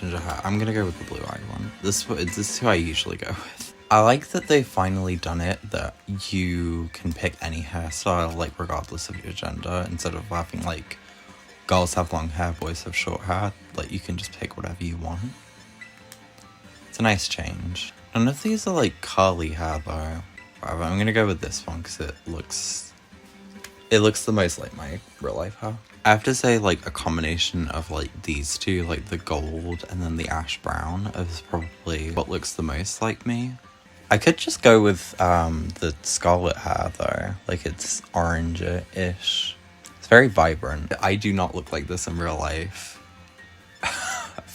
ginger hair. I'm gonna go with the blue-eyed one. This is who I usually go with. I like that they finally done it, that you can pick any hairstyle, like, regardless of your gender, instead of having, like, girls have long hair, boys have short hair. Like, you can just pick whatever you want. It's a nice change. None of these are, like, curly hair, though. Whatever, I'm gonna go with this one, because it looks the most like my real life hair. I have to say, like, a combination of, like, these two, like, the gold and then the ash brown is probably what looks the most like me. I could just go with the Scarlet hair, though. Like, it's orange-ish. It's very vibrant. I do not look like this in real life.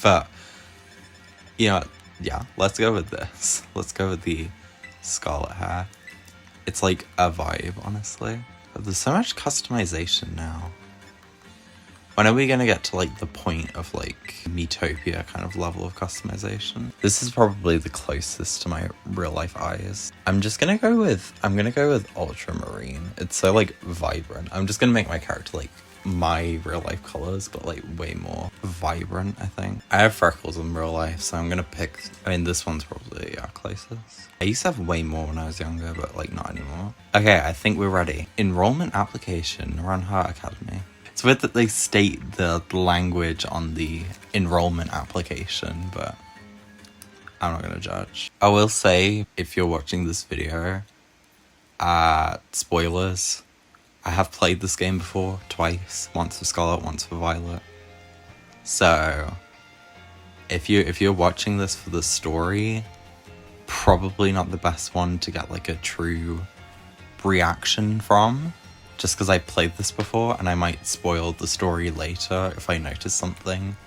But, you know, yeah, let's go with this. Let's go with the Scarlet hair. It's like a vibe, honestly. But there's so much customization now. When are we gonna get to, like, the point of, like, Miitopia kind of level of customization? This is probably the closest to my real life eyes. I'm gonna go with ultramarine. It's so, like, vibrant. I'm just gonna make my character, like, my real life colors, but, like, way more vibrant, I think. I have freckles in real life, so I'm gonna pick, I mean, this one's probably our closest. I used to have way more when I was younger, but, like, not anymore. Okay, I think we're ready. Enrollment application, Run Heart Academy. It's weird that they state the language on the enrollment application, but I'm not gonna judge. I will say, if you're watching this video, spoilers, I have played this game before, twice. Once for Scarlet, once for Violet. So, if you're watching this for the story, probably not the best one to get, like, a true reaction from. Just because I played this before, and I might spoil the story later if I notice something.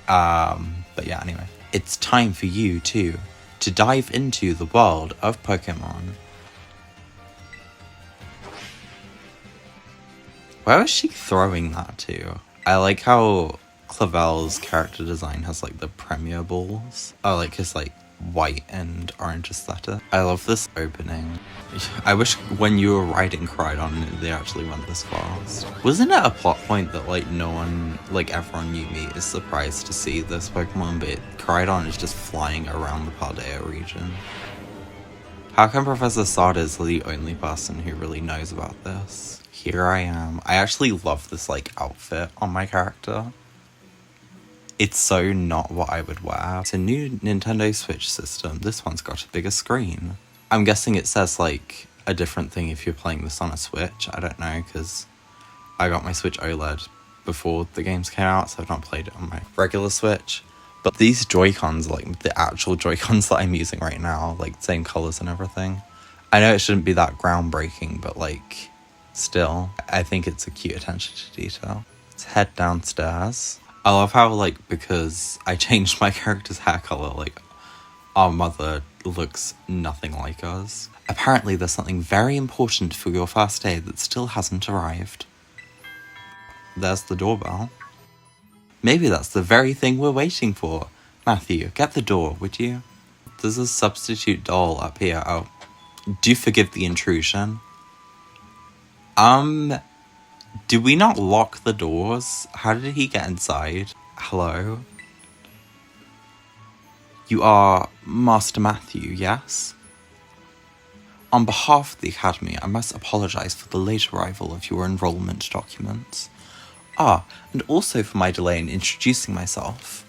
But yeah, anyway. It's time for you, too, to dive into the world of Pokemon. Where was she throwing that to? I like how Clavel's character design has, like, the Premier balls. I like his, like, white and orange aesthetic. I love this opening. I wish when you were riding Crydon they actually went this fast. Wasn't it a plot point that, like, no one, like, everyone you meet is surprised to see this Pokemon, but Crydon is just flying around the Paldea region? How come Professor Sada is the only person who really knows about this? Here I am. I actually love this, like, outfit on my character. It's so not what I would wear. It's a new Nintendo Switch system. This one's got a bigger screen. I'm guessing it says, like, a different thing if you're playing this on a Switch. I don't know, because I got my Switch OLED before the games came out, so I've not played it on my regular Switch. But these Joy-Cons, like, the actual Joy-Cons that I'm using right now, like, same colours and everything. I know it shouldn't be that groundbreaking, but, like, still, I think it's a cute attention to detail. Let's head downstairs. I love how, like, because I changed my character's hair colour, like, our mother looks nothing like us. Apparently there's something very important for your first day that still hasn't arrived. There's the doorbell. Maybe that's the very thing we're waiting for. Matthew, get the door, would you? There's a substitute doll up here. Oh, do forgive the intrusion. Did we not lock the doors? How did he get inside? Hello? You are Master Matthew, yes? On behalf of the Academy, I must apologise for the late arrival of your enrolment documents. And also for my delay in introducing myself.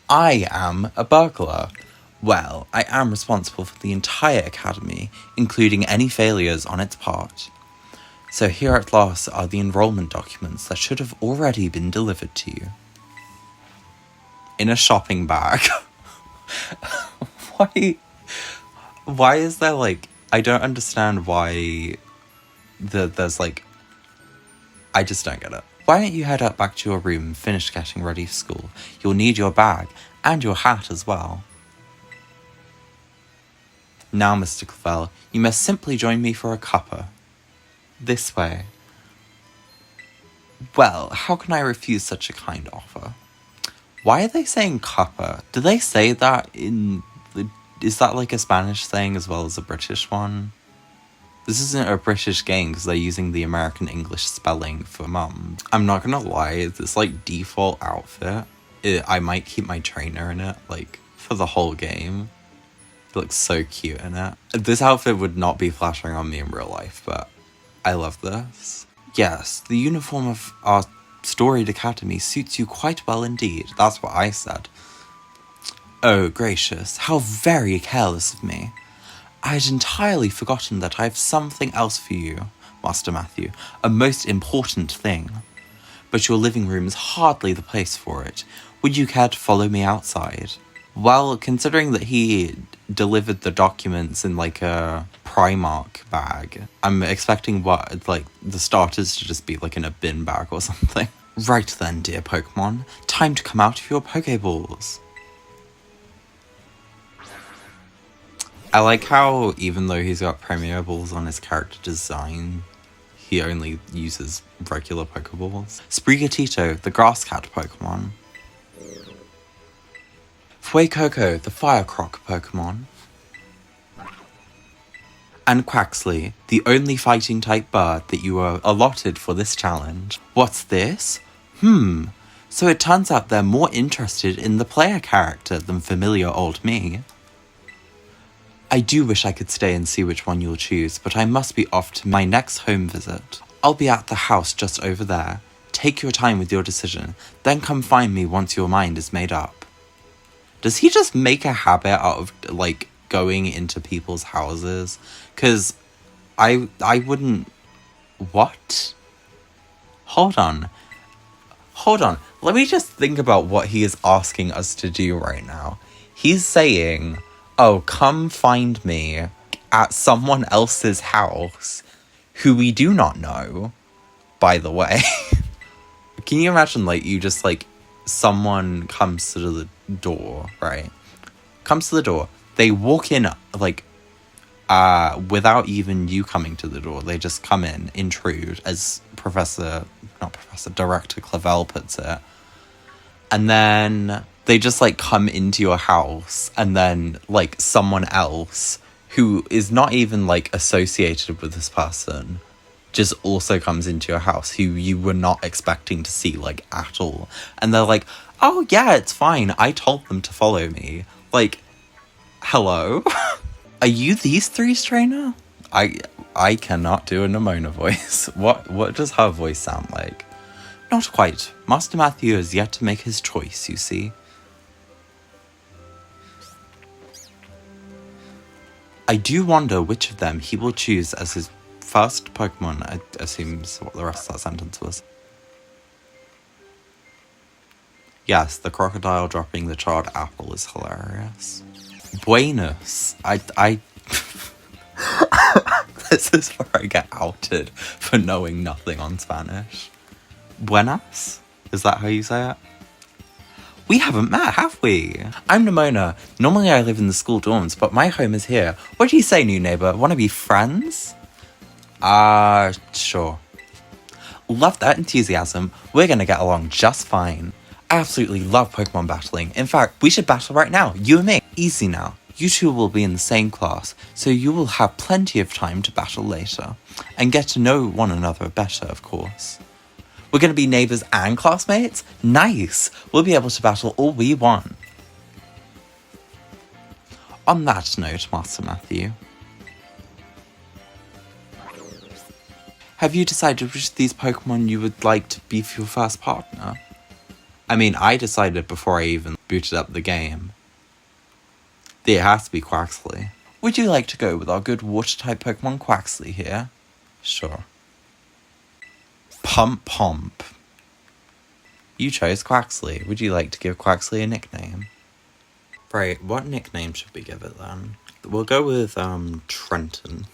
I am a burglar. Well, I am responsible for the entire Academy, including any failures on its part. So here at last are the enrollment documents that should have already been delivered to you. In a shopping bag. Why is there, like, I don't understand why there's, like, I just don't get it. Why don't you head up back to your room and finish getting ready for school? You'll need your bag, and your hat as well. Now, Mr. Clavel, you must simply join me for a cuppa. This way. Well, how can I refuse such a kind offer? Why are they saying cuppa? Do they say that in the... Is that like a Spanish thing as well as a British one? This isn't a British game because they're using the American English spelling for mum. I'm not gonna lie, this like default outfit, I might keep my trainer in it, like, for the whole game. It looks so cute in it. This outfit would not be flashing on me in real life, but I love this. Yes, the uniform of our storied academy suits you quite well indeed. That's what I said. Oh, gracious, how very careless of me. I had entirely forgotten that I have something else for you, Master Matthew, a most important thing. But your living room is hardly the place for it. Would you care to follow me outside? Well, considering that he delivered the documents in like a Primark bag, I'm expecting the starters to just be like in a bin bag or something. Right then, dear Pokemon, time to come out of your Pokeballs. I like how, even though he's got Premier Balls on his character design, he only uses regular Pokeballs. Sprigatito, the Grass Cat Pokemon. Fuecoco, the Fire Croc Pokemon. And Quaxley, the only fighting type bird that you were allotted for this challenge. What's this? So it turns out they're more interested in the player character than familiar old me. I do wish I could stay and see which one you'll choose, but I must be off to my next home visit. I'll be at the house just over there. Take your time with your decision, then come find me once your mind is made up. Does he just make a habit out of, like, going into people's houses? 'Cause I wouldn't... What? Hold on. Let me just think about what he is asking us to do right now. He's saying, oh, come find me at someone else's house, who we do not know, by the way. Can you imagine, like, you just, like, someone comes to the door, right? Comes to the door. They walk in, like, without even you coming to the door. They just come in, intrude, as Director Clavel puts it. And then they just, like, come into your house, and then, like, someone else who is not even, like, associated with this person just also comes into your house, who you were not expecting to see, like, at all. And they're like, oh, yeah, it's fine. I told them to follow me. Like, hello? Are you these three's trainer? I cannot do a Nimona voice. What does her voice sound like? Not quite. Master Matthew has yet to make his choice, you see. I do wonder which of them he will choose as his first Pokemon, I assume is what the rest of that sentence was. Yes, the crocodile dropping the charred apple is hilarious. Buenos. I This is where I get outed for knowing nothing on Spanish. Buenas? Is that how you say it? We haven't met, have we? I'm Nimona. Normally I live in the school dorms, but my home is here. What do you say, new neighbor? Wanna be friends? Sure. Love that enthusiasm. We're gonna get along just fine. I absolutely love Pokemon battling. In fact, we should battle right now, you and me. Easy now. You two will be in the same class, so you will have plenty of time to battle later. And get to know one another better, of course. We're going to be neighbours and classmates? Nice! We'll be able to battle all we want. On that note, Master Matthew, have you decided which of these Pokemon you would like to be for your first partner? I mean, I decided before I even booted up the game. It has to be Quaxley. Would you like to go with our good water-type Pokemon Quaxley here? Sure. Pomp. You chose Quaxley. Would you like to give Quaxley a nickname? Right, what nickname should we give it then? We'll go with, Trenton.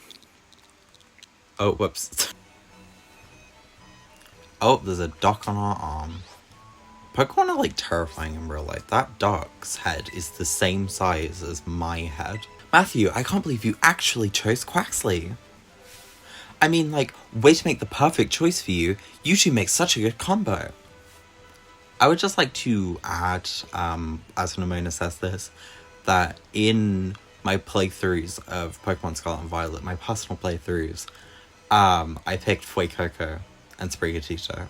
Oh, whoops. Oh, there's a duck on our arm. Pokemon are, like, terrifying in real life. That duck's head is the same size as my head. Matthew, I can't believe you actually chose Quaxley. I mean, like, way to make the perfect choice for you. You two make such a good combo. I would just like to add, as Nimona says this, that in my playthroughs of Pokemon Scarlet and Violet, my personal playthroughs, I picked Fuecoco and Sprigatito.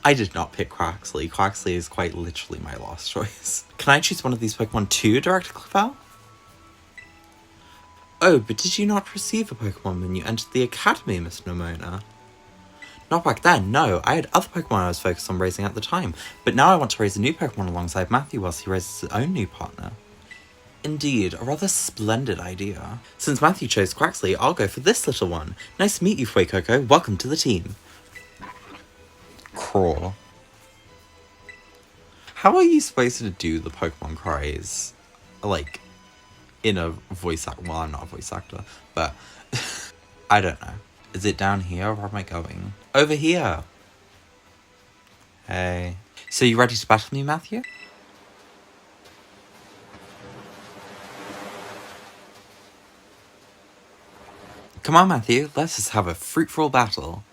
I did not pick Quaxly. Quaxly is quite literally my last choice. Can I choose one of these Pokemon to direct a Clavel? Oh, but did you not receive a Pokemon when you entered the Academy, Miss Nomona? Not back then, no. I had other Pokemon I was focused on raising at the time, but now I want to raise a new Pokemon alongside Matthew whilst he raises his own new partner. Indeed, a rather splendid idea. Since Matthew chose Quaxly, I'll go for this little one. Nice to meet you, Fuecoco. Welcome to the team. Craw. How are you supposed to do the Pokemon cries, like, in a voice actor? Well, I'm not a voice actor, but I don't know. Is it down here? Where am I going? Over here! Hey. So you ready to battle me, Matthew? Come on, Matthew. Let's just have a fruitful battle.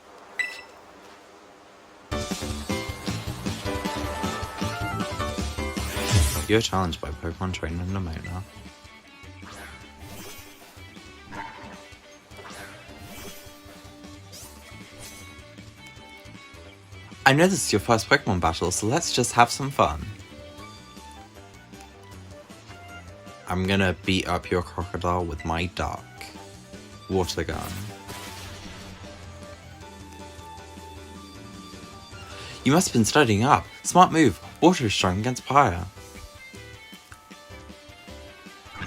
You're challenged by Pokemon Trainer Nomona. I know this is your first Pokemon battle, so let's just have some fun. I'm gonna beat up your crocodile with my Dark Water Gun. You must have been studying up. Smart move. Water is strong against fire.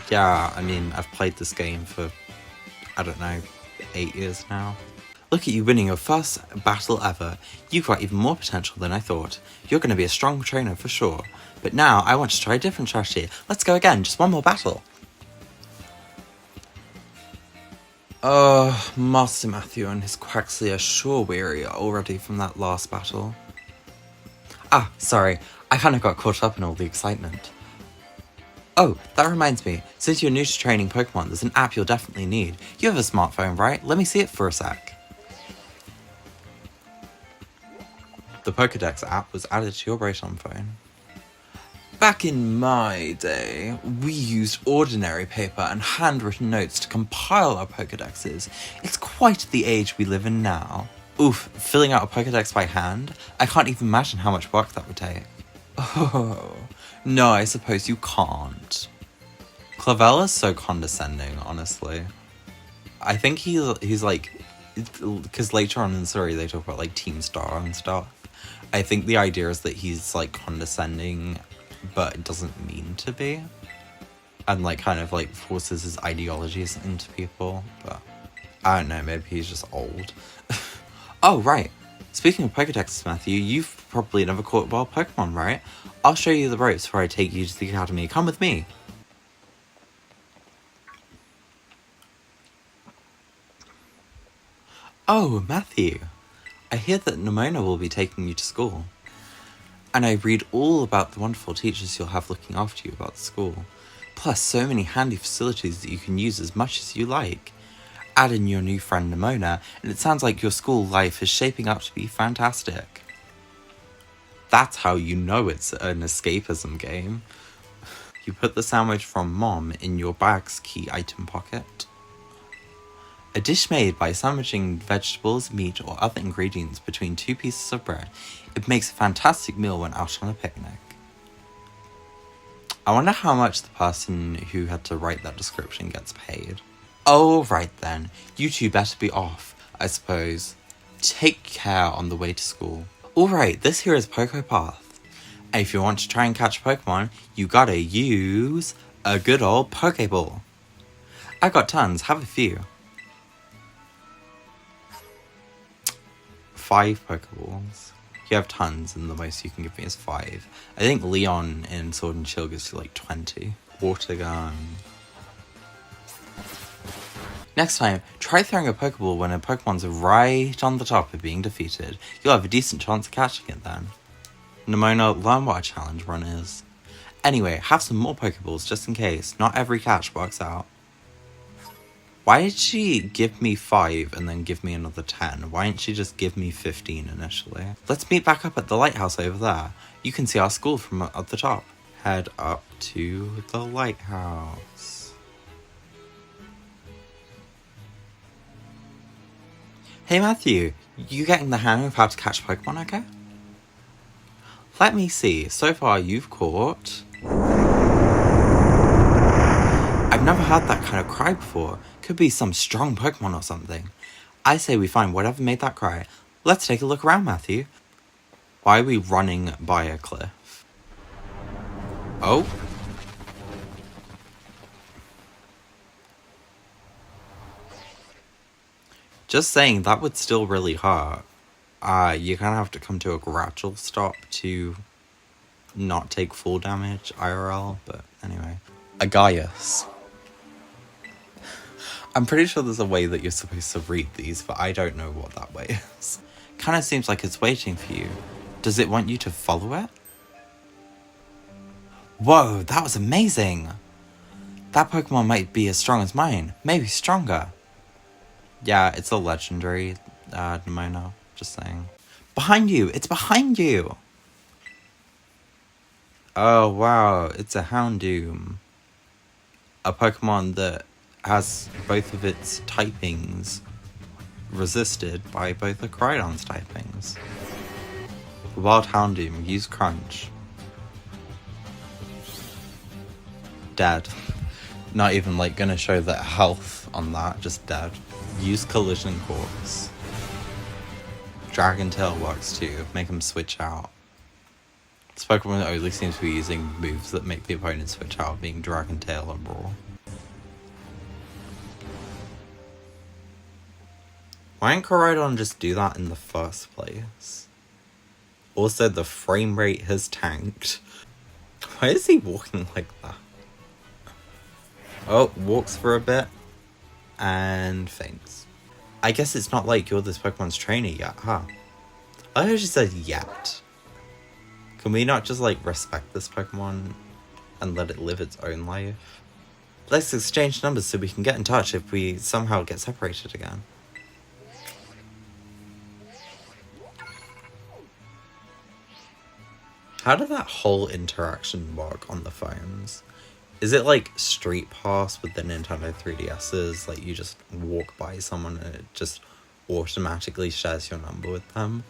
Yeah, I mean, I've played this game for, I don't know, 8 years now. Look at you winning your first battle ever. You've got even more potential than I thought. You're going to be a strong trainer for sure. But now I want to try a different strategy. Let's go again, just one more battle. Master Matthew and his Quaxly are sure weary already from that last battle. Ah, sorry. I kind of got caught up in all the excitement. Oh, that reminds me. Since you're new to training Pokemon, there's an app you'll definitely need. You have a smartphone, right? Let me see it for a sec. The Pokédex app was added to your Brayton phone. Back in my day, we used ordinary paper and handwritten notes to compile our Pokédexes. It's quite the age we live in now. Oof, filling out a Pokédex by hand? I can't even imagine how much work that would take. Oh, no, I suppose you can't. Clavel is so condescending, honestly. I think he's like, because later on in the story they talk about like Team Star and stuff. I think the idea is that he's like condescending, but it doesn't mean to be. And like kind of like forces his ideologies into people, but I don't know, maybe he's just old. Oh, right. Speaking of Pokédexes, Matthew, you've probably never caught wild Pokemon, right? I'll show you the ropes before I take you to the academy. Come with me. Oh, Matthew. I hear that Nomona will be taking you to school. And I read all about the wonderful teachers you'll have looking after you about the school. Plus, so many handy facilities that you can use as much as you like. Add in your new friend Nomona, and it sounds like your school life is shaping up to be fantastic. That's how you know it's an escapism game. You put the sandwich from Mom in your bag's key item pocket. A dish made by sandwiching vegetables, meat, or other ingredients between 2 pieces of bread. It makes a fantastic meal when out on a picnic. I wonder how much the person who had to write that description gets paid. Oh, right then. You two better be off, I suppose. Take care on the way to school. Alright, this here is Poké Path. And if you want to try and catch Pokemon, you gotta use a good old Pokeball. I got tons, have a few. 5 Pokeballs. You have tons, and the most you can give me is 5. I think Leon in Sword and Shield gives you like 20. Water Gun. Next time, try throwing a Pokeball when a Pokemon's right on the top of being defeated. You'll have a decent chance of catching it then. Nomona, learn what a challenge run is. Anyway, have some more Pokeballs just in case. Not every catch works out. Why did she give me 5 and then give me another 10? Why didn't she just give me 15 initially? Let's meet back up at the lighthouse over there. You can see our school from at the top. Head up to the lighthouse. Hey Matthew, you getting the hang of how to catch Pokemon, okay? Let me see, so far you've caught... I've never heard that kind of cry before. Could be some strong Pokemon or something. I say we find whatever made that cry. Let's take a look around, Matthew. Why are we running by a cliff? Oh? Just saying, that would still really hurt. You're gonna have to come to a gradual stop to not take full damage IRL, but anyway. A Gaius. I'm pretty sure there's a way that you're supposed to read these, but I don't know what that way is. Kind of seems like it's waiting for you. Does it want you to follow it? Whoa, that was amazing! That Pokemon might be as strong as mine, maybe stronger. Yeah, it's a legendary Nimona, just saying. Behind you! It's behind you! Oh wow, it's a Houndoom. A Pokemon that has both of its typings resisted by both the Koraidon's typings. Wild Houndoom, use Crunch. Dead. Not even like gonna show that health on that, just dead. Use Collision Course. Dragon Tail works too, make him switch out. This Pokemon only seems to be using moves that make the opponent switch out, being Dragon Tail and Brawl. Why didn't Koraidon just do that in the first place? Also, the frame rate has tanked. Why is he walking like that? Oh, walks for a bit. And faints. I guess it's not like you're this Pokemon's trainer yet, huh? I actually said yet. Can we not just, like, respect this Pokemon and let it live its own life? Let's exchange numbers so we can get in touch if we somehow get separated again. How did that whole interaction work on the phones? Is it like Street Pass with the Nintendo 3DS's? Like you just walk by someone and it just automatically shares your number with them?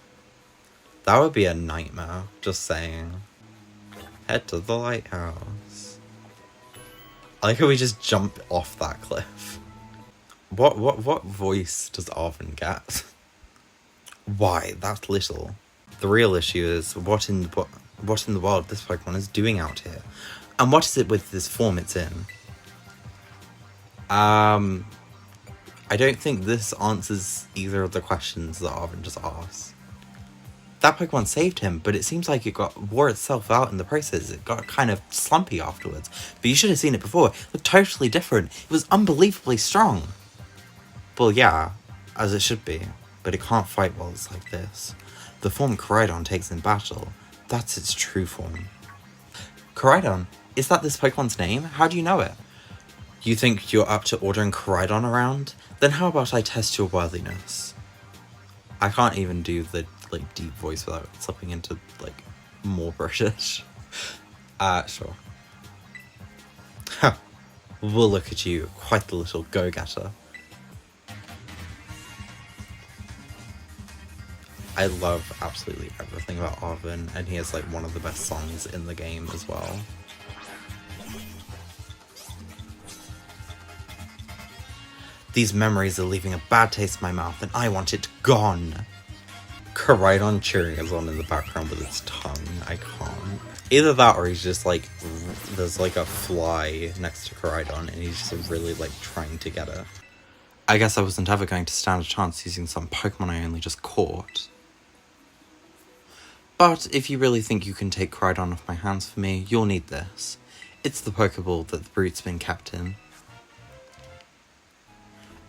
That would be a nightmare, just saying. Head to the lighthouse. I like how we just jump off that cliff. What voice does Arvin get? Why, that's little. The real issue is what in the world this Pokemon is doing out here. And what is it with this form it's in? I don't think this answers either of the questions that Arvin just asked. That Pokemon saved him, but it seems like it wore itself out in the process. It got kind of slumpy afterwards. But you should have seen it before. It looked totally different. It was unbelievably strong. Well, yeah, as it should be. But it can't fight while it's like this. The form Koraidon takes in battle, that's its true form. Koraidon? Is that this Pokemon's name? How do you know it? You think you're up to ordering Koraidon around? Then how about I test your worthiness? I can't even do the, like, deep voice without slipping into, like, more British. Sure. Ha! We'll look at you, quite the little go-getter. I love absolutely everything about Arvin, and he has, like, one of the best songs in the game as well. These memories are leaving a bad taste in my mouth, and I want it gone. Koraidon cheering is on in the background with its tongue. I can't. Either that or he's just, like, there's, like, a fly next to Koraidon, and he's just really, like, trying to get it. I guess I wasn't ever going to stand a chance using some Pokemon I only just caught. But if you really think you can take Koraidon off my hands for me, you'll need this. It's the Pokeball that the brute's been kept in.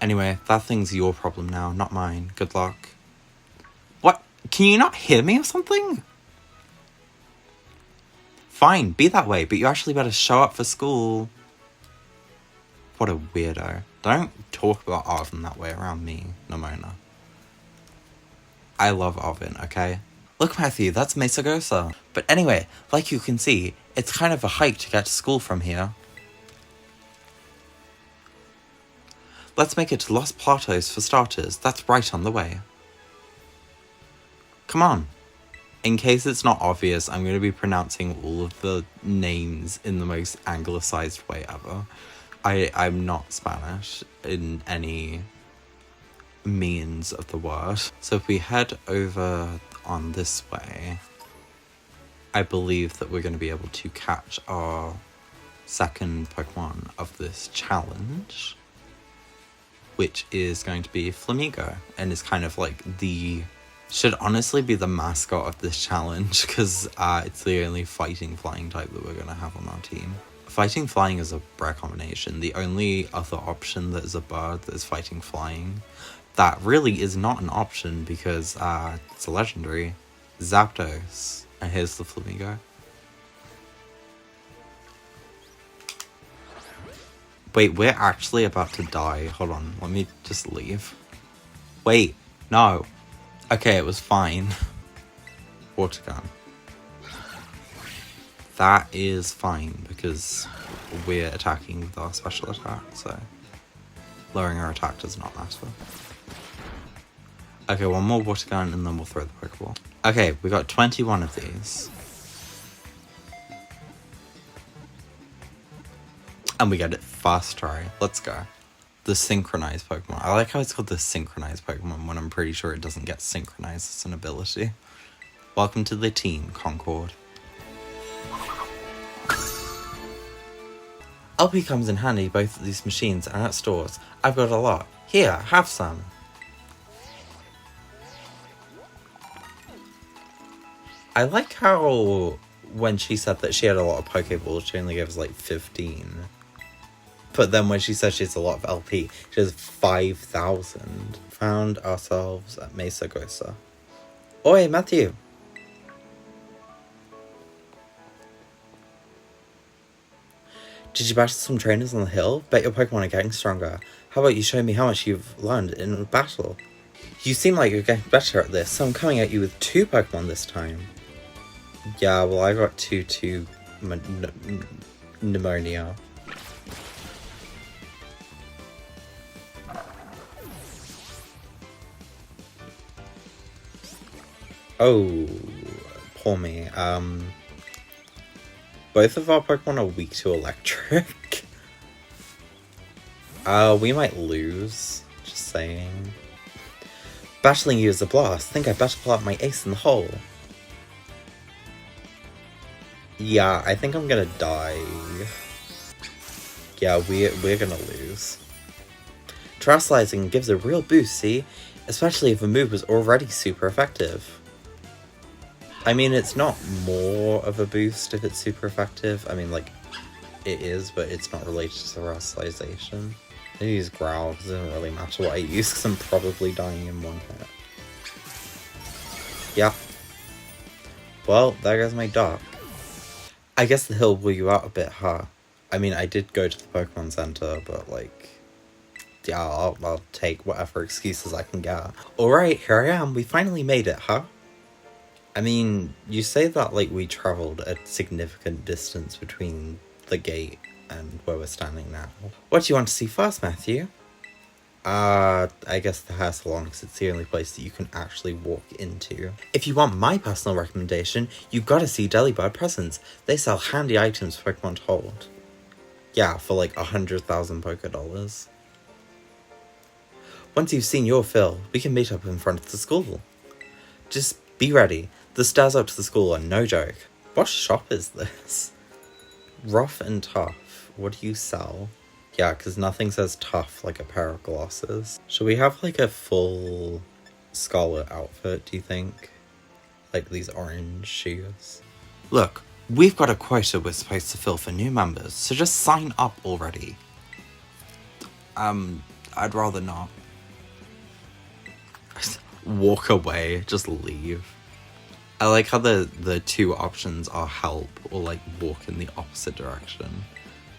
Anyway, that thing's your problem now, not mine. Good luck. What? Can you not hear me or something? Fine, be that way, but you actually better show up for school. What a weirdo. Don't talk about Arvin that way around me, Nimona. I love Arvin, okay? Look, Matthew, that's Mesagosa. But anyway, like you can see, it's kind of a hike to get to school from here. Let's make it to Los Platos for starters. That's right on the way. Come on. In case it's not obvious, I'm going to be pronouncing all of the names in the most anglicized way ever. I'm not Spanish in any means of the word. So if we head over on this way, I believe that we're going to be able to catch our second Pokemon of this challenge, which is going to be Flamigo, and is kind of like should honestly be the mascot of this challenge, because it's the only fighting flying type that we're going to have on our team. Fighting flying is a rare combination. The only other option that is a bird that is fighting flying, that really is not an option because it's a legendary, Zapdos. And here's the Flamigo. Wait, we're actually about to die. Hold on, let me just leave. Wait, no. Okay, it was fine. Water gun. That is fine because we're attacking with our special attack, so lowering our attack does not matter. Okay, one more water gun and then we'll throw the Pokeball. Okay, we got 21 of these. And we get it first try. Let's go. The synchronized Pokemon. I like how it's called the synchronized Pokemon when I'm pretty sure it doesn't get synchronized as an ability. Welcome to the team, Concord. LP comes in handy both at these machines and at stores. I've got a lot. Here, have some. I like how when she said that she had a lot of Pokeballs, she only gave us like 15. But then when she says she has a lot of LP, she has 5,000. Found ourselves at Mesa Gosa. Oi, Matthew. Did you battle some trainers on the hill? Bet your Pokemon are getting stronger. How about you show me how much you've learned in a battle? You seem like you're getting better at this, so I'm coming at you with 2 Pokemon this time. Yeah, well, I got 2 pneumonia. Oh, poor me. Both of our Pokemon are weak to electric. We might lose. Just saying. Battling you is a blast. Think I better pull out my ace in the hole. Yeah, I think I'm gonna die. Yeah, we're gonna lose. Terrestrializing gives a real boost, see? Especially if a move was already super effective. I mean, it's not more of a boost if it's super effective. I mean, like, it is, but it's not related to terrestrialization. I use Growl because it doesn't really matter what I use because I'm probably dying in one hit. Yeah. Well, there goes my Dark. I guess the hill blew you out a bit, huh? I mean, I did go to the Pokemon Center, but, like, yeah, I'll take whatever excuses I can get. Alright, here I am. We finally made it, huh? I mean, you say that like we travelled a significant distance between the gate and where we're standing now. What do you want to see first, Matthew? I guess the hair salon, because it's the only place that you can actually walk into. If you want my personal recommendation, you've got to see Delibird Presents. They sell handy items for Pokemon to hold. Yeah, for like 100,000 Poké-dollars. Once you've seen your fill, we can meet up in front of the school. Just be ready. The stairs up to the school are no joke. What shop is this? Rough and Tough. What do you sell? Yeah, because nothing says tough like a pair of glasses. Should we have like a full Scarlet outfit, do you think? Like these orange shoes? Look, we've got a quota we're supposed to fill for new members, so just sign up already. I'd rather not. Walk away, just leave. I like how the 2 options are help or like walk in the opposite direction.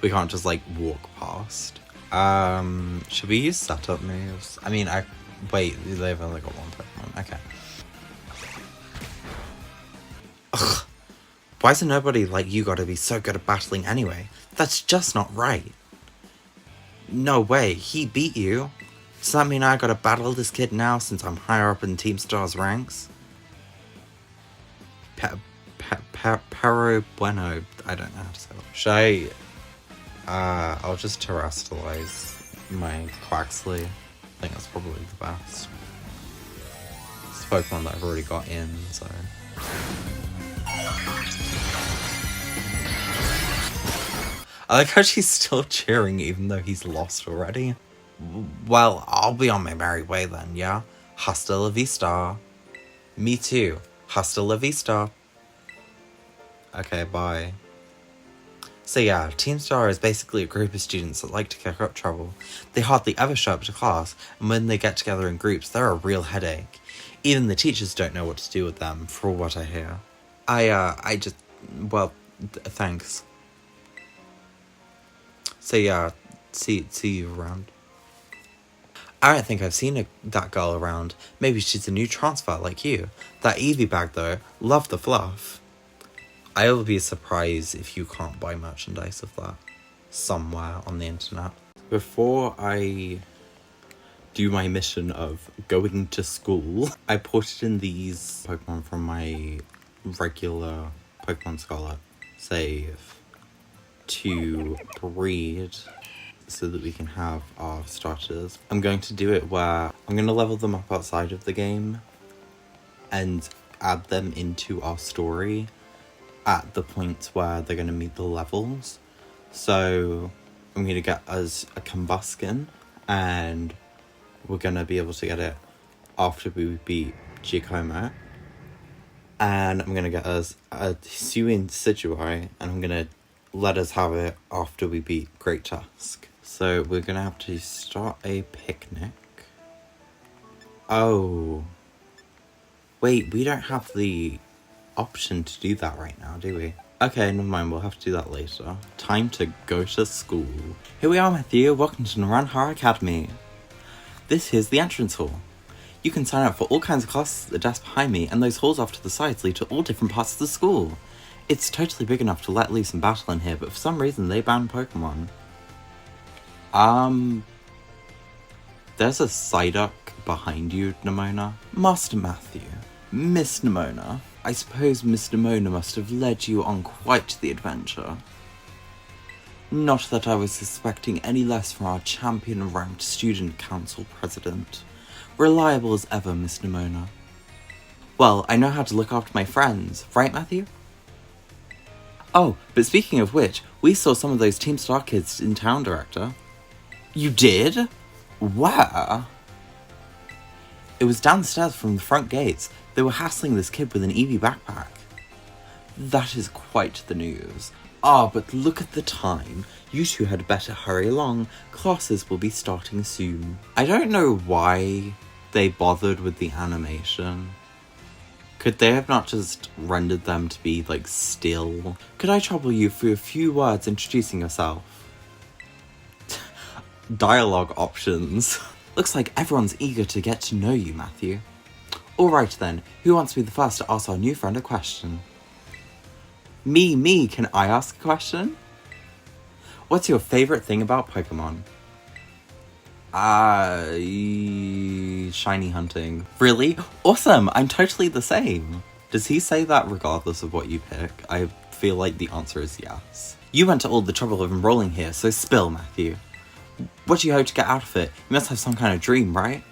We can't just like walk past. Should we use setup moves? I mean, wait, they've only got 1 Pokemon. Okay. Ugh. Why isn't nobody like you gotta be so good at battling anyway? That's just not right. No way, he beat you? Does that mean I gotta battle this kid now since I'm higher up in Team Star's ranks? Pero bueno, I don't know how to say it. Should I'll just terrestrialize my Quaxley. I think that's probably the best. It's a Pokemon that I've already got in, so... I like how she's still cheering even though he's lost already. Well, I'll be on my merry way then, yeah? Hasta la vista. Me too. Hasta la vista. Okay, bye. So yeah, Team Star is basically a group of students that like to kick up trouble. They hardly ever show up to class, and when they get together in groups, they're a real headache. Even the teachers don't know what to do with them, for what I hear. Thanks. So yeah, see you around. I don't think I've seen that girl around. Maybe she's a new transfer like you. That Eevee bag though, love the fluff. I will be surprised if you can't buy merchandise of that somewhere on the internet. Before I do my mission of going to school, I ported in these Pokemon from my regular Pokemon Scarlet save to breed so that we can have our starters. I'm going to do it where I'm going to level them up outside of the game and add them into our story at the points where they're going to meet the levels. So I'm going to get us a Combuskin, and we're going to be able to get it after we beat Giacomo. And I'm going to get us a Hisuian Decidueye, and I'm going to let us have it after we beat Great Tusk. So we're going to have to start a picnic. Oh. Wait, we don't have the option to do that right now, do we? Okay, never mind, we'll have to do that later. Time to go to school. Here we are, Matthew. Welcome to Naranjar Academy. This here's the entrance hall. You can sign up for all kinds of classes at the desk behind me, and those halls off to the sides lead to all different parts of the school. It's totally big enough to let loose and battle in here, but for some reason they banned Pokemon. There's a Psyduck behind you, Nimona. Master Matthew. Miss Nimona. I suppose Miss Nimona must have led you on quite the adventure. Not that I was suspecting any less from our champion-ranked student council president. Reliable as ever, Miss Nimona. Well, I know how to look after my friends, right, Matthew? Oh, but speaking of which, we saw some of those Team Star kids in town, Director. You did? Where? It was downstairs from the front gates. They were hassling this kid with an Eevee backpack. That is quite the news. Ah, but look at the time. You two had better hurry along. Classes will be starting soon. I don't know why they bothered with the animation. Could they have not just rendered them to be, like, still? Could I trouble you for a few words introducing yourself? Dialogue options. Looks like everyone's eager to get to know you, Matthew. Alright then, who wants to be the first to ask our new friend a question? Me, can I ask a question? What's your favourite thing about Pokemon? Shiny hunting. Really? Awesome, I'm totally the same. Does he say that regardless of what you pick? I feel like the answer is yes. You went to all the trouble of enrolling here, so spill, Matthew. What do you hope to get out of it? You must have some kind of dream, right?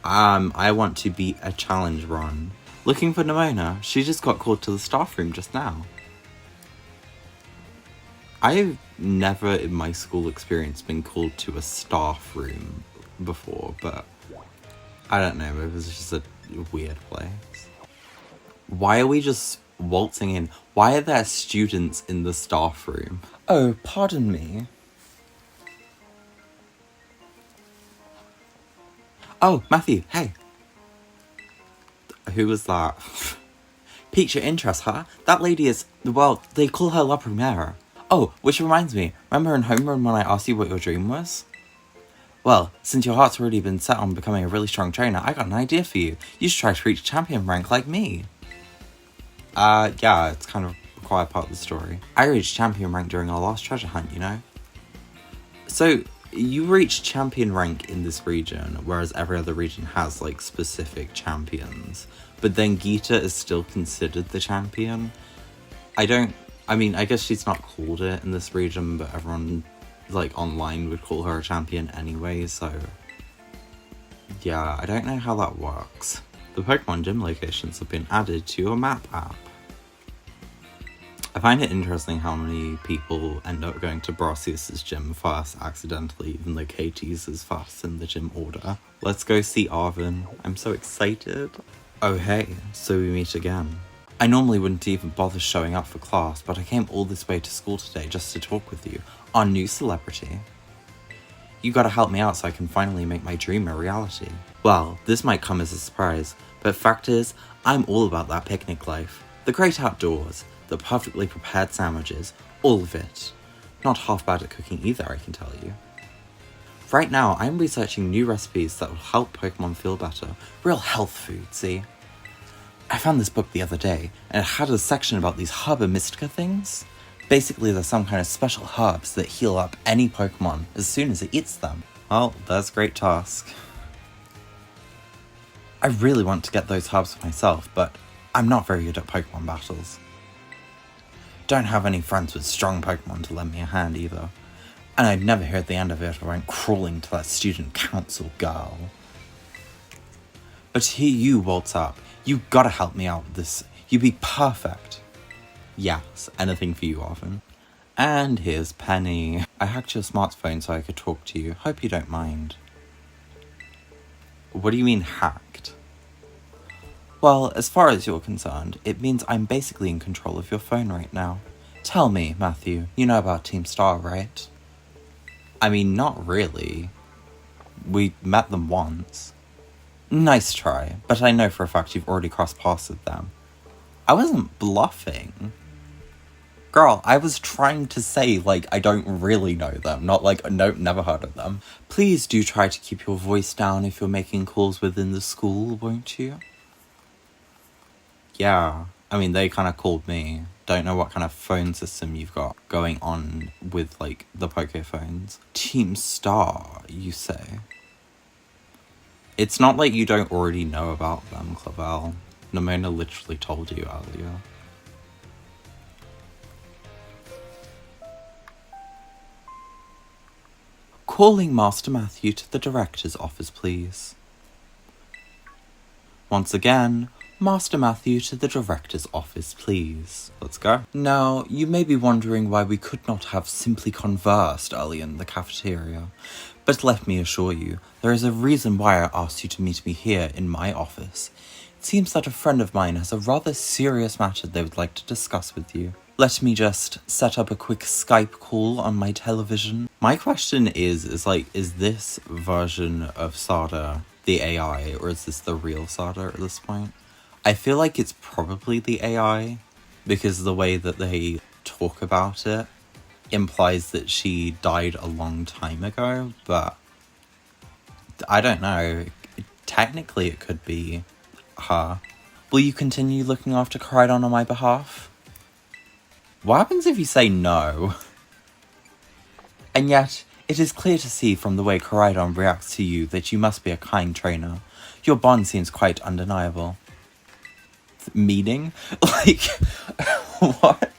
I want to beat a challenge run. Looking for Nimona. She just got called to the staff room just now. I've never in my school experience been called to a staff room before, but I don't know, it was just a weird place. Why are we just waltzing in? Why are there students in the staff room? Oh, pardon me. Oh, Matthew, hey. Who was that? Piqued your interest, huh? That lady is, well, they call her La Primera. Oh, which reminds me, remember in homeroom when I asked you what your dream was? Well, since your heart's already been set on becoming a really strong trainer, I got an idea for you. You should try to reach champion rank like me. Yeah, it's kind of a quiet part of the story. I reached champion rank during our last treasure hunt, you know? So, you reach champion rank in this region, whereas every other region has, like, specific champions. But then Geeta is still considered the champion. I guess she's not called it in this region, but everyone, like, online would call her a champion anyway, so... yeah, I don't know how that works. The Pokemon gym locations have been added to your map app. I find it interesting how many people end up going to Brassius's gym first accidentally, even though Katie's is first in the gym order. Let's go see Arvin. I'm so excited. Oh hey, so we meet again. I normally wouldn't even bother showing up for class, but I came all this way to school today just to talk with you, our new celebrity. You gotta help me out so I can finally make my dream a reality. Well, this might come as a surprise, but fact is, I'm all about that picnic life. The great outdoors, the perfectly prepared sandwiches, all of it. Not half bad at cooking either, I can tell you. Right now, I'm researching new recipes that will help Pokemon feel better. Real health food, see? I found this book the other day, and it had a section about these Herba Mystica things. Basically, they're some kind of special herbs that heal up any Pokemon as soon as it eats them. Well, that's a great task. I really want to get those herbs for myself, but I'm not very good at Pokemon battles. Don't have any friends with strong Pokemon to lend me a hand either. And I'd never hear the end of it if I went crawling to that student council girl. But here you waltz up. You gotta help me out with this. You'd be perfect. Yes, anything for you, Arvin. And here's Penny. I hacked your smartphone so I could talk to you. Hope you don't mind. What do you mean hacked? Well, as far as you're concerned, it means I'm basically in control of your phone right now. Tell me, Matthew, you know about Team Star, right? I mean, not really. We met them once. Nice try, but I know for a fact you've already crossed paths with them. I wasn't bluffing. Girl, I was trying to say, like, I don't really know them, not like, nope, never heard of them. Please do try to keep your voice down if you're making calls within the school, won't you? Yeah, I mean, they kind of called me. Don't know what kind of phone system you've got going on with, like, the Poképhones. Team Star, you say? It's not like you don't already know about them, Clavel. Nimona literally told you earlier. Calling Master Matthew to the director's office, please. Once again, Master Matthew to the director's office, please. Let's go. Now, you may be wondering why we could not have simply conversed earlier in the cafeteria, but let me assure you, there is a reason why I asked you to meet me here in my office. It seems that a friend of mine has a rather serious matter they would like to discuss with you. Let me just set up a quick Skype call on my television. My question is this version of Sada the AI, or is this the real Sada at this point? I feel like it's probably the AI, because the way that they talk about it implies that she died a long time ago, but I don't know. Technically, it could be her. Will you continue looking after Coridon on my behalf? What happens if you say no? And yet, it is clear to see from the way Coridon reacts to you that you must be a kind trainer. Your bond seems quite undeniable. Meaning? Like, what?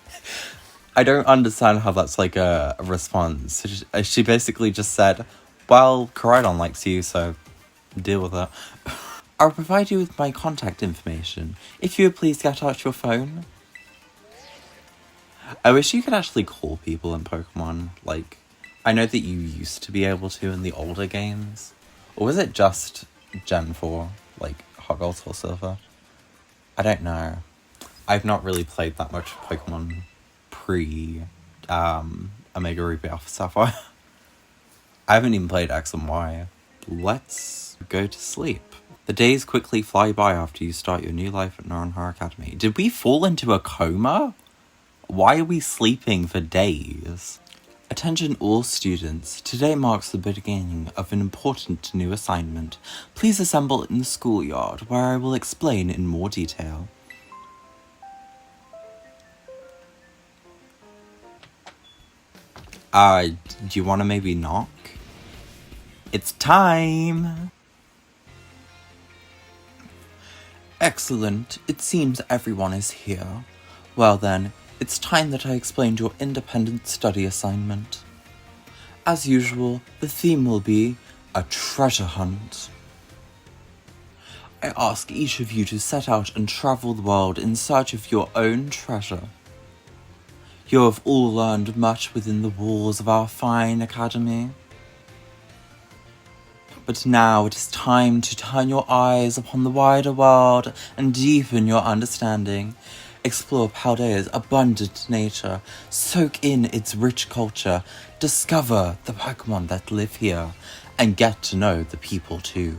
I don't understand how that's like a response. She basically just said, well, Coridon likes you, so deal with it. I'll provide you with my contact information. If you would please get out your phone. I wish you could actually call people in Pokemon. Like, I know that you used to be able to in the older games. Or was it just Gen 4? Like, Hot Gold, Soul Silver? I don't know. I've not really played that much Pokemon Omega Ruby Alpha Sapphire. I haven't even played X and Y. Let's go to sleep. The days quickly fly by after you start your new life at Noronha Academy. Did we fall into a coma? Why are we sleeping for days? Attention all students. Today marks the beginning of an important new assignment. Please assemble in the schoolyard where I will explain in more detail. Do you want to maybe knock? It's time! Excellent. It seems everyone is here. Well then, it's time that I explained your independent study assignment. As usual, the theme will be a treasure hunt. I ask each of you to set out and travel the world in search of your own treasure. You have all learned much within the walls of our fine academy. But now it is time to turn your eyes upon the wider world and deepen your understanding. Explore Paldea's abundant nature, soak in its rich culture, discover the Pokémon that live here, and get to know the people too.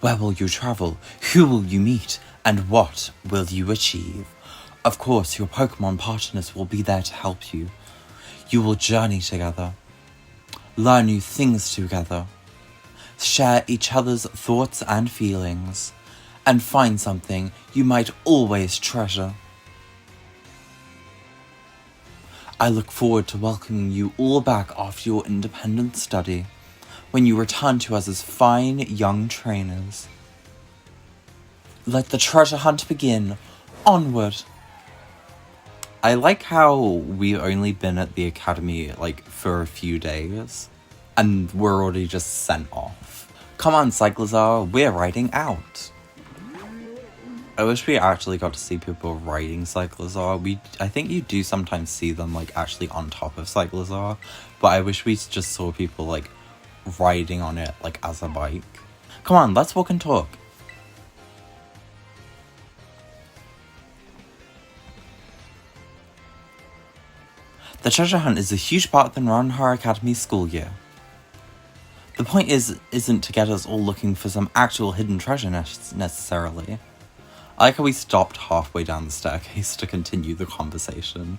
Where will you travel? Who will you meet? And what will you achieve? Of course, your Pokémon partners will be there to help you. You will journey together, learn new things together, share each other's thoughts and feelings, and find something you might always treasure. I look forward to welcoming you all back after your independent study, when you return to us as fine young trainers. Let the treasure hunt begin. Onward! I like how we've only been at the academy, for a few days, and we're already just sent off. Come on, Cyclizar, we're riding out. I wish we actually got to see people riding Cyclizar. I think you do sometimes see them, actually on top of Cyclizar, but I wish we just saw people, riding on it, as a bike. Come on, let's walk and talk. The treasure hunt is a huge part of the Naraha Academy school year. The point isn't to get us all looking for some actual hidden treasure necessarily. I like how we stopped halfway down the staircase to continue the conversation.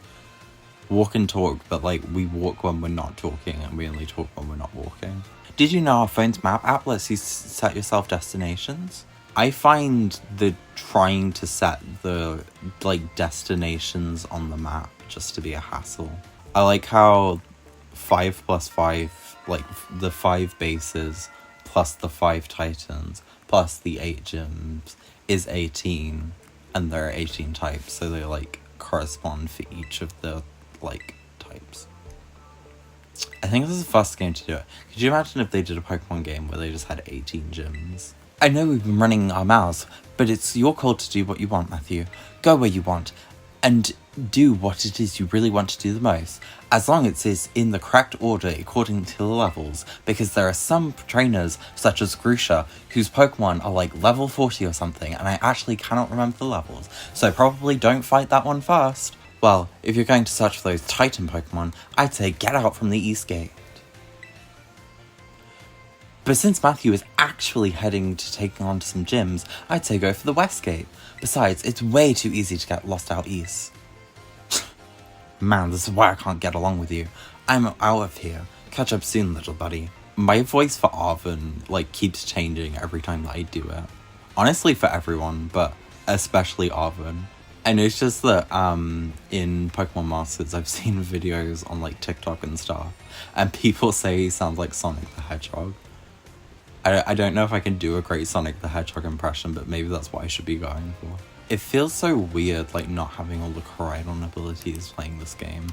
Walk and talk, but we walk when we're not talking and we only talk when we're not walking. Did you know our phone's map app lets you set yourself destinations? I find the trying to set the destinations on the map just to be a hassle. I like how 5 plus 5, the 5 bases plus the 5 titans plus the 8 gyms is 18, and there are 18 types, so they correspond for each of the types. I think this is the first game to do it. Could you imagine if they did a Pokemon game where they just had 18 gyms? I know we've been running our mouths, but it's your call to do what you want, Matthew. Go where you want, and do what it is you really want to do the most, as long as it's in the correct order according to the levels, because there are some trainers, such as Grusha, whose Pokemon are level 40 or something, and I actually cannot remember the levels, so probably don't fight that one first. Well, if you're going to search for those Titan Pokemon, I'd say get out from the East Gate. But since Matthew is actually heading to taking on to some gyms, I'd say go for the West Gate. Besides, it's way too easy to get lost out east. Man, this is why I can't get along with you. I'm out of here. Catch up soon, little buddy. My voice for Arven, keeps changing every time that I do it. Honestly, for everyone, but especially Arven. I noticed that, in Pokemon Masters, I've seen videos on, TikTok and stuff, and people say he sounds like Sonic the Hedgehog. I don't know if I can do a great Sonic the Hedgehog impression, but maybe that's what I should be going for. It feels so weird, not having all the Koraidon abilities playing this game.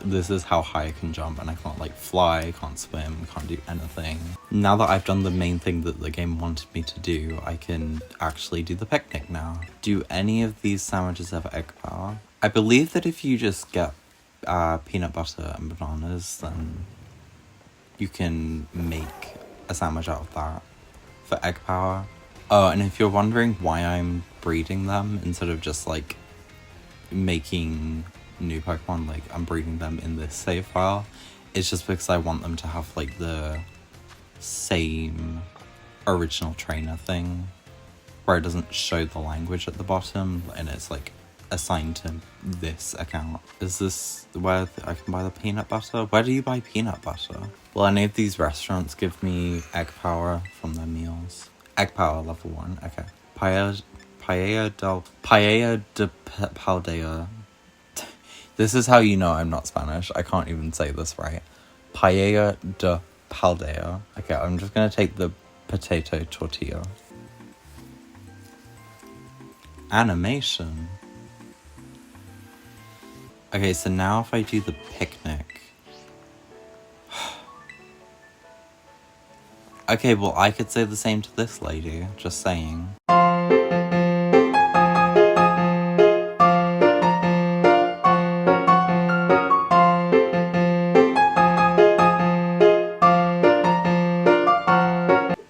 This is how high I can jump, and I can't, fly, can't swim, can't do anything. Now that I've done the main thing that the game wanted me to do, I can actually do the picnic now. Do any of these sandwiches have egg power? I believe that if you just get peanut butter and bananas, then you can make a sandwich out of that for egg power. Oh, and if you're wondering why I'm breeding them instead of just making new Pokemon, I'm breeding them in this save file, it's just because I want them to have the same original trainer thing where it doesn't show the language at the bottom and it's assigned to this account. Is this where I can buy the peanut butter? Where do you buy peanut butter? Will any of these restaurants give me egg power from their meals? Egg power level 1, okay. Paella de Paldea. This is how you know I'm not Spanish. I can't even say this right. Paella de Paldea. Okay, I'm just gonna take the potato tortilla. Animation. Okay, so now if I do the picnic. Okay, well, I could say the same to this lady, just saying.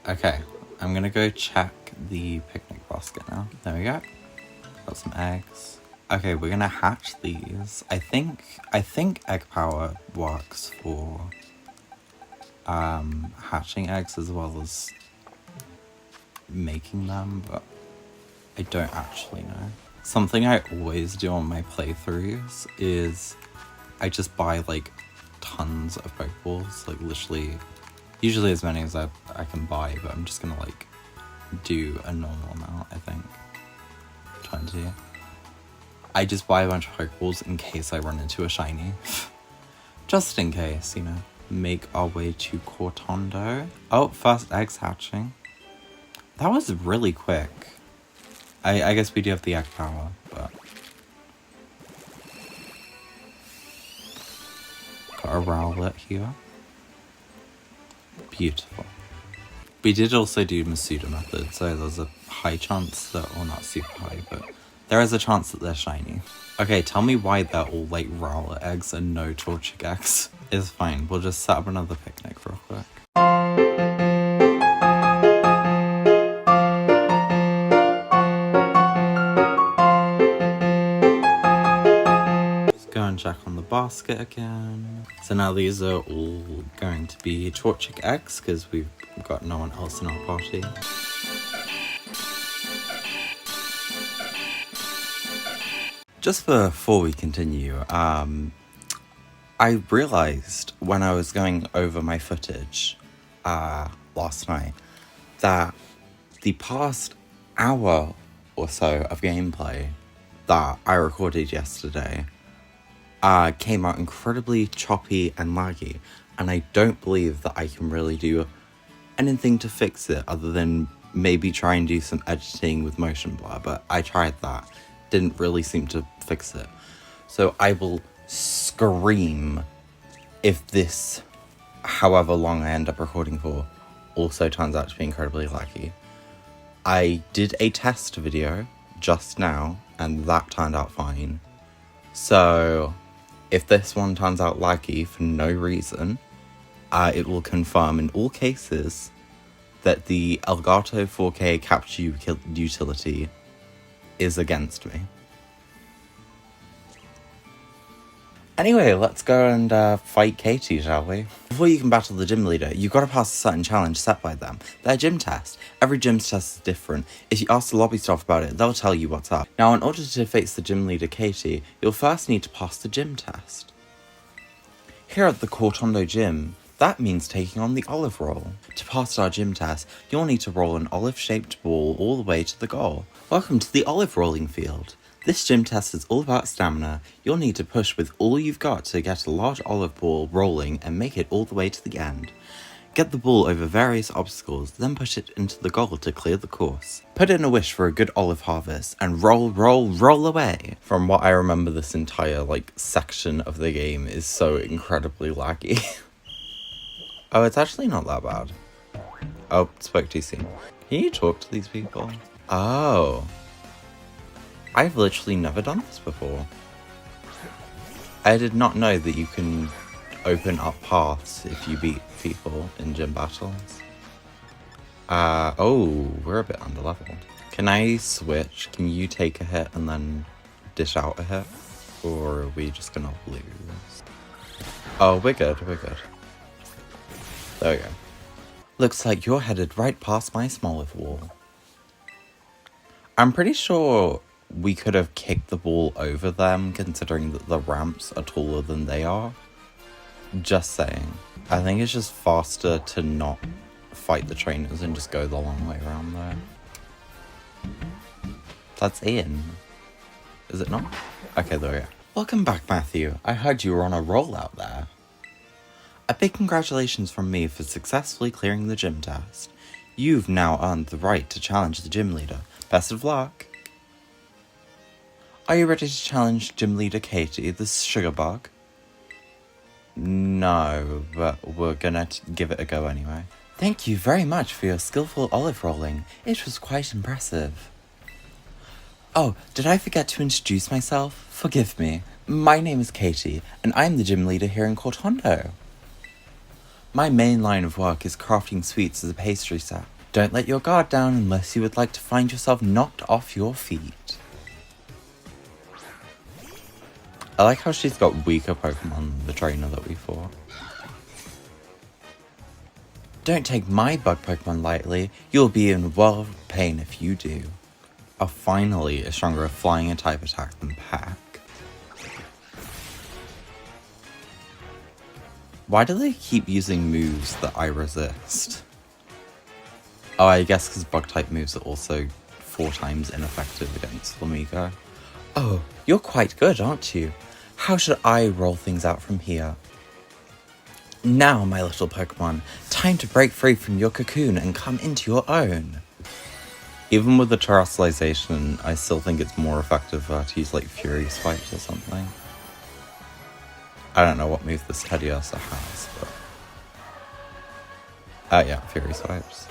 Okay, I'm gonna go check the picnic basket now. There we go. Got some eggs. Okay, we're gonna hatch these. I think egg power works for hatching eggs as well as making them, but I don't actually know. Something I always do on my playthroughs is I just buy like tons of Pokeballs, like literally, usually as many as I can buy, but I'm just gonna like do a normal amount, I think. 20. I just buy a bunch of Pokeballs in case I run into a shiny. Just in case, you know. Make our way to Cortondo. Oh, first eggs hatching. That was really quick. I guess we do have the egg power, but... Got a Rowlet here. Beautiful. We did also do Masuda method, so there's a high chance that, well, not super high, but there is a chance that they're shiny. Okay, tell me why they're all like Rowlet eggs and no Torchic eggs. It's fine, we'll just set up another picnic real quick. Let's go and check on the basket again. So now these are all going to be Torchic eggs because we've got no one else in our party. Just before we continue, I realised when I was going over my footage last night that the past hour or so of gameplay that I recorded yesterday came out incredibly choppy and laggy, and I don't believe that I can really do anything to fix it other than maybe try and do some editing with motion blur, but I tried that. Didn't really seem to fix it. So I will scream if this, however long I end up recording for, also turns out to be incredibly laggy. I did a test video just now, and that turned out fine. So if this one turns out laggy for no reason, it will confirm in all cases that the Elgato 4K capture utility is against me. Anyway, let's go and fight Katie, shall we? Before you can battle the gym leader, you've got to pass a certain challenge set by them. Their gym test. Every gym's test is different. If you ask the lobby staff about it, they'll tell you what's up. Now, in order to face the gym leader, Katie, you'll first need to pass the gym test. Here at the Cortondo gym, that means taking on the olive roll. To pass our gym test, you'll need to roll an olive-shaped ball all the way to the goal. Welcome to the olive rolling field. This gym test is all about stamina. You'll need to push with all you've got to get a large olive ball rolling and make it all the way to the end. Get the ball over various obstacles, then push it into the goal to clear the course. Put in a wish for a good olive harvest and roll, roll, roll away. From what I remember, this entire section of the game is so incredibly laggy. Oh, it's actually not that bad. Oh, spoke too soon. Can you talk to these people? Oh. I've literally never done this before. I did not know that you can open up paths if you beat people in gym battles. Oh, we're a bit underleveled. Can I switch? Can you take a hit and then dish out a hit? Or are we just gonna lose? Oh, we're good, we're good. There we go. Looks like you're headed right past my Smoliv wall. I'm pretty sure we could have kicked the ball over them, considering that the ramps are taller than they are. Just saying. I think it's just faster to not fight the trainers and just go the long way around there. That's in. Is it not? Okay, there we go. Welcome back, Matthew. I heard you were on a roll out there. A big congratulations from me for successfully clearing the gym test. You've now earned the right to challenge the gym leader. Best of luck. Are you ready to challenge gym leader Katie, the sugar bug? No, but we're gonna give it a go anyway. Thank you very much for your skillful olive rolling. It was quite impressive. Oh, did I forget to introduce myself? Forgive me. My name is Katie, and I'm the gym leader here in Cortondo. My main line of work is crafting sweets as a pastry chef. Don't let your guard down unless you would like to find yourself knocked off your feet. I like how she's got weaker Pokemon than the trainer that we fought. Don't take my bug Pokemon lightly. You'll be in a world of pain if you do. Oh, finally, a stronger flying type attack than Pack. Why do they keep using moves that I resist? Oh, I guess because bug type moves are also 4 times ineffective against Flamigo. Oh, you're quite good, aren't you? How should I roll things out from here? Now, my little Pokemon, time to break free from your cocoon and come into your own. Even with the terrestrialization, I still think it's more effective to use like Fury Swipes or something. I don't know what move this Teddiursa has, but... yeah, Fury Swipes.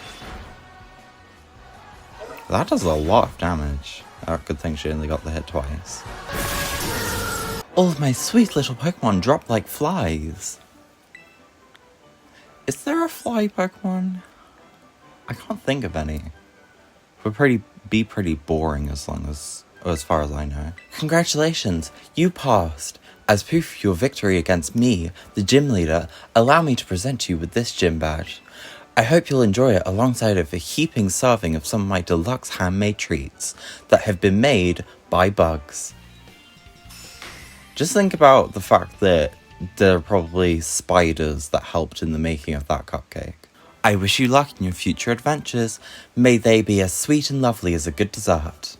That does a lot of damage. Good thing she only got the hit twice. All of my sweet little Pokemon drop like flies. Is there a fly Pokemon? I can't think of any. Would be pretty boring as far as I know. Congratulations, you passed. As proof of your victory against me, the gym leader, allow me to present you with this gym badge. I hope you'll enjoy it alongside of a heaping serving of some of my deluxe handmade treats that have been made by bugs. Just think about the fact that there are probably spiders that helped in the making of that cupcake. I wish you luck in your future adventures. May they be as sweet and lovely as a good dessert.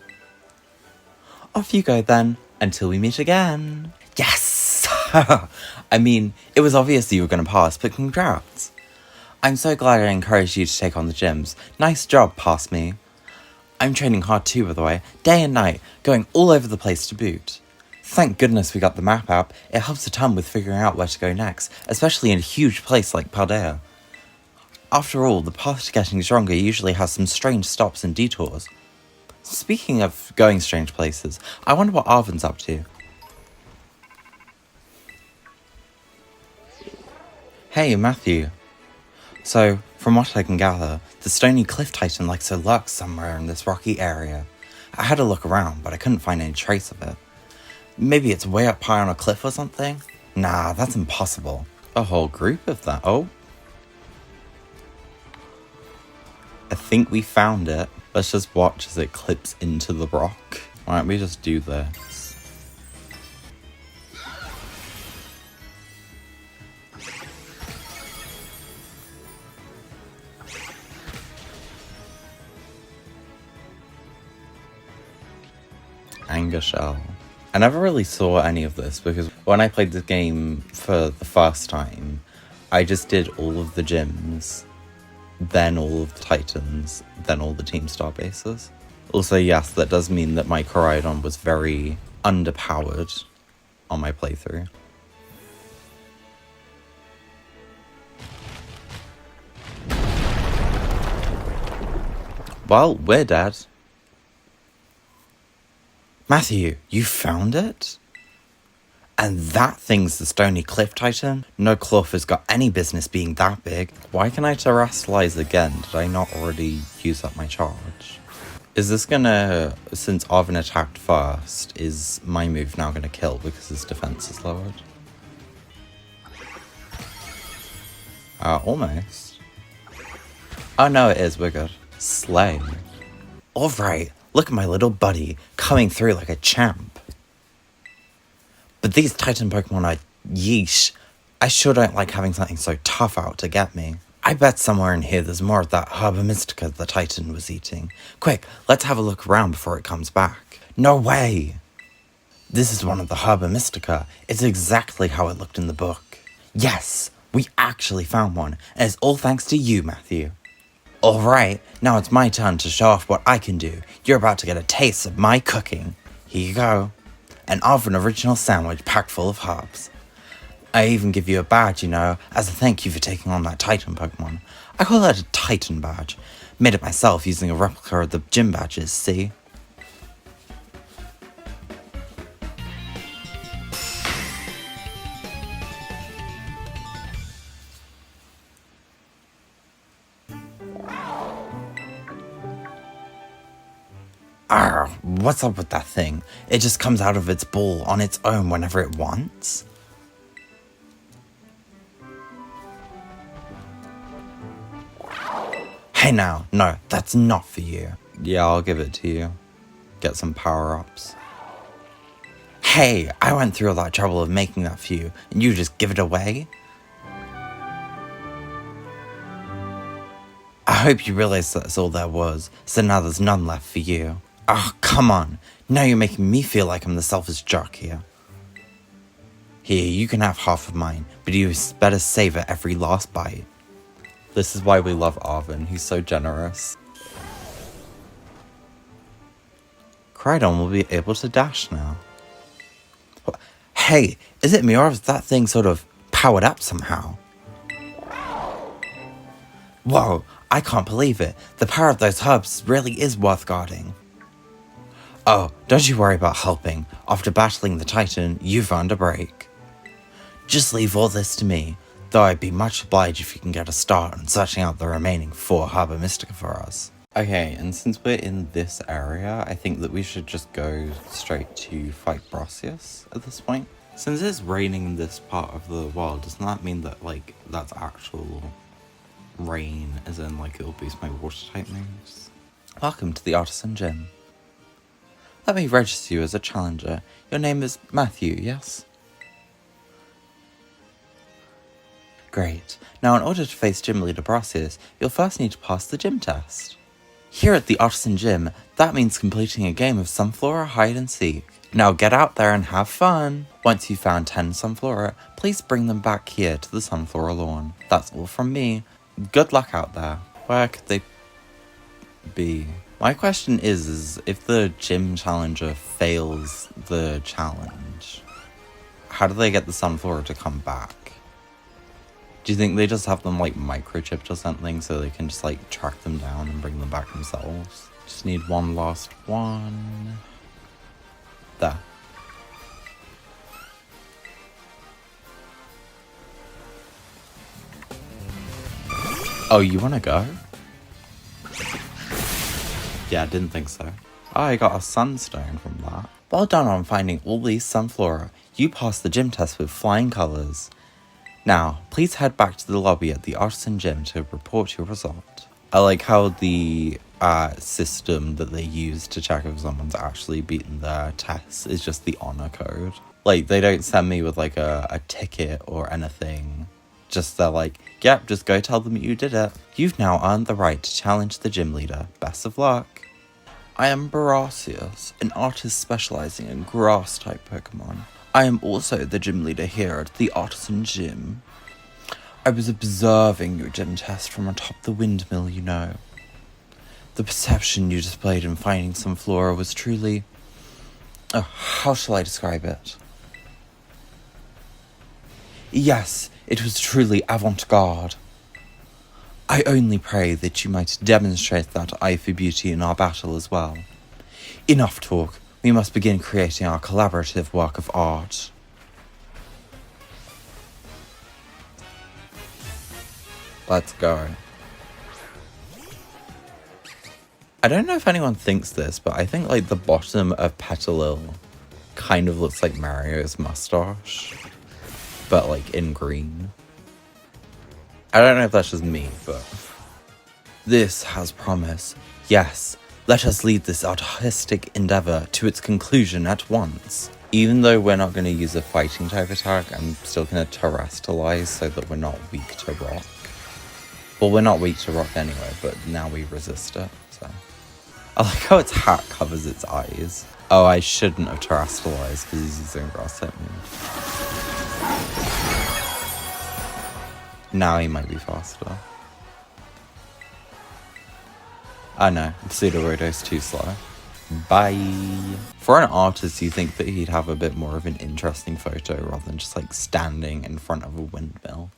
Off you go then, until we meet again. Yes! I mean, it was obvious that you were going to pass, but congrats. I'm so glad I encouraged you to take on the gyms. Nice job, pass me. I'm training hard too, by the way, day and night, going all over the place to boot. Thank goodness we got the map app. It helps a ton with figuring out where to go next, especially in a huge place like Paldea. After all, the path to getting stronger usually has some strange stops and detours. Speaking of going strange places, I wonder what Arven's up to. Hey, Matthew. So, from what I can gather, the stony cliff titan likes to lurk somewhere in this rocky area. I had a look around, but I couldn't find any trace of it. Maybe it's way up high on a cliff or something? Nah, that's impossible. A whole group of that. Oh. I think we found it. Let's just watch as it clips into the rock. Why don't we just do this? Anger Shell. I never really saw any of this because when I played the game for the first time, I just did all of the gyms, then all of the Titans, then all the Team Star bases. Also, yes, that does mean that my Koraidon was very underpowered on my playthrough. Well, we're dead. Matthew, you found it? And that thing's the Stony Cliff Titan? No Clough has got any business being that big. Why can I terrestrialize again? Did I not already use up my charge? Is this gonna, since Arven attacked first, is my move now gonna kill because his defense is lowered? Almost. Oh no, it is, we're good. Slay. Alright, look at my little buddy, coming through like a champ. But these Titan Pokemon are yeesh. I sure don't like having something so tough out to get me. I bet somewhere in here there's more of that Herba Mystica the Titan was eating. Quick, let's have a look around before it comes back. No way! This is one of the Herba Mystica. It's exactly how it looked in the book. Yes! We actually found one, and it's all thanks to you, Matthew. Alright, now it's my turn to show off what I can do. You're about to get a taste of my cooking. Here you go. An oven original sandwich packed full of herbs. I even give you a badge, as a thank you for taking on that Titan Pokemon. I call that a Titan badge. Made it myself using a replica of the gym badges, see? Arr, what's up with that thing? It just comes out of its ball on its own whenever it wants? Hey now, no, that's not for you. Yeah, I'll give it to you. Get some power-ups. Hey, I went through all that trouble of making that for you, and you just give it away? I hope you realize that's all there was, so now there's none left for you. Oh, come on. Now you're making me feel like I'm the selfish jerk here. Here, you can have half of mine, but you better savor every last bite. This is why we love Arvin. He's so generous. Crydon will be able to dash now. Hey, is it me or is that thing sort of powered up somehow? Whoa, I can't believe it. The power of those herbs really is worth guarding. Oh, don't you worry about helping. After battling the Titan, you've earned a break. Just leave all this to me, though I'd be much obliged if you can get a start on searching out the remaining 4 Herba Mystica for us. Okay, and since we're in this area, I think that we should just go straight to fight Brassius at this point. Since it's raining in this part of the world, doesn't that mean that, that's actual rain, as in, it'll boost my water type moves? Welcome to the Artisan Gym. Let me register you as a challenger. Your name is Matthew, yes? Great. Now, in order to face Gym Leader Brassius, you'll first need to pass the gym test. Here at the Artisan Gym, that means completing a game of Sunflora Hide and Seek. Now get out there and have fun! Once you've found 10 Sunflora, please bring them back here to the Sunflora lawn. That's all from me. Good luck out there. Where could they be? My question is if the gym challenger fails the challenge, how do they get the Sunflora to come back? Do you think they just have them microchipped or something so they can just track them down and bring them back themselves? Just need one last one. There. Oh, you wanna go? Yeah, I didn't think so. Oh, I got a sunstone from that. Well done on finding all these Sunflora. You passed the gym test with flying colours. Now, please head back to the lobby at the Artisan Gym to report your result. I like how the system that they use to check if someone's actually beaten their tests is just the honor code. They don't send me with a ticket or anything. Just they're yep, just go tell them you did it. You've now earned the right to challenge the gym leader. Best of luck. I am Brassius, an artist specializing in grass-type Pokemon. I am also the gym leader here at the Artisan Gym. I was observing your gym test from atop the windmill, The perception you displayed in finding Sunflora was truly... Oh, how shall I describe it? Yes, it was truly avant-garde. I only pray that you might demonstrate that eye for beauty in our battle as well. Enough talk. We must begin creating our collaborative work of art. Let's go. I don't know if anyone thinks this, but I think the bottom of Petalil kind of looks like Mario's mustache, but in green. I don't know if that's just me, but... This has promise. Yes, let us lead this artistic endeavor to its conclusion at once. Even though we're not going to use a fighting type attack, I'm still going to terrestrialize so that we're not weak to rock. Well, we're not weak to rock anyway, but now we resist it, so... I like how its hat covers its eyes. Oh, I shouldn't have terrestrialized because he's using grass type move. Now he might be faster. I know, Pseudo-Roto's too slow. Bye. For an artist, you think that he'd have a bit more of an interesting photo rather than just like standing in front of a windmill.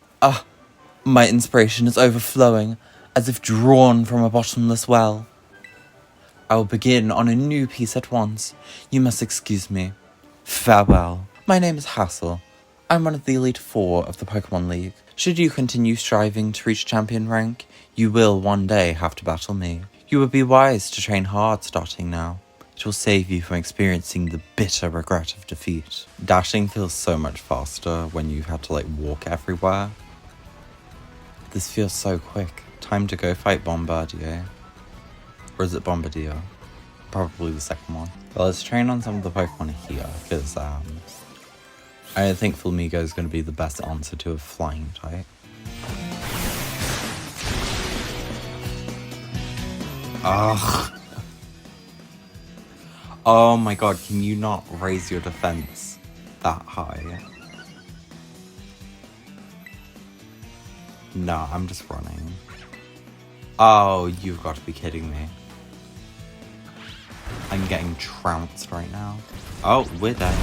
My inspiration is overflowing, as if drawn from a bottomless well. I will begin on a new piece at once. You must excuse me. Farewell. My name is Hassel. I'm one of the Elite Four of the Pokémon League. Should you continue striving to reach champion rank, you will one day have to battle me. You would be wise to train hard starting now. It will save you from experiencing the bitter regret of defeat. Dashing feels so much faster when you've had to like walk everywhere. This feels so quick. Time to go fight Bombardier. Or is it Bombardier? Probably the second one. Well, let's train on some of the Pokemon here, because I don't think Flamigo is going to be the best answer to a flying type. Ugh. Oh my god, can you not raise your defense that high? No, I'm just running. Oh, you've got to be kidding me. I'm getting trounced right now. Oh, we're done.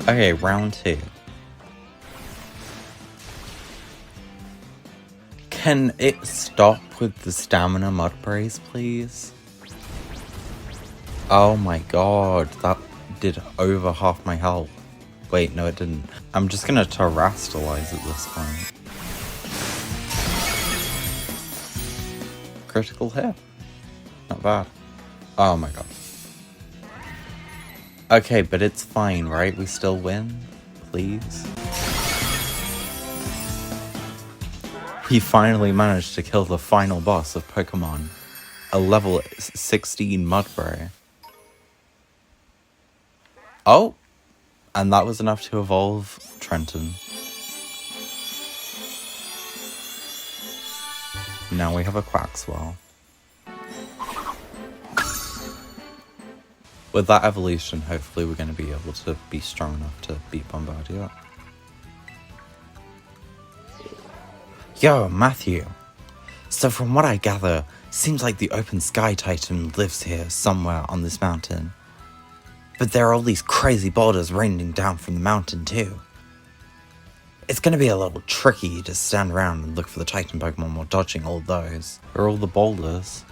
Okay, round 2. Can it stop with the stamina mud brace, please? Oh my god, that did over half my health. Wait, no it didn't. I'm just gonna terrestrialize at this point. Critical hit. Not bad. Oh my god. Okay, but it's fine, right? We still win? Please? He finally managed to kill the final boss of Pokemon. A level 16 Mudbray. Oh! And that was enough to evolve Trenton. Now we have a Quaxwell. With that evolution, hopefully we're going to be able to be strong enough to beat Bombardier. Yo, Matthew. So from what I gather, seems like the Open Sky Titan lives here somewhere on this mountain. But there are all these crazy boulders raining down from the mountain too. It's going to be a little tricky to stand around and look for the Titan Pokemon while dodging all those. Where are all the boulders?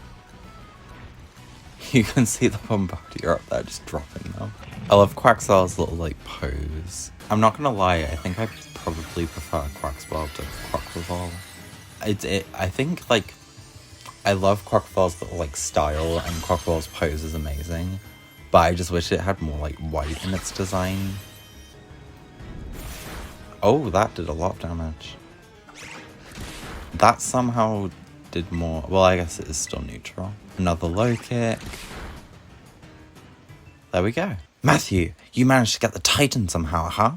You can see the Bombardier up there just dropping them. I love Quaxwell's little like pose. I'm not gonna lie, I think I probably prefer Quaxwell to Quaquaval. I think like I love Quaquaval's little like style and Quaquaval's pose is amazing. But I just wish it had more like white in its design. Oh, that did a lot of damage. That somehow did more. Well, I guess it is still neutral. Another low kick. There we go. Matthew, you managed to get the Titan somehow, huh?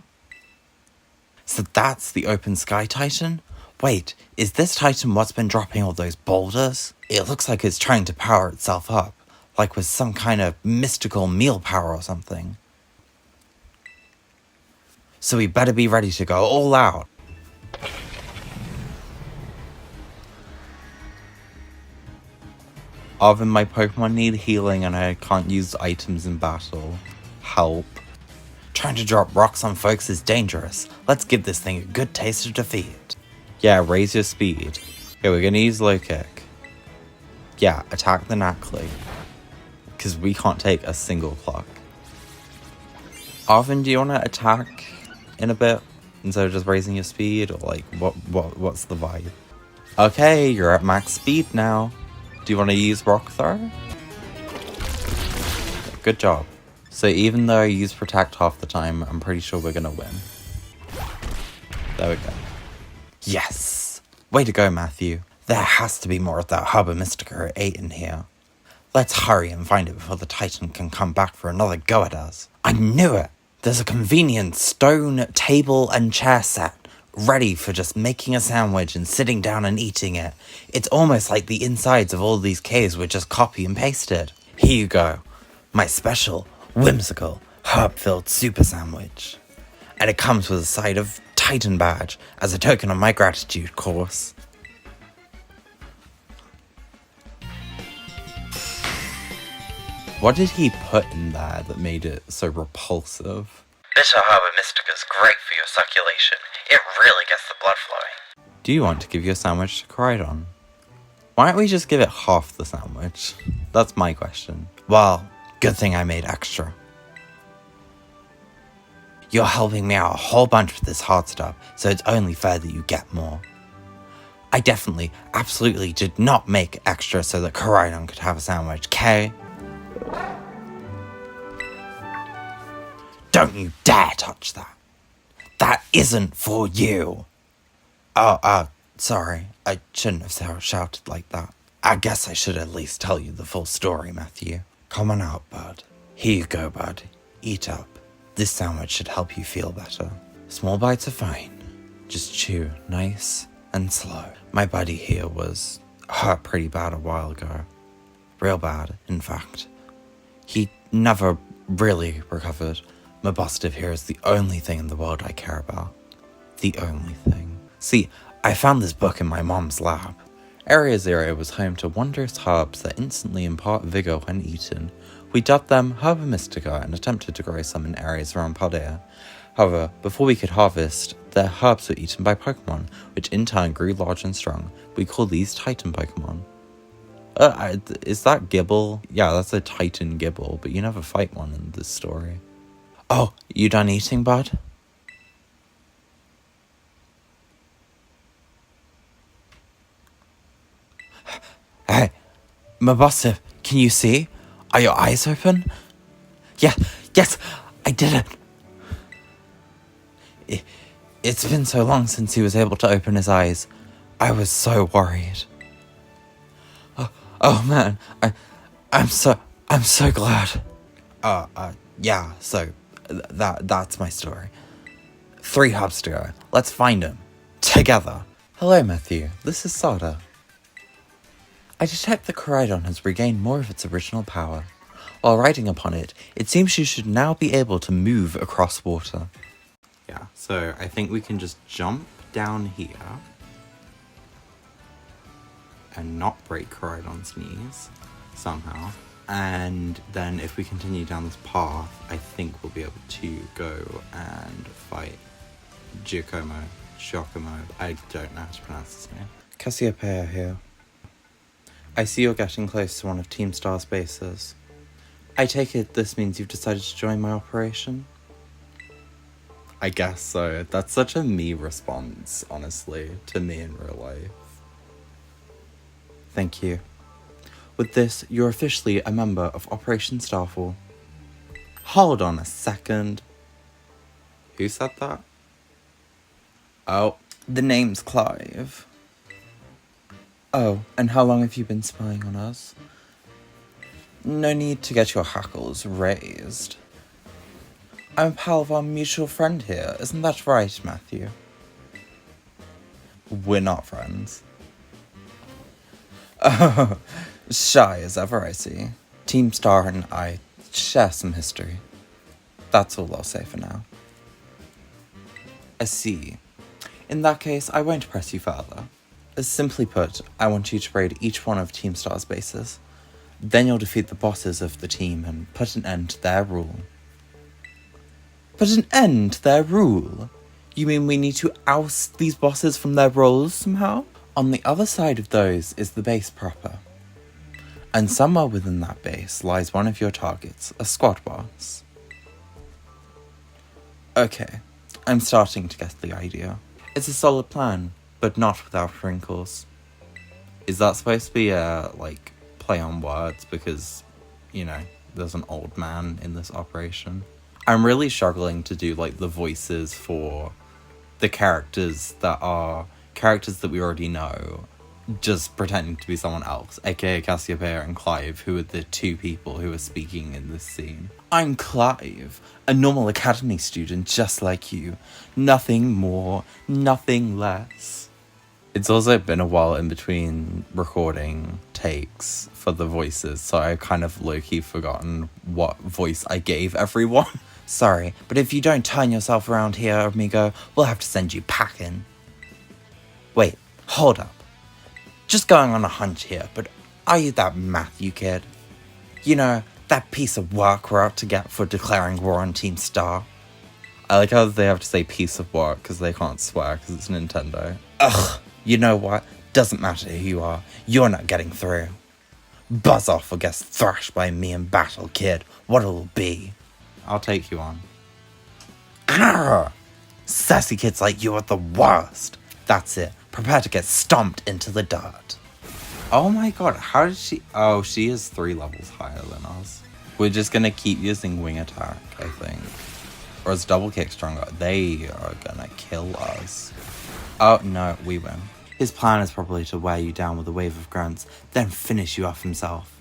So that's the Open Sky Titan? Wait, is this Titan what's been dropping all those boulders? It looks like it's trying to power itself up, like with some kind of mystical meal power or something. So we better be ready to go all out. Often my Pokemon need healing and I can't use items in battle. Help. Trying to drop rocks on folks is dangerous. Let's give this thing a good taste of defeat. Yeah, raise your speed. Okay, we're gonna use low kick. Yeah, attack the Nacli. Because we can't take a single pluck. Arvin, do you want to attack in a bit instead of just raising your speed? Or like, what's the vibe? Okay, you're at max speed now. Do you want to use Rock Throw? Good job. So even though I use Protect half the time, I'm pretty sure we're gonna win. There we go. Yes! Way to go, Matthew. There has to be more of that Harbor Mystica at 8 in here. Let's hurry and find it before the Titan can come back for another go at us. I knew it! There's a convenient stone table and chair set, ready for just making a sandwich and sitting down and eating it. It's almost like the insides of all these caves were just copy and pasted. Here you go. My special, whimsical, herb-filled super sandwich. And it comes with a side of Titan badge as a token of my gratitude, course. What did he put in there that made it so repulsive? Bitter Herba Mystica's great for your circulation. It really gets the blood flowing. Do you want to give your sandwich to Coridon? Why don't we just give it half the sandwich? That's my question. Well, good thing I made extra. You're helping me out a whole bunch with this hard stuff, so it's only fair that you get more. I definitely, absolutely did not make extra so that Coridon could have a sandwich, okay? Don't you dare touch that. That isn't for you. Sorry. I shouldn't have shouted like that. I guess I should at least tell you the full story, Matthew. Come on out, bud. Here you go, bud. Eat up. This sandwich should help you feel better. Small bites are fine. Just chew nice and slow. My buddy here was hurt pretty bad a while ago. Real bad, in fact. He never really recovered. My positive here is the only thing in the world I care about. The only thing. See, I found this book in my mom's lab. Area 0 was home to wondrous herbs that instantly impart vigor when eaten. We dubbed them Herba Mystica and attempted to grow some in areas around Paldea. However, before we could harvest, their herbs were eaten by Pokémon, which in turn grew large and strong. We call these Titan Pokémon. Is that Gibble? Yeah, that's a Titan Gibble, but you never fight one in this story. Oh, you done eating, bud? Hey, Mabosif, can you see? Are your eyes open? Yeah, yes, I did it. It's been so long since he was able to open his eyes. I was so worried. Oh man, I'm so glad. Yeah, so that's my story. 3 hubs to go. Let's find him. Together. Hello, Matthew. This is Sada. I detect that Coridon has regained more of its original power. While riding upon it, it seems you should now be able to move across water. Yeah, so I think we can just jump down here and not break Coridon's knees somehow. And then if we continue down this path, I think we'll be able to go and fight Giacomo. I don't know how to pronounce his name. Cassiopeia here. I see you're getting close to one of Team Star's bases. I take it this means you've decided to join my operation? I guess so. That's such a me response, honestly, to me in real life. Thank you. With this, you're officially a member of Operation Starfall. Hold on a second. Who said that? Oh, the name's Clive. Oh, and how long have you been spying on us? No need to get your hackles raised. I'm a pal of our mutual friend here, isn't that right, Matthew? We're not friends. Oh, shy as ever, I see. Team Star and I share some history. That's all I'll say for now. I see. In that case, I won't press you further. Simply put, I want you to raid each one of Team Star's bases. Then you'll defeat the bosses of the team and put an end to their rule. Put an end to their rule? You mean we need to oust these bosses from their roles somehow? On the other side of those is the base proper. And somewhere within that base lies one of your targets, a squad boss. Okay, I'm starting to get the idea. It's a solid plan, but not without wrinkles. Is that supposed to be a, play on words because, there's an old man in this operation? I'm really struggling to do, the voices for the characters that we already know, just pretending to be someone else, aka Cassiopeia and Clive, who are the 2 people who are speaking in this scene. I'm Clive, a normal academy student just like you. Nothing more, nothing less. It's also been a while in between recording takes for the voices, so I've kind of low-key forgotten what voice I gave everyone. Sorry, but if you don't turn yourself around here, amigo, we'll have to send you packing. Wait, hold up. Just going on a hunch here, but are you that Matthew kid? You know, that piece of work we're out to get for declaring war on Team Star? I like how they have to say piece of work because they can't swear because it's Nintendo. Ugh, you know what? Doesn't matter who you are, you're not getting through. Buzz off or get thrashed by me in battle, kid. What'll it be? I'll take you on. Arrgh! Sassy kids like you are the worst. That's it. Prepare to get stomped into the dirt. Oh my god, how did she... Oh, she is 3 levels higher than us. We're just gonna keep using wing attack, I think. Or is double kick stronger? They are gonna kill us. Oh, no, we win. His plan is probably to wear you down with a wave of grunts, then finish you off himself.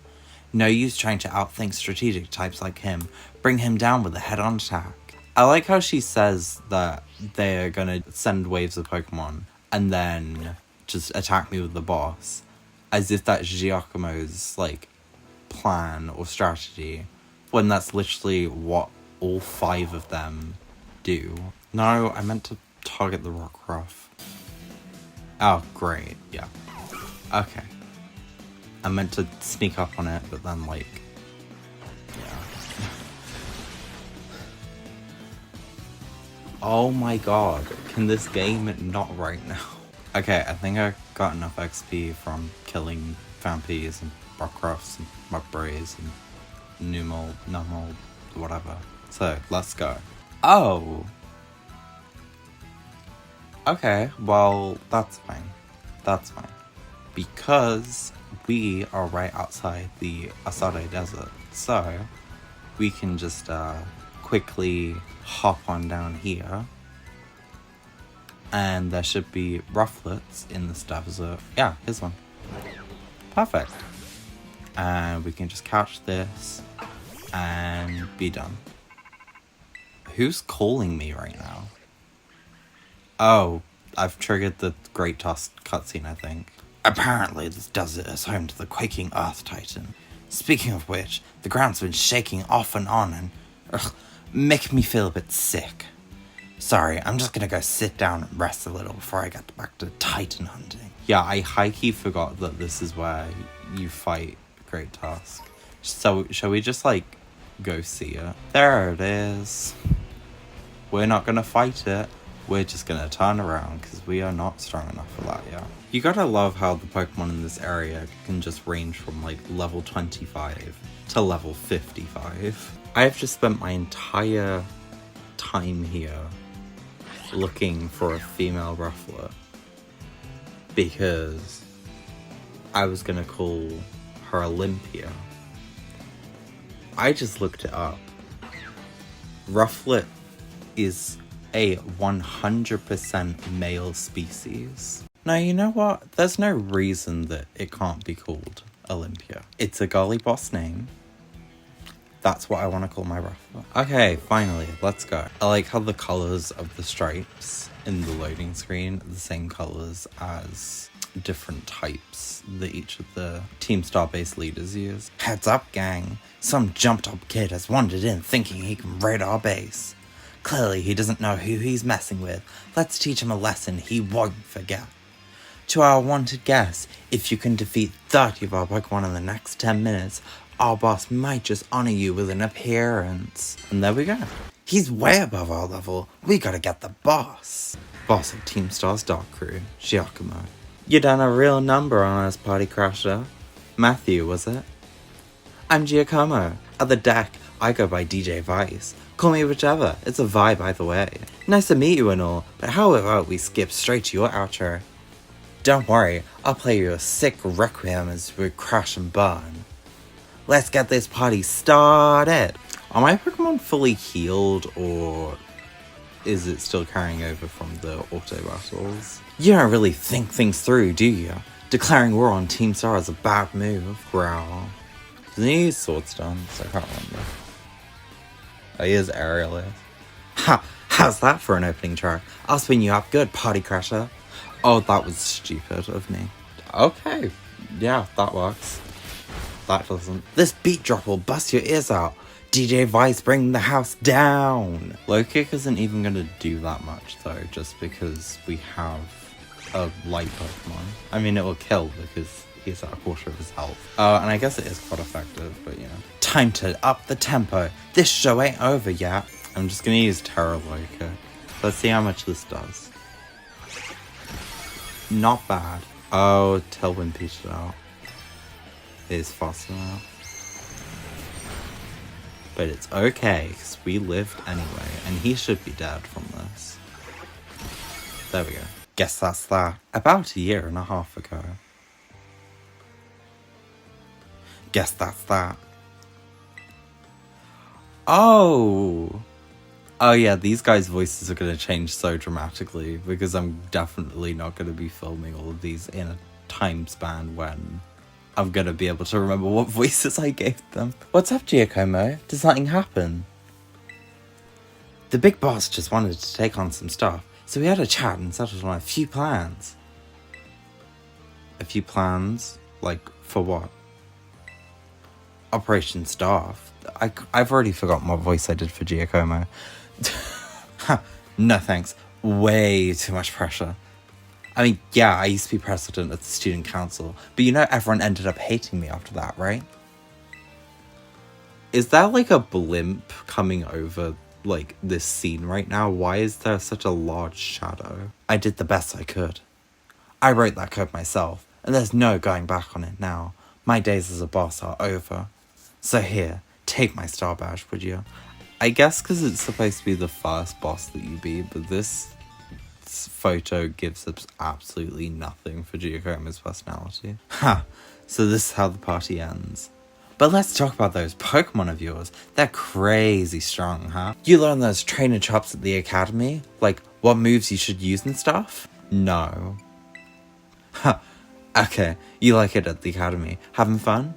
No use trying to outthink strategic types like him. Bring him down with a head-on attack. I like how she says that they're gonna send waves of Pokemon and then just attack me with the boss. As if that's Giacomo's, like, plan or strategy. When that's literally what all 5 of them do. No, I meant to target the Rockruff. Oh, great. Yeah. Okay. I meant to sneak up on it, but then, like... Yeah. Oh my god. Can this game not right now? Okay, I think I got enough XP from killing Vampies and Rockruffs and Mudbrays and Numel, whatever. So, let's go. Oh! Okay, well, that's fine. That's fine. Because we are right outside the Asade Desert. So, we can just quickly hop on down here. And there should be rufflets in this desert. Yeah, here's one. Perfect. And we can just catch this and be done. Who's calling me right now? Oh, I've triggered the Great Tusk cutscene, I think. Apparently, this desert is home to the quaking Earth Titan. Speaking of which, the ground's been shaking off and on and make me feel a bit sick. Sorry, I'm just gonna go sit down and rest a little before I get back to Titan hunting. Yeah, I high-key forgot that this is where you fight Great Tusk. So, shall we just, like, go see it? There it is. We're not gonna fight it. We're just gonna turn around because we are not strong enough for that yet. You gotta love how the Pokemon in this area can just range from like level 25 to level 55. I have just spent my entire time here looking for a female Rufflet because I was gonna call her Olympia. I just looked it up. Rufflet is a 100% male species. Now, you know what? There's no reason that it can't be called Olympia. It's a golly boss name. That's what I want to call my Rufflet. Okay, finally, let's go. I like how the colours of the stripes in the loading screen are the same colours as different types that each of the Team Star-based leaders use. Heads up, gang. Some jumped-up kid has wandered in thinking he can raid our base. Clearly, he doesn't know who he's messing with. Let's teach him a lesson he won't forget. To our wanted guest, if you can defeat 30 of our Pokemon in the next 10 minutes, our boss might just honor you with an appearance. And there we go. He's way above our level. We gotta get the boss. Boss of Team Star's Dark Crew, Giacomo. You done a real number on us, Party Crasher. Matthew, was it? I'm Giacomo. At the deck, I go by DJ Vice. Call me whichever, it's a vibe either way. Nice to meet you and all, but how about we skip straight to your outro? Don't worry, I'll play you a sick requiem as we crash and burn. Let's get this party started! Are my Pokemon fully healed, or is it still carrying over from the auto battles? You don't really think things through, do you? Declaring war on Team Star is a bad move, growl. Doesn't he use Sword Stance? I can't remember. Oh, he is aerialist. Ha! How's that for an opening track? I'll spin you up good, Party Crasher. Oh, that was stupid of me. Okay. Yeah, that works. That doesn't. This beat drop will bust your ears out. DJ Vice, bring the house down! Low kick isn't even gonna do that much though, just because we have a light Pokemon. I mean, it will kill because he's at a quarter of his health. And I guess it is quite effective, but you know. Time to up the tempo. This show ain't over yet. I'm just gonna use Terra Low Kick. Let's see how much this does. Not bad. Oh, Tailwind peached it out. It is fast enough. But it's okay, because we lived anyway, and he should be dead from this. There we go. Guess that's that. About a year and a half ago. Guess that's that. Oh! Oh yeah, these guys' voices are going to change so dramatically, because I'm definitely not going to be filming all of these in a time span when I'm going to be able to remember what voices I gave them. What's up, Giacomo? Did something happen? The big boss just wanted to take on some stuff, so we had a chat and settled on a few plans. A few plans? Like, for what? Operation Staff. I've already forgotten what voice I did for Giacomo. No thanks. Way too much pressure. I mean, yeah, I used to be president of the student council, but you know everyone ended up hating me after that, right? Is that like a blimp coming over, like, this scene right now? Why is there such a large shadow? I did the best I could. I wrote that code myself, and there's no going back on it now. My days as a boss are over. So here, take my star badge, would you? I guess because it's supposed to be the first boss that you beat, but this photo gives us absolutely nothing for Giacomo's personality. Ha! So this is how the party ends. But let's talk about those Pokemon of yours. They're crazy strong, huh? You learn those trainer chops at the academy? Like, what moves you should use and stuff? No. Huh. Okay, you like it at the academy. Having fun?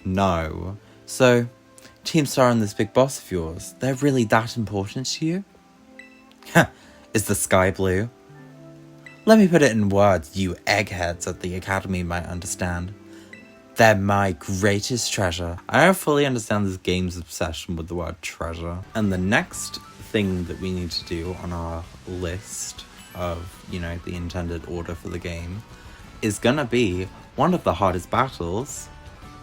No. So, Team Star and this big boss of yours, they're really that important to you? Is the sky blue? Let me put it in words you eggheads at the academy might understand. They're my greatest treasure. I don't fully understand this game's obsession with the word treasure. And the next thing that we need to do on our list of, you know, the intended order for the game is gonna be one of the hardest battles,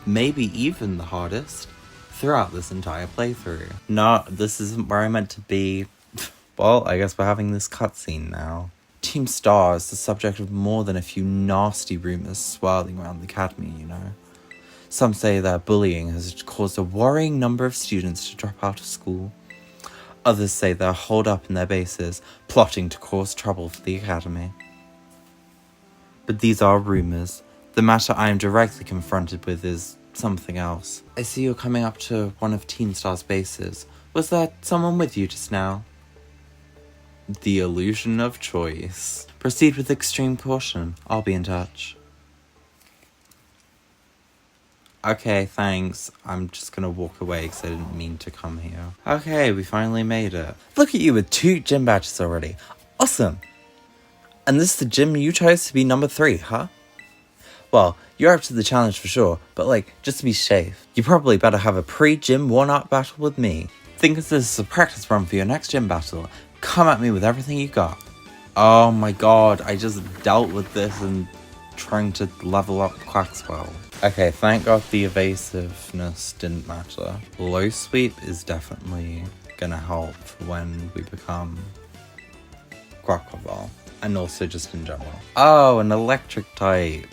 maybe even the hardest, throughout this entire playthrough. No, this isn't where I meant to be. Well, I guess we're having this cutscene now. Team Star is the subject of more than a few nasty rumours swirling around the academy, you know. Some say their bullying has caused a worrying number of students to drop out of school. Others say they're holed up in their bases, plotting to cause trouble for the academy. But these are rumours. The matter I am directly confronted with is something else. I see you're coming up to one of Team Star's bases. Was there someone with you just now? The illusion of choice. Proceed with extreme caution. I'll be in touch. Okay, thanks. I'm just gonna walk away because I didn't mean to come here. Okay, we finally made it. Look at you with 2 gym badges already. Awesome. And this is the gym you chose to be number 3, huh? Well, you're up to the challenge for sure, but like, just to be safe, you probably better have a pre-gym warm-up battle with me. Think of this as a practice run for your next gym battle. Come at me with everything you got. Oh my god, I just dealt with this and trying to level up Quaxwell. Okay, thank god the evasiveness didn't matter. Low sweep is definitely gonna help for when we become Quaxwell. And also just in general. Oh, an electric type.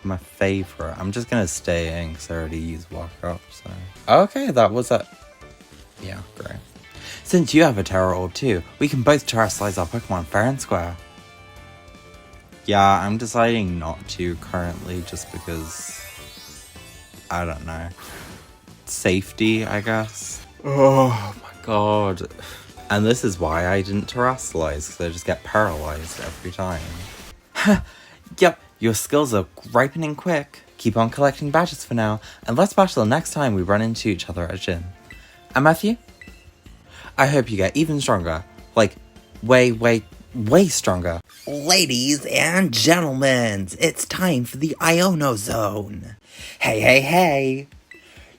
My favorite. I'm just gonna stay in because I already used walk up, so. Okay, that was it. Yeah, great. Since you have a Terra Orb too, we can both terrestrialize our Pokemon fair and square. Yeah, I'm deciding not to currently just because, I don't know, safety, I guess. Oh my god. And this is why I didn't terrestrialize, because I just get paralyzed every time. Yep, your skills are ripening quick. Keep on collecting badges for now, and let's battle next time we run into each other at a gym. And Matthew? I hope you get even stronger. Like, way stronger. Ladies and gentlemen, it's time for the Iono Zone. Hey.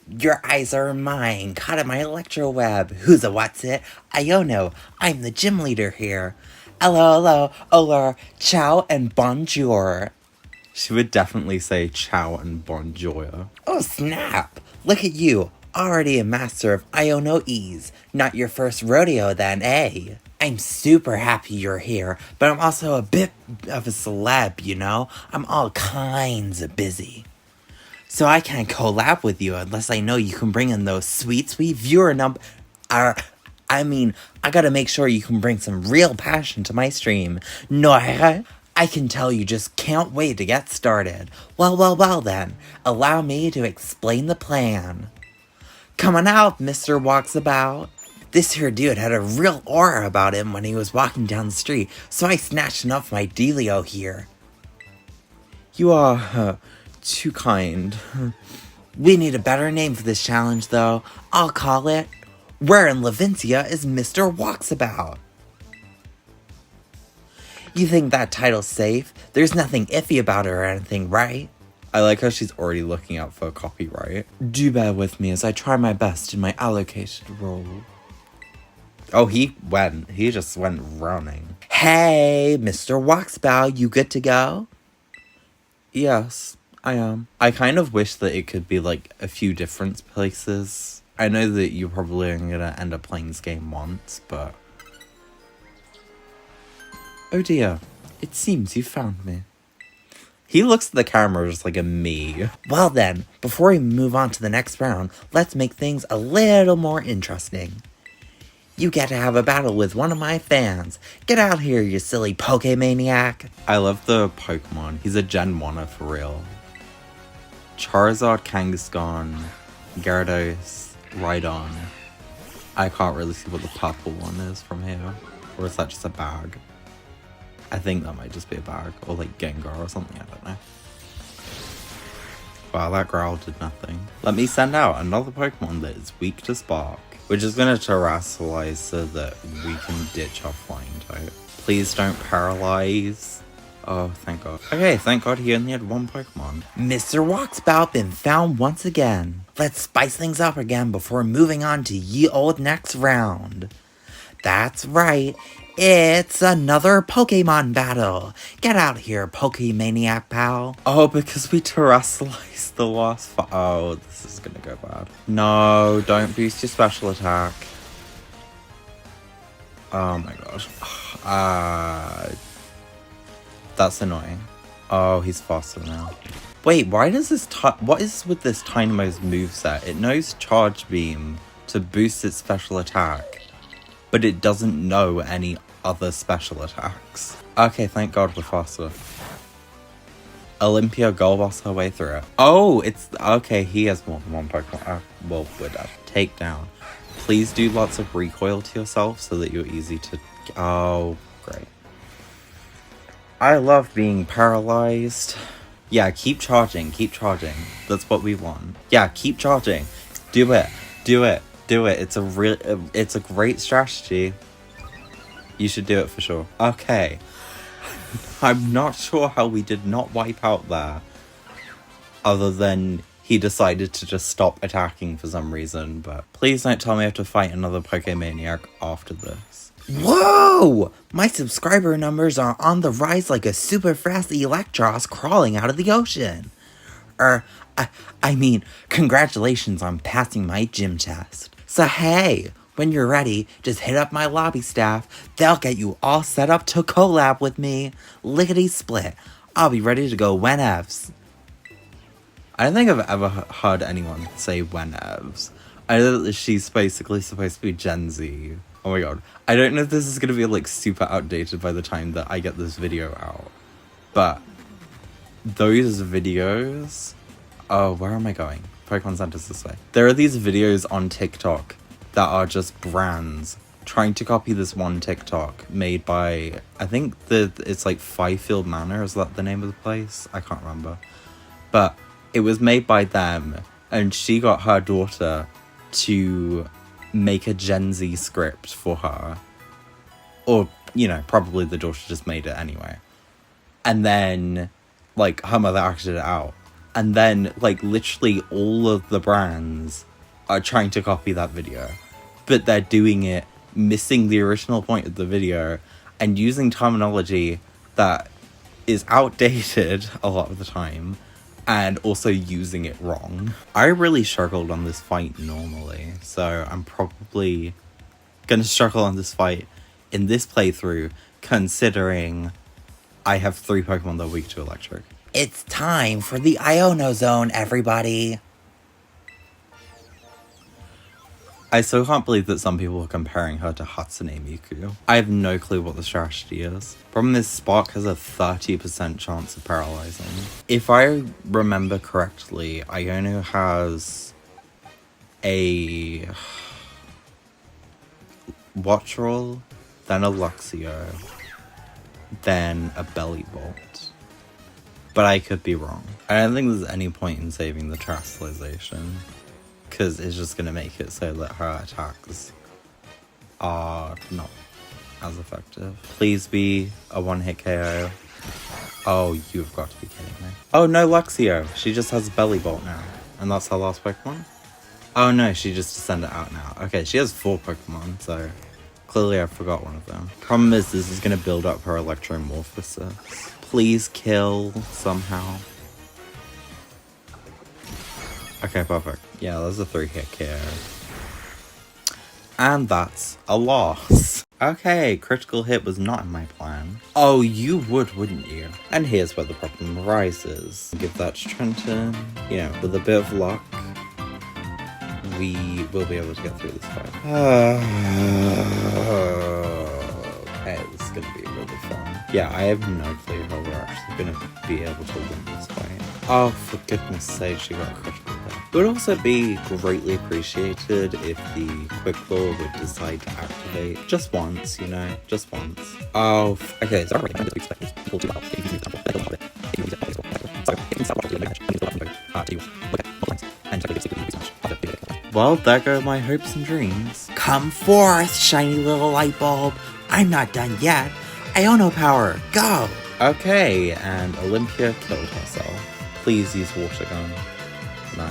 Your eyes are mine, caught in my electro web. Who's a what's it? Iono, I'm the gym leader here. Hello, hola, ciao, and bonjour. She would definitely say ciao and bonjour. Oh snap! Look at you, already a master of Iono-ese. Not your first rodeo then, eh? I'm super happy you're here, but I'm also a bit of a celeb, you know? I'm all kinds of busy. So I can't collab with you unless I know you can bring in those sweet viewer I gotta make sure you can bring some real passion to my stream. No, I can tell you just can't wait to get started. Well then, allow me to explain the plan. Come on out, Mr. Walks About. This here dude had a real aura about him when he was walking down the street, so I snatched him off my dealio here. You are too kind. We need a better name for this challenge, though. I'll call it Where in Levincia is Mr. Walksabout? You think that title's safe? There's nothing iffy about it or anything, right? I like how she's already looking out for copyright. Do bear with me as I try my best in my allocated role. Oh, he just went running. Hey, Mr. Walksabout, you good to go? Yes, I am. I kind of wish that it could be like a few different places. I know that you're probably only gonna end up playing this game once, but... Oh dear, it seems you found me. He looks at the camera just like a me. Well then, before we move on to the next round, let's make things a little more interesting. You get to have a battle with one of my fans. Get out here, you silly Pokemaniac. I love the Pokemon. He's a Gen 1er for real. Charizard, Kangaskhan, Gyarados, Rhydon. I can't really see what the purple one is from here. Or is that just a bag? I think that might just be a bag. Or like Gengar or something, I don't know. Wow, that growl did nothing. Let me send out another Pokemon that is weak to Spark. We're just gonna Terrasilize so that we can ditch our flying type. Please don't paralyze. Oh, thank God. Okay, thank God he only had one Pokemon. Mr. Walksabout been found once again. Let's spice things up again before moving on to ye old next round. That's right. It's another Pokemon battle. Get out here, Pokemaniac pal. Oh, because we Terrasilized the last oh, this is gonna go bad. No, don't boost your special attack. Oh my gosh. That's annoying. Oh, he's faster now. Wait, why does this what is with this Tynamo's moveset? It knows Charge Beam to boost its special attack, but it doesn't know any other special attacks. Okay, thank God we're faster. Olympia goal boss her way through it. Oh, it's okay. He has more than one Pokemon. Well, we're dead. Take down. Please do lots of recoil to yourself so that you're easy to. Oh, great. I love being paralyzed. Yeah, keep charging. Keep charging. That's what we want. Yeah, keep charging. Do it. Do it. Do it. It's a great strategy. You should do it for sure. Okay. I'm not sure how we did not wipe out there. Other than he decided to just stop attacking for some reason. But please don't tell me I have to fight another Pokemaniac after this. Whoa! My subscriber numbers are on the rise like a super fast Electros crawling out of the ocean. I mean, congratulations on passing my gym test. So hey, when you're ready, just hit up my lobby staff. They'll get you all set up to collab with me. Lickety split. I'll be ready to go whenevs. I don't think I've ever heard anyone say whenevs. I know that she's basically supposed to be Gen Z. Oh my God. I don't know if this is going to be like super outdated by the time that I get this video out. But those videos... Oh, where am I going? Pokemon Center's this way. There are these videos on TikTok that are just brands trying to copy this one TikTok made by, I think it's like Fifield Manor, is that the name of the place? I can't remember. But it was made by them, and she got her daughter to make a Gen Z script for her. Or, you know, probably the daughter just made it anyway. And then, like, her mother acted it out. And then, like, literally all of the brands are trying to copy that video. But they're doing it, missing the original point of the video, and using terminology that is outdated a lot of the time, and also using it wrong. I really struggled on this fight normally, so I'm probably gonna struggle on this fight in this playthrough, considering I have 3 Pokemon that are weak to Electric. It's time for the Iono Zone, everybody. I still can't believe that some people are comparing her to Hatsune Miku. I have no clue what the strategy is. Problem is, Spark has a 30% chance of paralyzing. If I remember correctly, Iono has a Watch Roll, then a Luxio, then a Belly Bolt. But I could be wrong. I don't think there's any point in saving the Terastallization, because it's just going to make it so that her attacks are not as effective. Please be a one-hit KO. Oh, you've got to be kidding me. Oh, no Luxio. She just has Belly Bolt now. And that's her last Pokemon? Oh no, she just descended out now. Okay, she has 4 Pokemon, so clearly I forgot one of them. Problem is, this is going to build up her Electromorphosis. Please kill somehow. Okay, perfect. Yeah, that's a 3-hit KO. And that's a loss. Okay, critical hit was not in my plan. Oh, you would, wouldn't you? And here's where the problem arises. Give that to Trenton. You know, with a bit of luck, we will be able to get through this fight. Okay, this is gonna be really fun. Yeah, I have no clue how we're actually gonna be able to win this fight. Oh, for goodness sake, she got a critical hit. It would also be greatly appreciated if the Quick Claw would decide to activate just once, you know, just once. Oh, okay, it's already well, there go my hopes and dreams. Come forth, shiny little light bulb. I'm not done yet. Iono power, go! Okay, and Olympia killed herself. Please use water gun. No.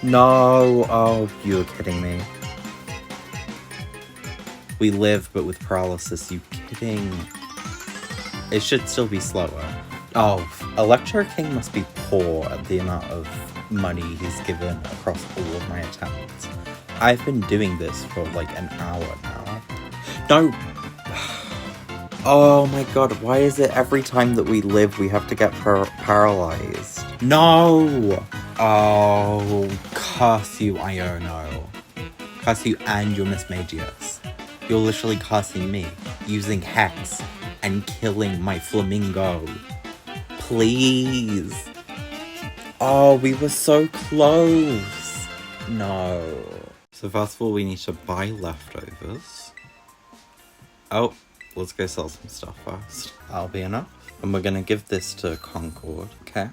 No! Oh, you're kidding me. We live, but with paralysis. You kidding? It should still be slower. Oh, Electro King must be poor at the amount of money he's given across all of my attempts. I've been doing this for like an hour now. No! Oh my god, why is it every time that we live we have to get paralyzed? No! Oh, curse you, Iono. Curse you and your Miss Magius. You're literally cursing me, using Hex and killing my Flamingo. Please. Oh, we were so close. No. So first of all, we need to buy leftovers. Oh, let's go sell some stuff first. That'll be enough. And we're gonna give this to Concord, okay?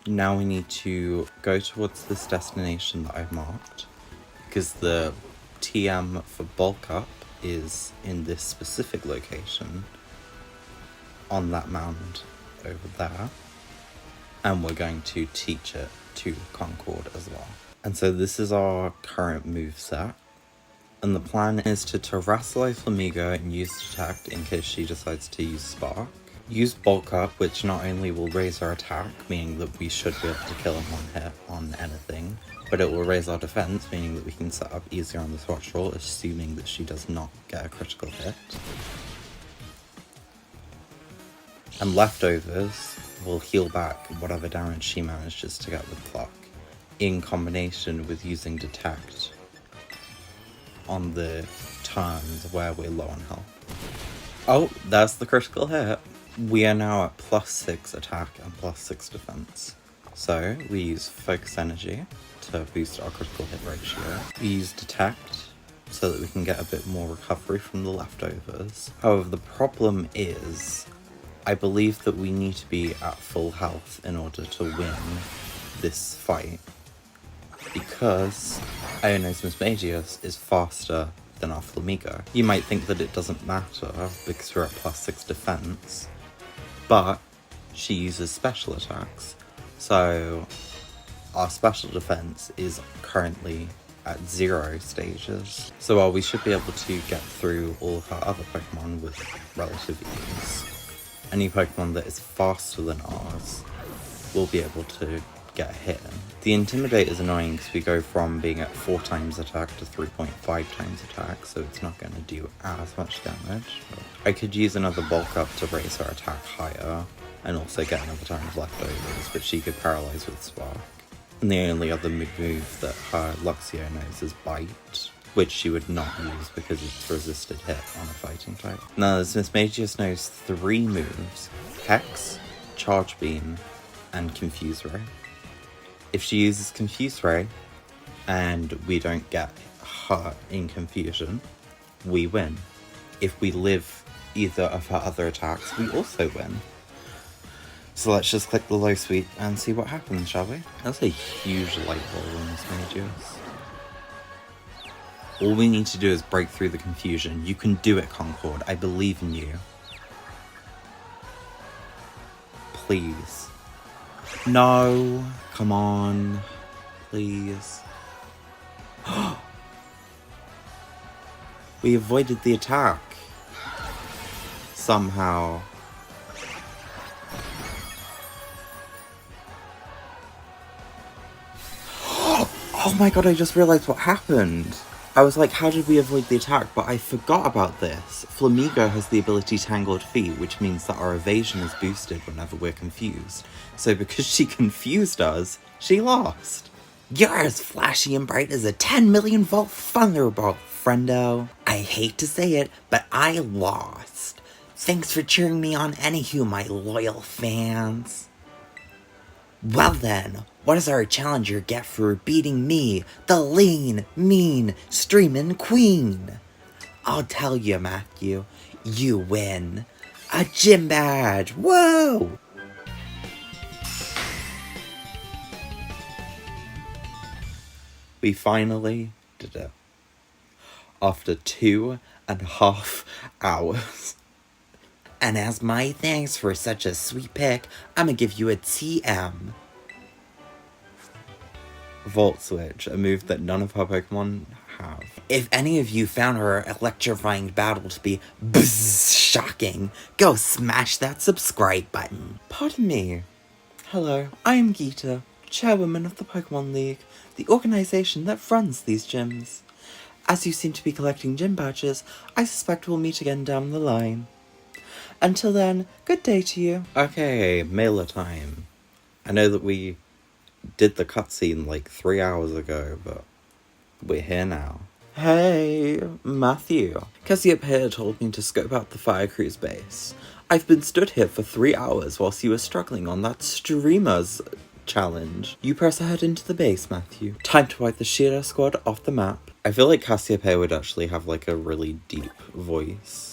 Now we need to go towards this destination that I've marked, because the TM for bulk up is in this specific location on that mound over there. And we're going to teach it to Concord as well. And so this is our current moveset. And the plan is to Terrasilize Flamigo and use Detect in case she decides to use Spark. Use Bulk Up, which not only will raise our attack, meaning that we should be able to kill in one hit on anything, but it will raise our defense, meaning that we can set up easier on this watch roll, assuming that she does not get a critical hit. And leftovers will heal back whatever damage she manages to get with Pluck, in combination with using Detect on the turns where we're low on health. Oh, that's the critical hit. We are now at +6 attack and +6 defense. So we use Focus Energy to boost our critical hit ratio. We use Detect so that we can get a bit more recovery from the leftovers. However, the problem is, I believe that we need to be at full health in order to win this fight, because Iono's Miss Magius is faster than our Flamigo. You might think that it doesn't matter because we're at +6 defense, but she uses special attacks. So our special defense is currently at 0 stages. So while we should be able to get through all of our other Pokemon with relative ease, any Pokemon that is faster than ours will be able to get hit. The Intimidate is annoying because we go from being at 4 times attack to 3.5 times attack, so it's not going to do as much damage. I could use another bulk up to raise her attack higher, and also get another turn of leftovers, but she could paralyze with Spark. And the only other move that her Luxio knows is Bite, which she would not use because it's resisted hit on a fighting type. Now, Miss Magius knows 3 moves: Hex, Charge Beam, and Confuse Ray. If she uses Confuse Ray, and we don't get hurt in confusion, we win. If we live either of her other attacks, we also win. So let's just click the low sweep and see what happens, shall we? That's a huge light roll on this Magius. All we need to do is break through the confusion. You can do it, Concord. I believe in you. Please. No. Come on. Please. We avoided the attack. Somehow. Oh my god, I just realised what happened. I was like, how did we avoid the attack? But I forgot about this. Flamigo has the ability Tangled Feet, which means that our evasion is boosted whenever we're confused. So because she confused us, she lost. You're as flashy and bright as a 10 million volt thunderbolt, friendo. I hate to say it, but I lost. Thanks for cheering me on anywho, my loyal fans. Well then, what does our challenger get for beating me, the lean, mean, streamin' queen? I'll tell you, Matthew, you win. A gym badge, whoa! We finally did it. After 2.5 hours. And as my thanks for such a sweet pick, I'ma give you a TM. Volt Switch, a move that none of her Pokemon have. If any of you found her electrifying battle to be shocking, go smash that subscribe button. Pardon me. Hello, I am Geeta, chairwoman of the Pokemon League, the organization that runs these gyms. As you seem to be collecting gym badges, I suspect we'll meet again down the line. Until then, good day to you. Okay, mailer time. I know that we did the cutscene like 3 hours ago, but we're here now. Hey, Matthew. Cassiopeia here told me to scope out the Fire Crew's base. I've been stood here for 3 hours whilst you were struggling on that streamer's challenge. You press ahead into the base, Matthew. Time to wipe the Shira squad off the map. I feel like Cassiopeia would actually have like a really deep voice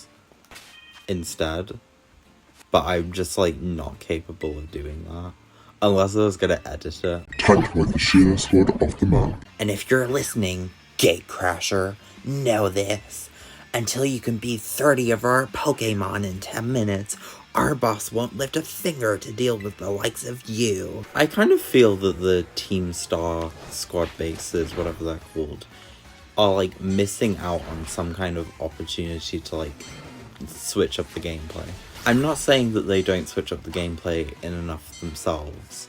instead, but I'm just like not capable of doing that unless I was gonna edit it. Time to wipe the Shira squad off the map. And if you're listening, Gatecrasher, know this. Until you can beat 30 of our Pokemon in 10 minutes, our boss won't lift a finger to deal with the likes of you. I kind of feel that the Team Star squad bases, whatever they're called, are like missing out on some kind of opportunity to like switch up the gameplay. I'm not saying that they don't switch up the gameplay in enough themselves,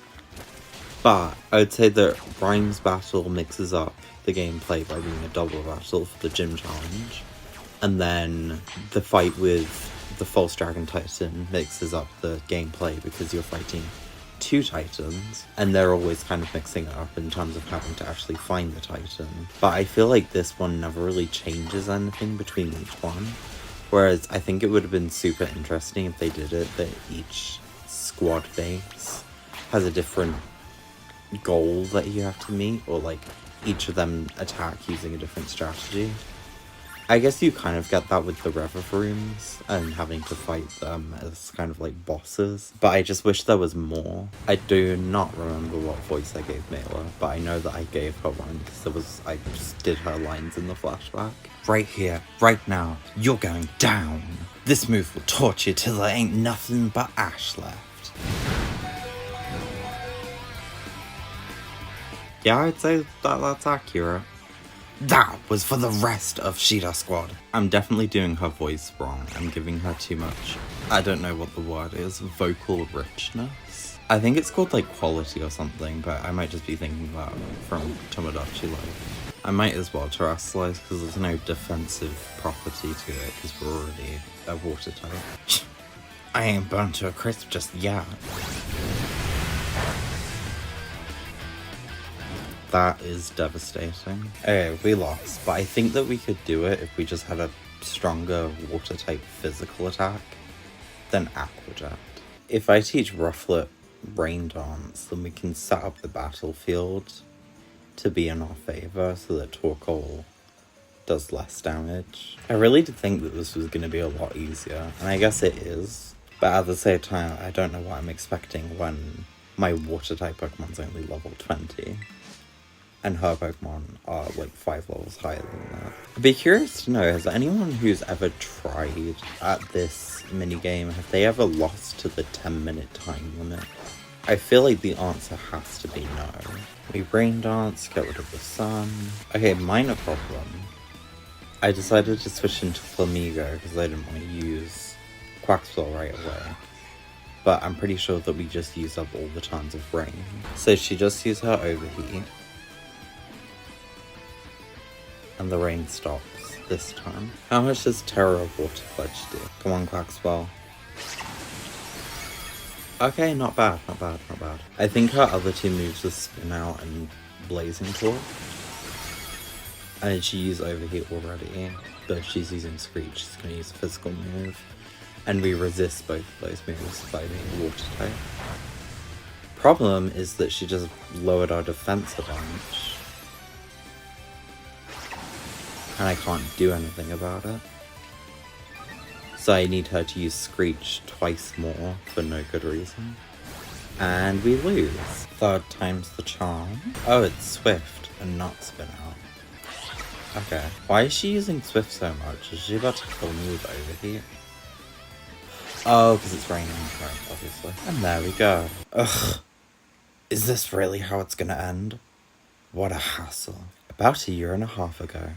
but I would say that Rhyme's battle mixes up the gameplay by being a double battle for the gym challenge, and then the fight with the False Dragon Titan mixes up the gameplay because you're fighting 2 Titans, and they're always kind of mixing it up in terms of having to actually find the Titan. But I feel like this one never really changes anything between each one. Whereas I think it would have been super interesting if they did it that each squad base has a different goal that you have to meet, or like each of them attack using a different strategy. I guess you kind of get that with the Reverrooms and having to fight them as kind of like bosses, but I just wish there was more. I do not remember what voice I gave Mela, but I know that I gave her one because I just did her lines in the flashback. Right here, right now, you're going down. This move will torture you till there ain't nothing but ash left. Yeah, I'd say that that's accurate. That was for the rest of Sheeta Squad. I'm definitely doing her voice wrong. I'm giving her too much, I don't know what the word is, vocal richness? I think it's called like quality or something, but I might just be thinking that from Tomodachi Life. I might as well terrestrialize because there's no defensive property to it because we're already a water type. I ain't burnt to a crisp just yet. That is devastating. Okay, we lost, but I think that we could do it if we just had a stronger water type physical attack than Aqua Jet. If I teach Rufflet Rain Dance, then we can set up the battlefield to be in our favor so that Torkoal does less damage. I really did think that this was going to be a lot easier, and I guess it is. But at the same time, I don't know what I'm expecting when my water type Pokemon's only level 20. And her Pokemon are like 5 levels higher than that. I'd be curious to know, has anyone who's ever tried at this minigame, have they ever lost to the 10-minute time limit? I feel like the answer has to be no. We Rain Dance, get rid of the sun. Okay, minor problem. I decided to switch into Flamigo because I didn't want to use Quaxwell right away. But I'm pretty sure that we just used up all the tons of rain. So she just used her Overheat. And the rain stops this time. How much does Terra Water Pledge do? Come on, Quaxwell. Okay, not bad, not bad, not bad. I think her other two moves are Spin Out and Blazing Torch. And she used Overheat already, but if she's using Screech, she's going to use a physical move. And we resist both of those moves by being water type. Problem is that she just lowered our defense a bunch. And I can't do anything about it. So I need her to use Screech twice more for no good reason. And we lose. Third time's the charm. Oh, it's Swift and not Spin Out. Okay. Why is she using Swift so much? Is she about to kill me with Overheat? Oh, because it's raining, right, obviously. And there we go. Ugh. Is this really how it's gonna end? What a hassle. About a year and a half ago.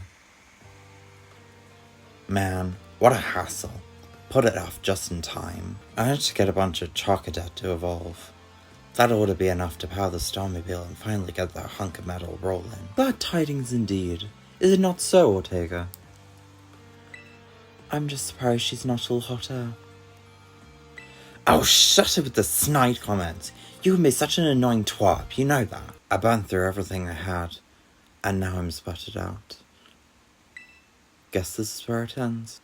Man, what a hassle. Put it off just in time. I managed to get a bunch of Charcadet to evolve. That ought to be enough to power the Starmobile and finally get that hunk of metal rolling. Glad tidings indeed. Is it not so, Ortega? I'm just surprised she's not all hot air. Oh, shut it with the snide comments. You can be such an annoying twerp, you know that. I burned through everything I had, and now I'm sputtered out. Guess this is where it ends.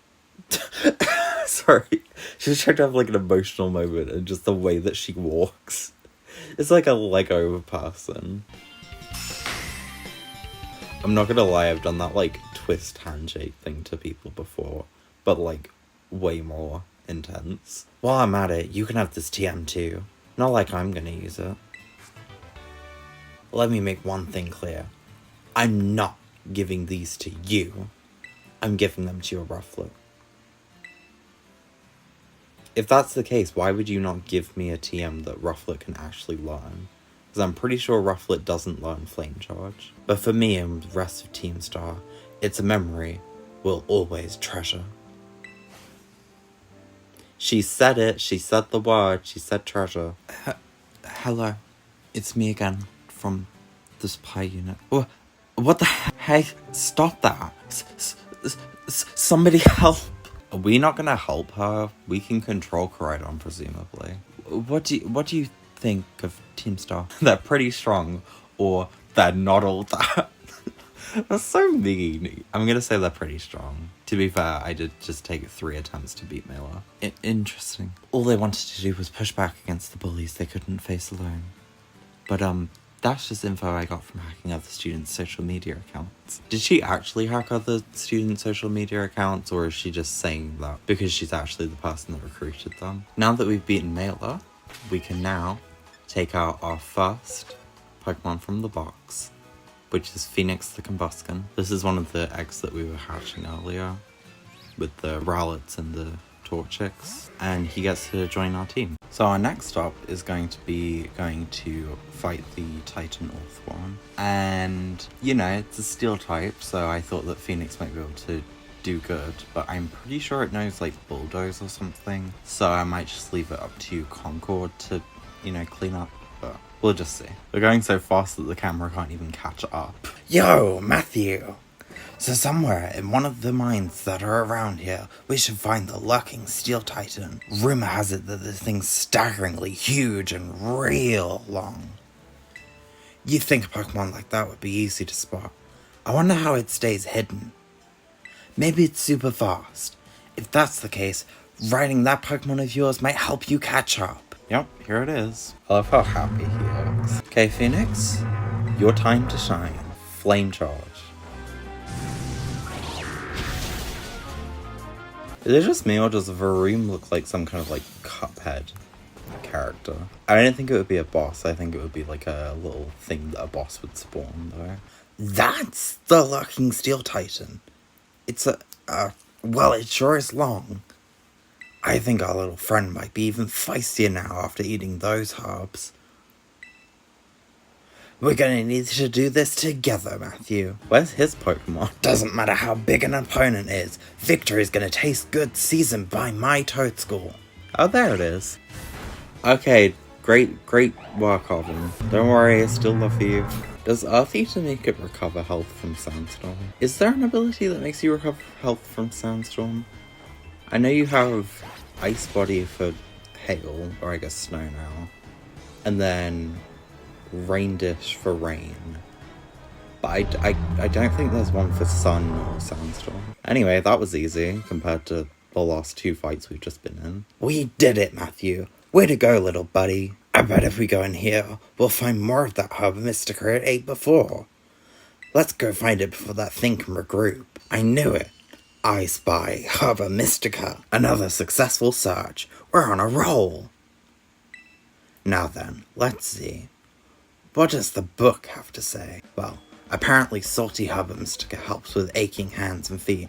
Sorry. She's trying to have like an emotional moment and just the way that she walks. It's like a Lego person. I'm not gonna lie, I've done that like twist handshake thing to people before. But like way more intense. While I'm at it, you can have this TM too. Not like I'm gonna use it. Let me make one thing clear. I'm not giving these to you. I'm giving them to your Rufflet. If that's the case, why would you not give me a TM that Rufflet can actually learn? Because I'm pretty sure Rufflet doesn't learn Flame Charge. But for me and the rest of Team Star, it's a memory we'll always treasure. She said it, she said the word, she said treasure. Hello, it's me again from the spy unit. What the heck? Stop that. Somebody help. Are we not gonna help her? We can control Koraidon, presumably. What do you think of Team Star? They're pretty strong, or they're not all that. That's so mean. I'm gonna say they're pretty strong. To be fair, I did just take 3 attempts to beat Mela. Interesting. All they wanted to do was push back against the bullies they couldn't face alone. But that's just info I got from hacking other students' social media accounts. Did she actually hack other students' social media accounts, or is she just saying that because she's actually the person that recruited them? Now that we've beaten Mela, we can now take out our first Pokemon from the box, which is Phoenix the Combusken. This is one of the eggs that we were hatching earlier, with the Rowlets and the Torchics, and he gets to join our team. So our next stop is going to be going to fight the Titan Orthworm. And, you know, it's a steel type, so I thought that Phoenix might be able to do good, but I'm pretty sure it knows like Bulldoze or something, so I might just leave it up to Concord to, you know, clean up, but we'll just see. We're going so fast that the camera can't even catch up. Yo, Matthew! So somewhere in one of the mines that are around here, we should find the lurking Steel Titan. Rumor has it that this thing's staggeringly huge and real long. You'd think a Pokemon like that would be easy to spot. I wonder how it stays hidden. Maybe it's super fast. If that's the case, riding that Pokemon of yours might help you catch up. Yep, here it is. I love how happy he looks. Okay, Phoenix, your time to shine. Flame Charge. Is it just me, or does Varoom look like some kind of like Cuphead character? I don't think it would be a boss. I think it would be like a little thing that a boss would spawn though. That's the lurking Steel Titan. It's well, it sure is long. I think our little friend might be even feistier now after eating those herbs. We're gonna need to do this together, Matthew. Where's his Pokemon? Doesn't matter how big an opponent is, victory is gonna taste good seasoned by my Toad School. Oh, there it is. Okay, great work, Arvin. Don't worry, I still love you. Does Earth Eater make it recover health from Sandstorm? Is there an ability that makes you recover health from Sandstorm? I know you have Ice Body for Hail, or I guess Snow now. And then Rain Dish for Rain. But I don't think there's one for Sun or Sandstorm. Anyway, that was easy compared to the last 2 fights we've just been in. We did it, Matthew. Way to go, little buddy. I bet if we go in here, we'll find more of that Herba Mystica it ate before. Let's go find it before that thing can regroup. I knew it. I spy Herba Mystica. Another successful search. We're on a roll. Now then, let's see. What does the book have to say? Well, apparently salty Herba Mystica helps with aching hands and feet.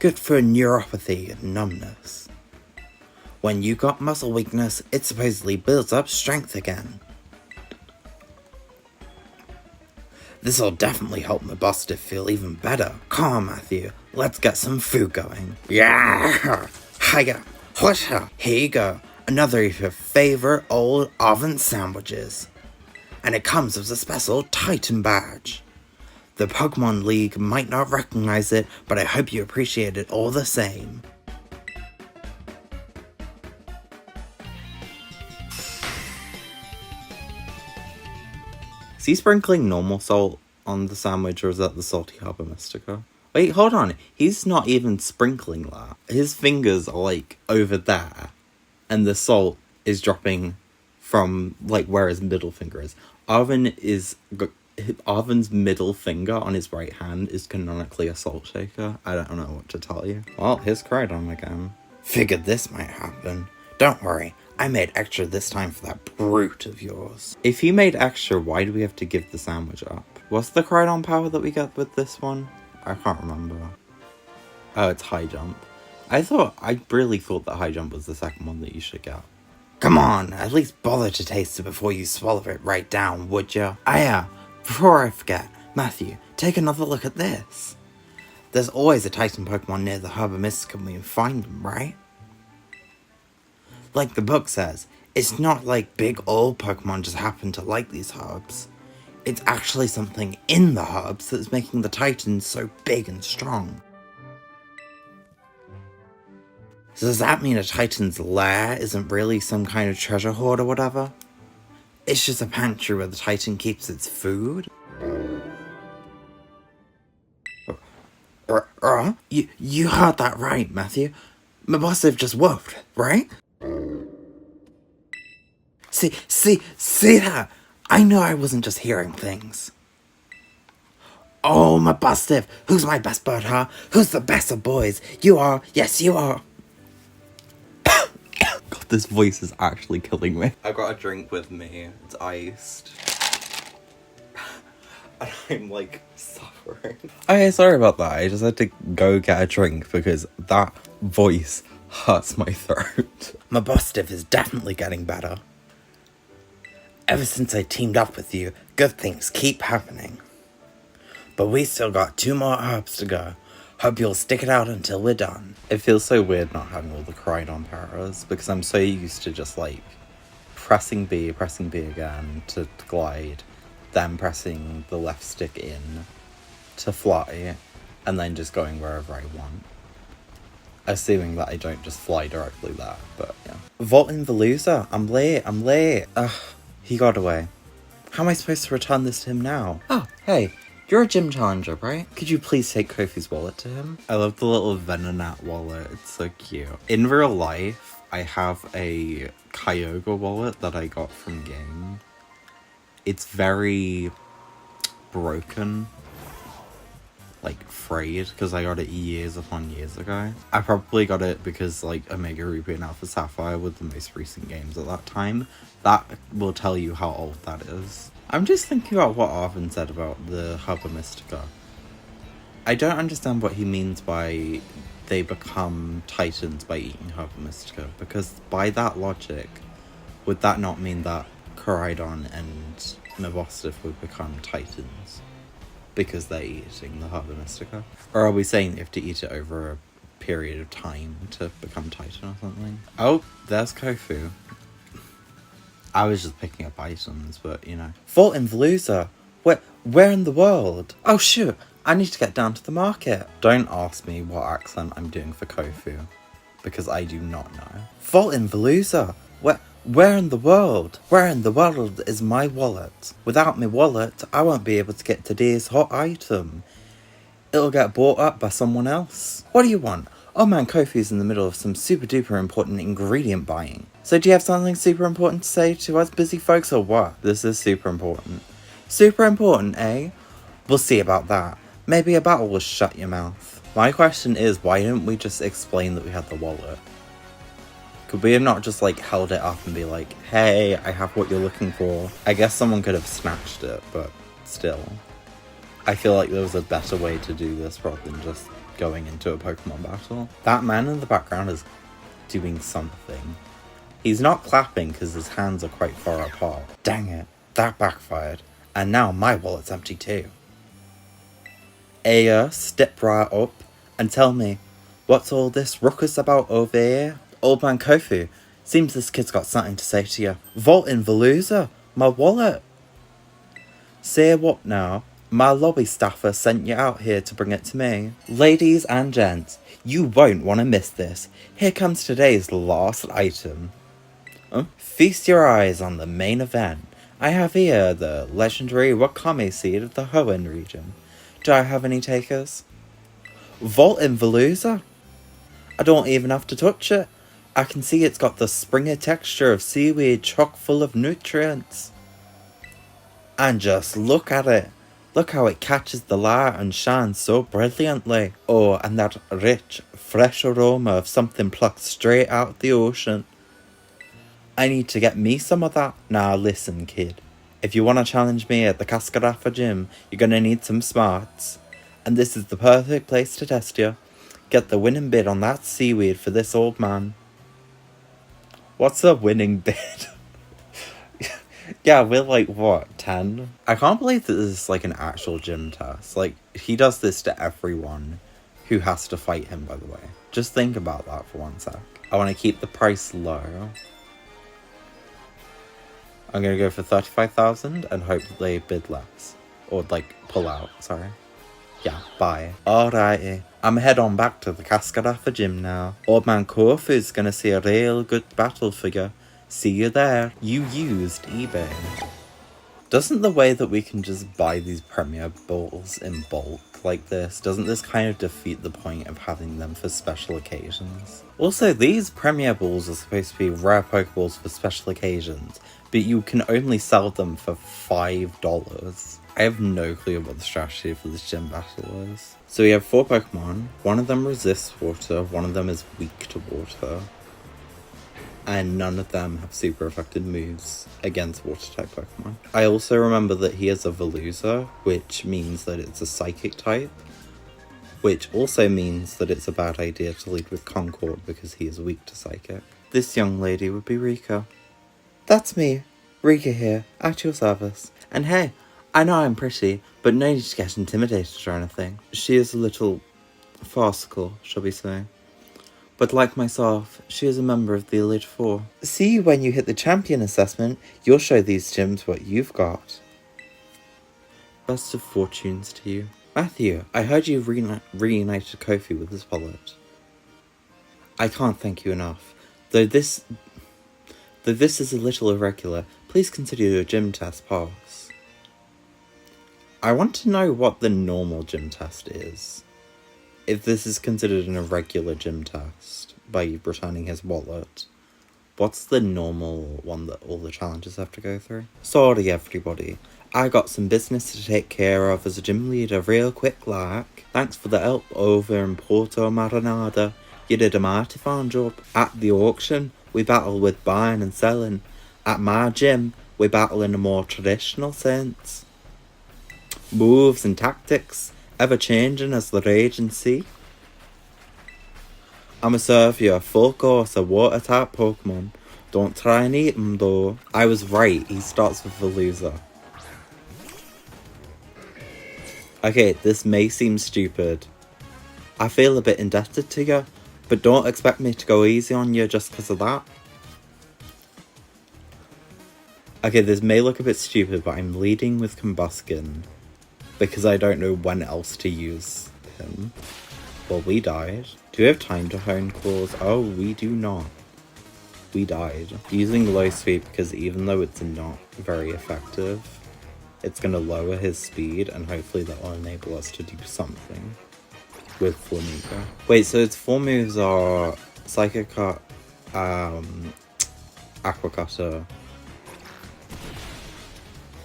Good for neuropathy and numbness. When you got muscle weakness, it supposedly builds up strength again. This'll definitely help my Buster feel even better. Come on, Matthew, let's get some food going. Yeah! Hiya! Whatcha! Here you go, another of your favorite old oven sandwiches. And it comes with a special Titan badge. The Pokemon League might not recognize it, but I hope you appreciate it all the same. Is he sprinkling normal salt on the sandwich, or is that the salty Herba Mystica? Wait, hold on. He's not even sprinkling that. His fingers are, like, over there. And the salt is dropping from, like, where his middle finger is. Arvin's middle finger on his right hand is canonically a salt shaker. I don't know what to tell you. Well, here's Crydon again. Figured this might happen. Don't worry. I made extra this time for that brute of yours. If he made extra, why do we have to give the sandwich up? What's the Crydon power that we get with this one? I can't remember. Oh, it's High Jump. I really thought that High Jump was the second one that you should get. Come on, at least bother to taste it before you swallow it right down, would ya? Before I forget, Matthew, take another look at this. There's always a Titan Pokemon near the Herba Mystica when you find them, right? Like the book says, it's not like big old Pokemon just happen to like these herbs. It's actually something in the herbs that's making the Titans so big and strong. So does that mean a Titan's lair isn't really some kind of treasure hoard or whatever? It's just a pantry where the Titan keeps its food? You heard that right, Matthew. My boss just whooped, right? See that? I know I wasn't just hearing things. Oh, my Bustiff, who's my best bud, huh? Who's the best of boys? You are, yes you are. God, this voice is actually killing me. I got a drink with me, it's iced. And I'm like, suffering. Okay, sorry about that, I just had to go get a drink because that voice hurts my throat. My Bustiff is definitely getting better. Ever since I teamed up with you, good things keep happening. But we still got 2 more herbs to go. Hope you'll stick it out until we're done. It feels so weird not having all the Coridon paras, because I'm so used to just like pressing B again to glide, then pressing the left stick in to fly, and then just going wherever I want. Assuming that I don't just fly directly there, but yeah. Vaulting Veluza, I'm late. Ugh, he got away. How am I supposed to return this to him now? Oh, hey, you're a gym challenger, right? Could you please take Kofi's wallet to him? I love the little Venonat wallet, it's so cute. In real life, I have a Kyogre wallet that I got from game. It's very broken. Like frayed, because I got it years upon years ago. I probably got it because like Omega Ruby and Alpha Sapphire were the most recent games at that time. That will tell you how old that is. I'm just thinking about what Arvin said about the Herba Mystica. I don't understand what he means by they become titans by eating Herba Mystica, because by that logic, would that not mean that Coridon and Mabosstiff would become titans? Because they're eating the Herba Mystica? Or are we saying they have to eat it over a period of time to become Titan or something? Oh, there's Kofu. I was just picking up items, but you know. Vaulting Veluza? Where in the world? Oh shoot, I need to get down to the market. Don't ask me what accent I'm doing for Kofu, because I do not know. Vaulting Veluza? Where in the world? Where in the world is my wallet? Without my wallet, I won't be able to get today's hot item. It'll get bought up by someone else. What do you want? Oh man, Kofi's in the middle of some super duper important ingredient buying. So do you have something super important to say to us busy folks or what? This is super important. Super important, eh? We'll see about that. Maybe a battle will shut your mouth. My question is, why didn't we just explain that we had the wallet? Could we have not just like held it up and be like, hey, I have what you're looking for? I guess someone could have snatched it, but still. I feel like there was a better way to do this rather than just going into a Pokemon battle. That man in the background is doing something. He's not clapping because his hands are quite far apart. Dang it, that backfired. And now my wallet's empty too. Aya, step right up and tell me, what's all this ruckus about over here? Old man Kofu, seems this kid's got something to say to you. Vaulting Veluza, my wallet. Say what now? My lobby staffer sent you out here to bring it to me. Ladies and gents, you won't want to miss this. Here comes today's last item. Feast your eyes on the main event. I have here the legendary Wakame seed of the Hoenn region. Do I have any takers? Vaulting Veluza? I don't even have to touch it. I can see it's got the springy texture of seaweed chock full of nutrients. And just look at it. Look how it catches the light and shines so brilliantly. Oh, and that rich, fresh aroma of something plucked straight out of the ocean. I need to get me some of that. Now listen, kid. If you want to challenge me at the Cascarafa gym, you're going to need some smarts. And this is the perfect place to test you. Get the winning bid on that seaweed for this old man. What's a winning bid? Yeah, we're like, what, 10? I can't believe that this is like an actual gym test. Like, he does this to everyone who has to fight him, by the way. Just think about that for 1 sec. I want to keep the price low. I'm going to go for 35,000 and hope that they bid less. Or, like, pull out, sorry. Yeah, bye. Alrighty. I'm head on back to the Cascarafa gym now. Old man Kofu's going to see a real good battle for you. See you there. You used eBay. Doesn't the way that we can just buy these Premier Balls in bulk like this, doesn't this kind of defeat the point of having them for special occasions? Also, these Premier Balls are supposed to be rare Pokeballs for special occasions, but you can only sell them for $5. I have no clue what the strategy for this gym battle is. So we have 4 Pokemon. One of them resists water, one of them is weak to water. And none of them have super effective moves against water-type Pokemon. I also remember that he has a Veluza, which means that it's a Psychic type. Which also means that it's a bad idea to lead with Concord because he is weak to psychic. This young lady would be Rika. That's me, Rika here, at your service. And hey, I know I'm pretty, but no need to get intimidated or anything. She is a little farcical, shall we say. But like myself, she is a member of the Elite Four. See, when you hit the champion assessment, you'll show these gyms what you've got. Best of fortunes to you. Matthew, I heard you reunited Kofi with his wallet. I can't thank you enough. Though this is a little irregular, please consider your gym test pass. I want to know what the normal gym test is. If this is considered an irregular gym test by returning his wallet, what's the normal one that all the challengers have to go through? Sorry everybody, I got some business to take care of as a gym leader real quick like. Thanks for the help over in Porto Marinada. You did a mighty fine job. At the auction, we battle with buying and selling. At my gym, we battle in a more traditional sense. Moves and tactics, ever changing as the raging sea. I'ma serve you a full course of water type Pokemon. Don't try and eat them though. I was right, he starts with a loser. Okay, this may seem stupid. I feel a bit indebted to you, but don't expect me to go easy on you just because of that. Okay, this may look a bit stupid, but I'm leading with Combuskin because I don't know when else to use him. Well, we died. Do we have time to hone claws? Oh, we do not. We died. Using low speed because even though it's not very effective, it's going to lower his speed and hopefully that will enable us to do something with Flamigo. Wait, so its 4 moves are Psycho Cut, Aqua Cutter.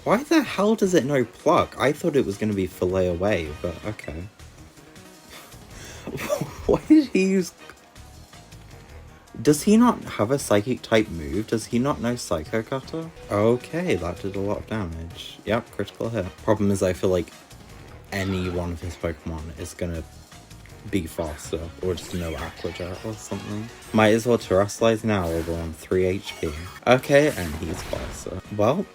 Why the hell does it know Pluck? I thought it was going to be Fillet Away, but okay. Why did he use... Does he not have a Psychic type move? Does he not know Psycho Cutter? Okay, that did a lot of damage. Yep, critical hit. Problem is I feel like any one of his Pokemon is gonna be faster, or just know Aqua Jet or something. Might as well Terrestrialize now while we're on 3 HP. Okay, and he's faster. Well,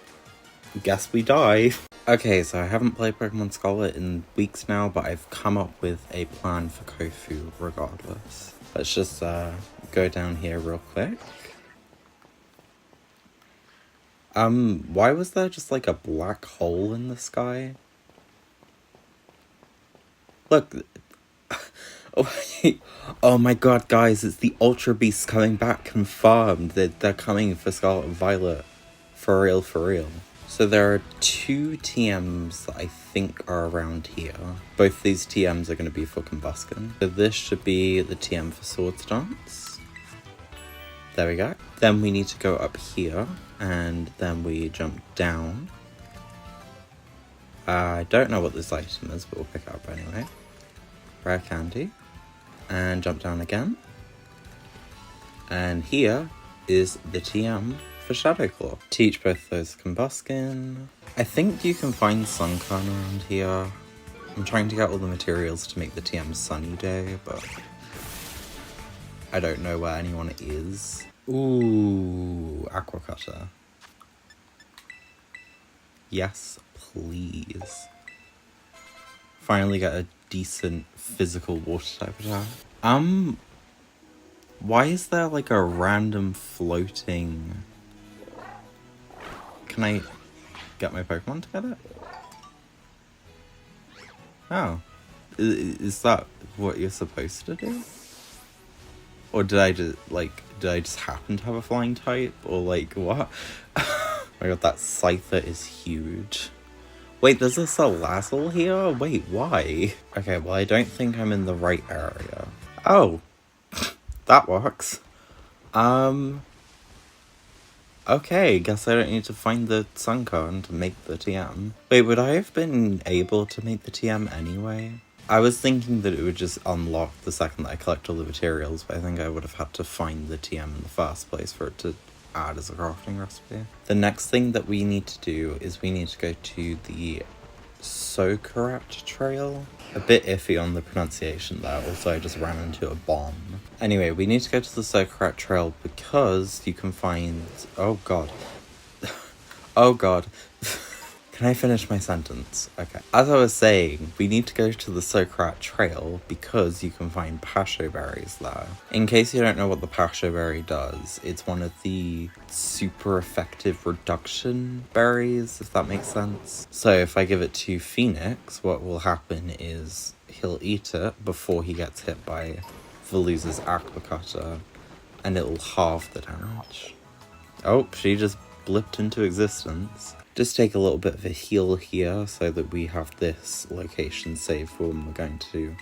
guess we die. Okay, so I haven't played Pokemon Scarlet in weeks now, but I've come up with a plan for Kofu regardless. Let's just go down here real quick. Why was there just like a black hole in the sky? Look. Oh my god, guys, it's the Ultra Beasts coming back, confirmed. They're coming for Scarlet and Violet. For real, for real. So there are 2 TMs that I think are around here. Both these TMs are going to be for Combuskin. So this should be the TM for Swords Dance. There we go. Then we need to go up here, and then we jump down. I don't know what this item is, but we'll pick it up anyway. Rare Candy. And jump down again. And here is the TM for Shadowclaw. Teach both those Combuskin. I think you can find Sunkern around here. I'm trying to get all the materials to make the TM Sunny Day, but I don't know where anyone is. Ooh, Aqua Cutter. Yes, please. Finally get a decent physical water type attack. Why is there like a random floating... Can I get my Pokemon to get it? Oh. Is that what you're supposed to do? Or did I just happen to have a flying type? Or like, what? Oh my god, that Scyther is huge. Wait, there's a Salazzle here? Wait, why? Okay, well I don't think I'm in the right area. Oh. That works. Okay, guess I don't need to find the Sunkern to make the TM. Wait, would I have been able to make the TM anyway? I was thinking that it would just unlock the second that I collect all the materials, but I think I would have had to find the TM in the first place for it to add as a crafting recipe. The next thing that we need to do is we need to go to the Scarlet Trail. A bit iffy on the pronunciation there. Also, I just ran into a bomb. Anyway, we need to go to the Scarlet Trail because you can find... Oh, God. Oh, God. Can I finish my sentence? Okay. As I was saying, we need to go to the Scarlet Trail because you can find pasho berries there. In case you don't know what the pasho berry does, it's one of the super effective reduction berries, if that makes sense. So if I give it to Phoenix, what will happen is he'll eat it before he gets hit by Veluza's aqua cutter, and it'll halve the damage. Oh, she just blipped into existence. Just take a little bit of a heal here so that we have this location saved for when we're going to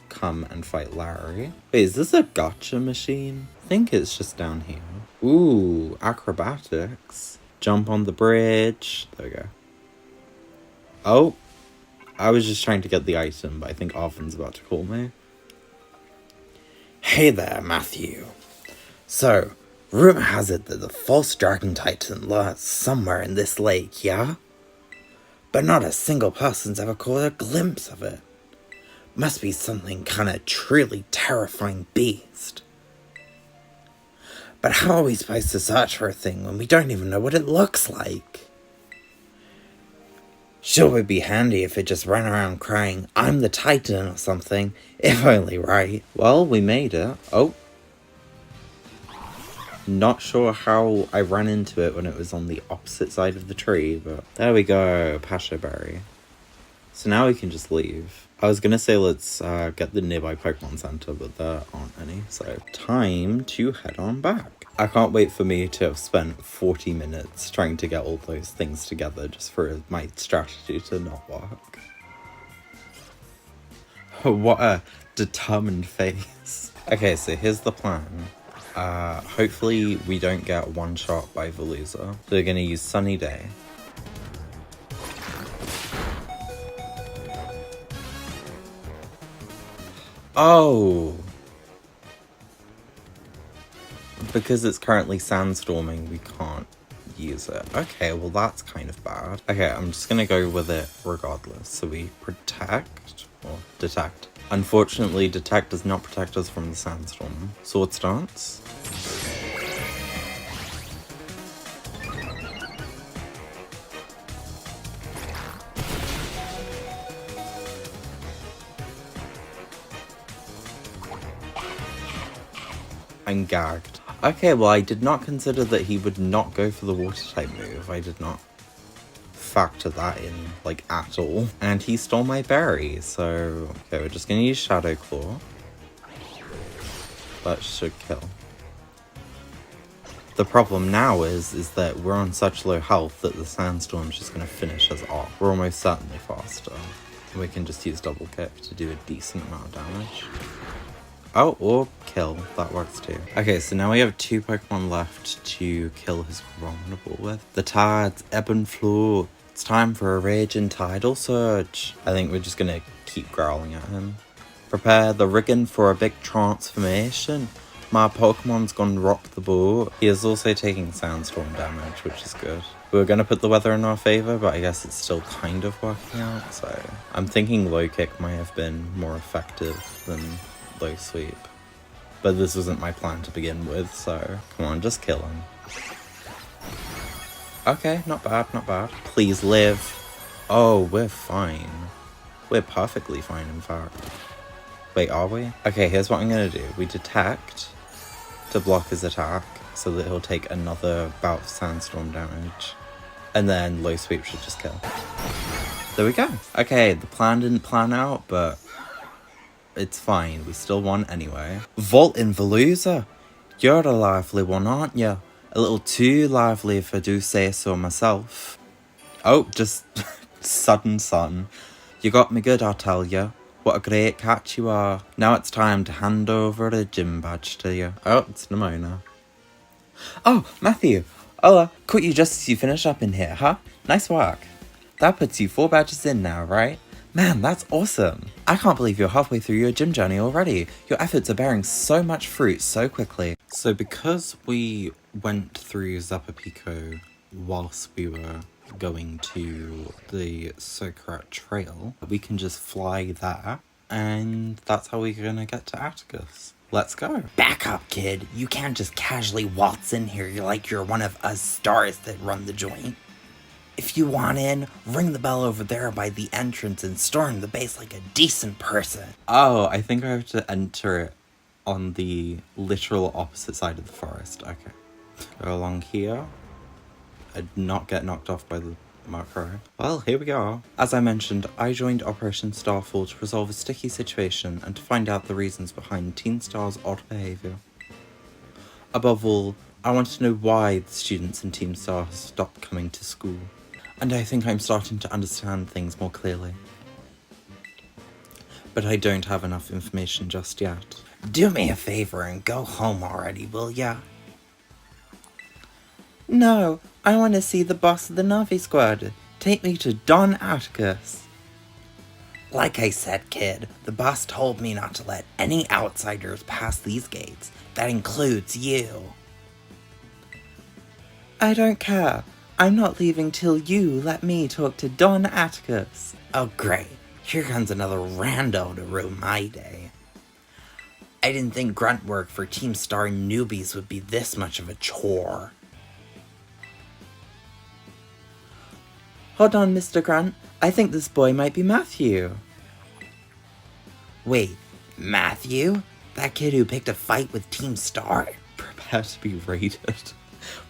come and fight Larry. Wait, is this a gotcha machine? I think it's just down here. Ooh, acrobatics. Jump on the bridge. There we go. Oh, I was just trying to get the item, but I think Arvin's about to call me. Hey there, Matthew. So, rumor has it that the false dragon titan lurks somewhere in this lake, yeah? But not a single person's ever caught a glimpse of it. Must be something kinda truly terrifying beast. But how are we supposed to search for a thing when we don't even know what it looks like? Sure would be handy if it just ran around crying, "I'm the Titan" or something, if only right. Well, we made it. Oh. Not sure how I ran into it when it was on the opposite side of the tree, but there we go, pasho berry. So now we can just leave. I was gonna say let's get the nearby Pokemon Center, but there aren't any, so time to head on back. I can't wait for me to have spent 40 minutes trying to get all those things together just for my strategy to not work. What a determined face. Okay, so here's the plan. Hopefully we don't get one shot by Veluza. So we're gonna use Sunny Day. Oh! Because it's currently sandstorming, we can't use it. Okay, well that's kind of bad. Okay, I'm just gonna go with it regardless. So we protect, or detect. Unfortunately, detect does not protect us from the sandstorm. Sword Stance. I'm gagged. Okay, well I did not consider that he would not go for the water type move. I did not factor that in, like, at all. And he stole my berry, so... Okay, we're just gonna use Shadow Claw. That should kill. The problem now is that we're on such low health that the sandstorm's just gonna finish us off. We're almost certainly faster. We can just use double kick to do a decent amount of damage. Oh, or kill. That works too. Okay, so now we have 2 Pokemon left to kill his vulnerable with. The tides ebb and flow. It's time for a raging tidal surge. I think we're just gonna keep growling at him. Prepare the rigging for a big transformation. My Pokemon's gonna rock the boat. He is also taking sandstorm damage, which is good. We were gonna put the weather in our favor, but I guess it's still kind of working out, so... I'm thinking low kick might have been more effective than low sweep. But this wasn't my plan to begin with, so... Come on, just kill him. Okay, not bad, not bad. Please live. Oh, we're fine. We're perfectly fine, in fact. Wait, are we? Okay, here's what I'm gonna do. We detect to block his attack so that he'll take another bout of sandstorm damage. And then low sweep should just kill. There we go. Okay, the plan didn't plan out, but it's fine. We still won anyway. Volt in Veluza. You're a lively one, aren't you? A little too lively if I do say so myself. Oh, just sudden sun. You got me good, I tell you. What a great catch you are. Now it's time to hand over a gym badge to you. Oh, it's Nimona. Oh, Matthew. Hola. Caught you just as you finish up in here, huh? Nice work. That puts you 4 badges in now, right? Man, that's awesome. I can't believe you're halfway through your gym journey already. Your efforts are bearing so much fruit so quickly. So because we went through Zappapico whilst we were going to the Socrat Trail, we can just fly there, and that's how we're gonna get to Atticus. Let's go. Back up, kid. You can't just casually waltz in here like you're one of us stars that run the joint. If you want in, ring the bell over there by the entrance and storm the base like a decent person. Oh, I think I have to enter it on the literal opposite side of the forest. Okay. Go along here. I'd not get knocked off by the macro. Well, here we go. As I mentioned, I joined Operation Starfall to resolve a sticky situation and to find out the reasons behind Teen Star's odd behaviour. Above all, I want to know why the students in Team Star have stopped coming to school. And I think I'm starting to understand things more clearly. But I don't have enough information just yet. Do me a favor and go home already, will ya? No, I want to see the boss of the Navi Squad. Take me to Don Atticus. Like I said, kid, the boss told me not to let any outsiders pass these gates. That includes you. I don't care. I'm not leaving till you let me talk to Don Atticus. Oh great, here comes another rando to ruin my day. I didn't think grunt work for Team Star newbies would be this much of a chore. Hold on, Mr. Grunt. I think this boy might be Matthew. Wait, Matthew? That kid who picked a fight with Team Star? Prepare to be raided.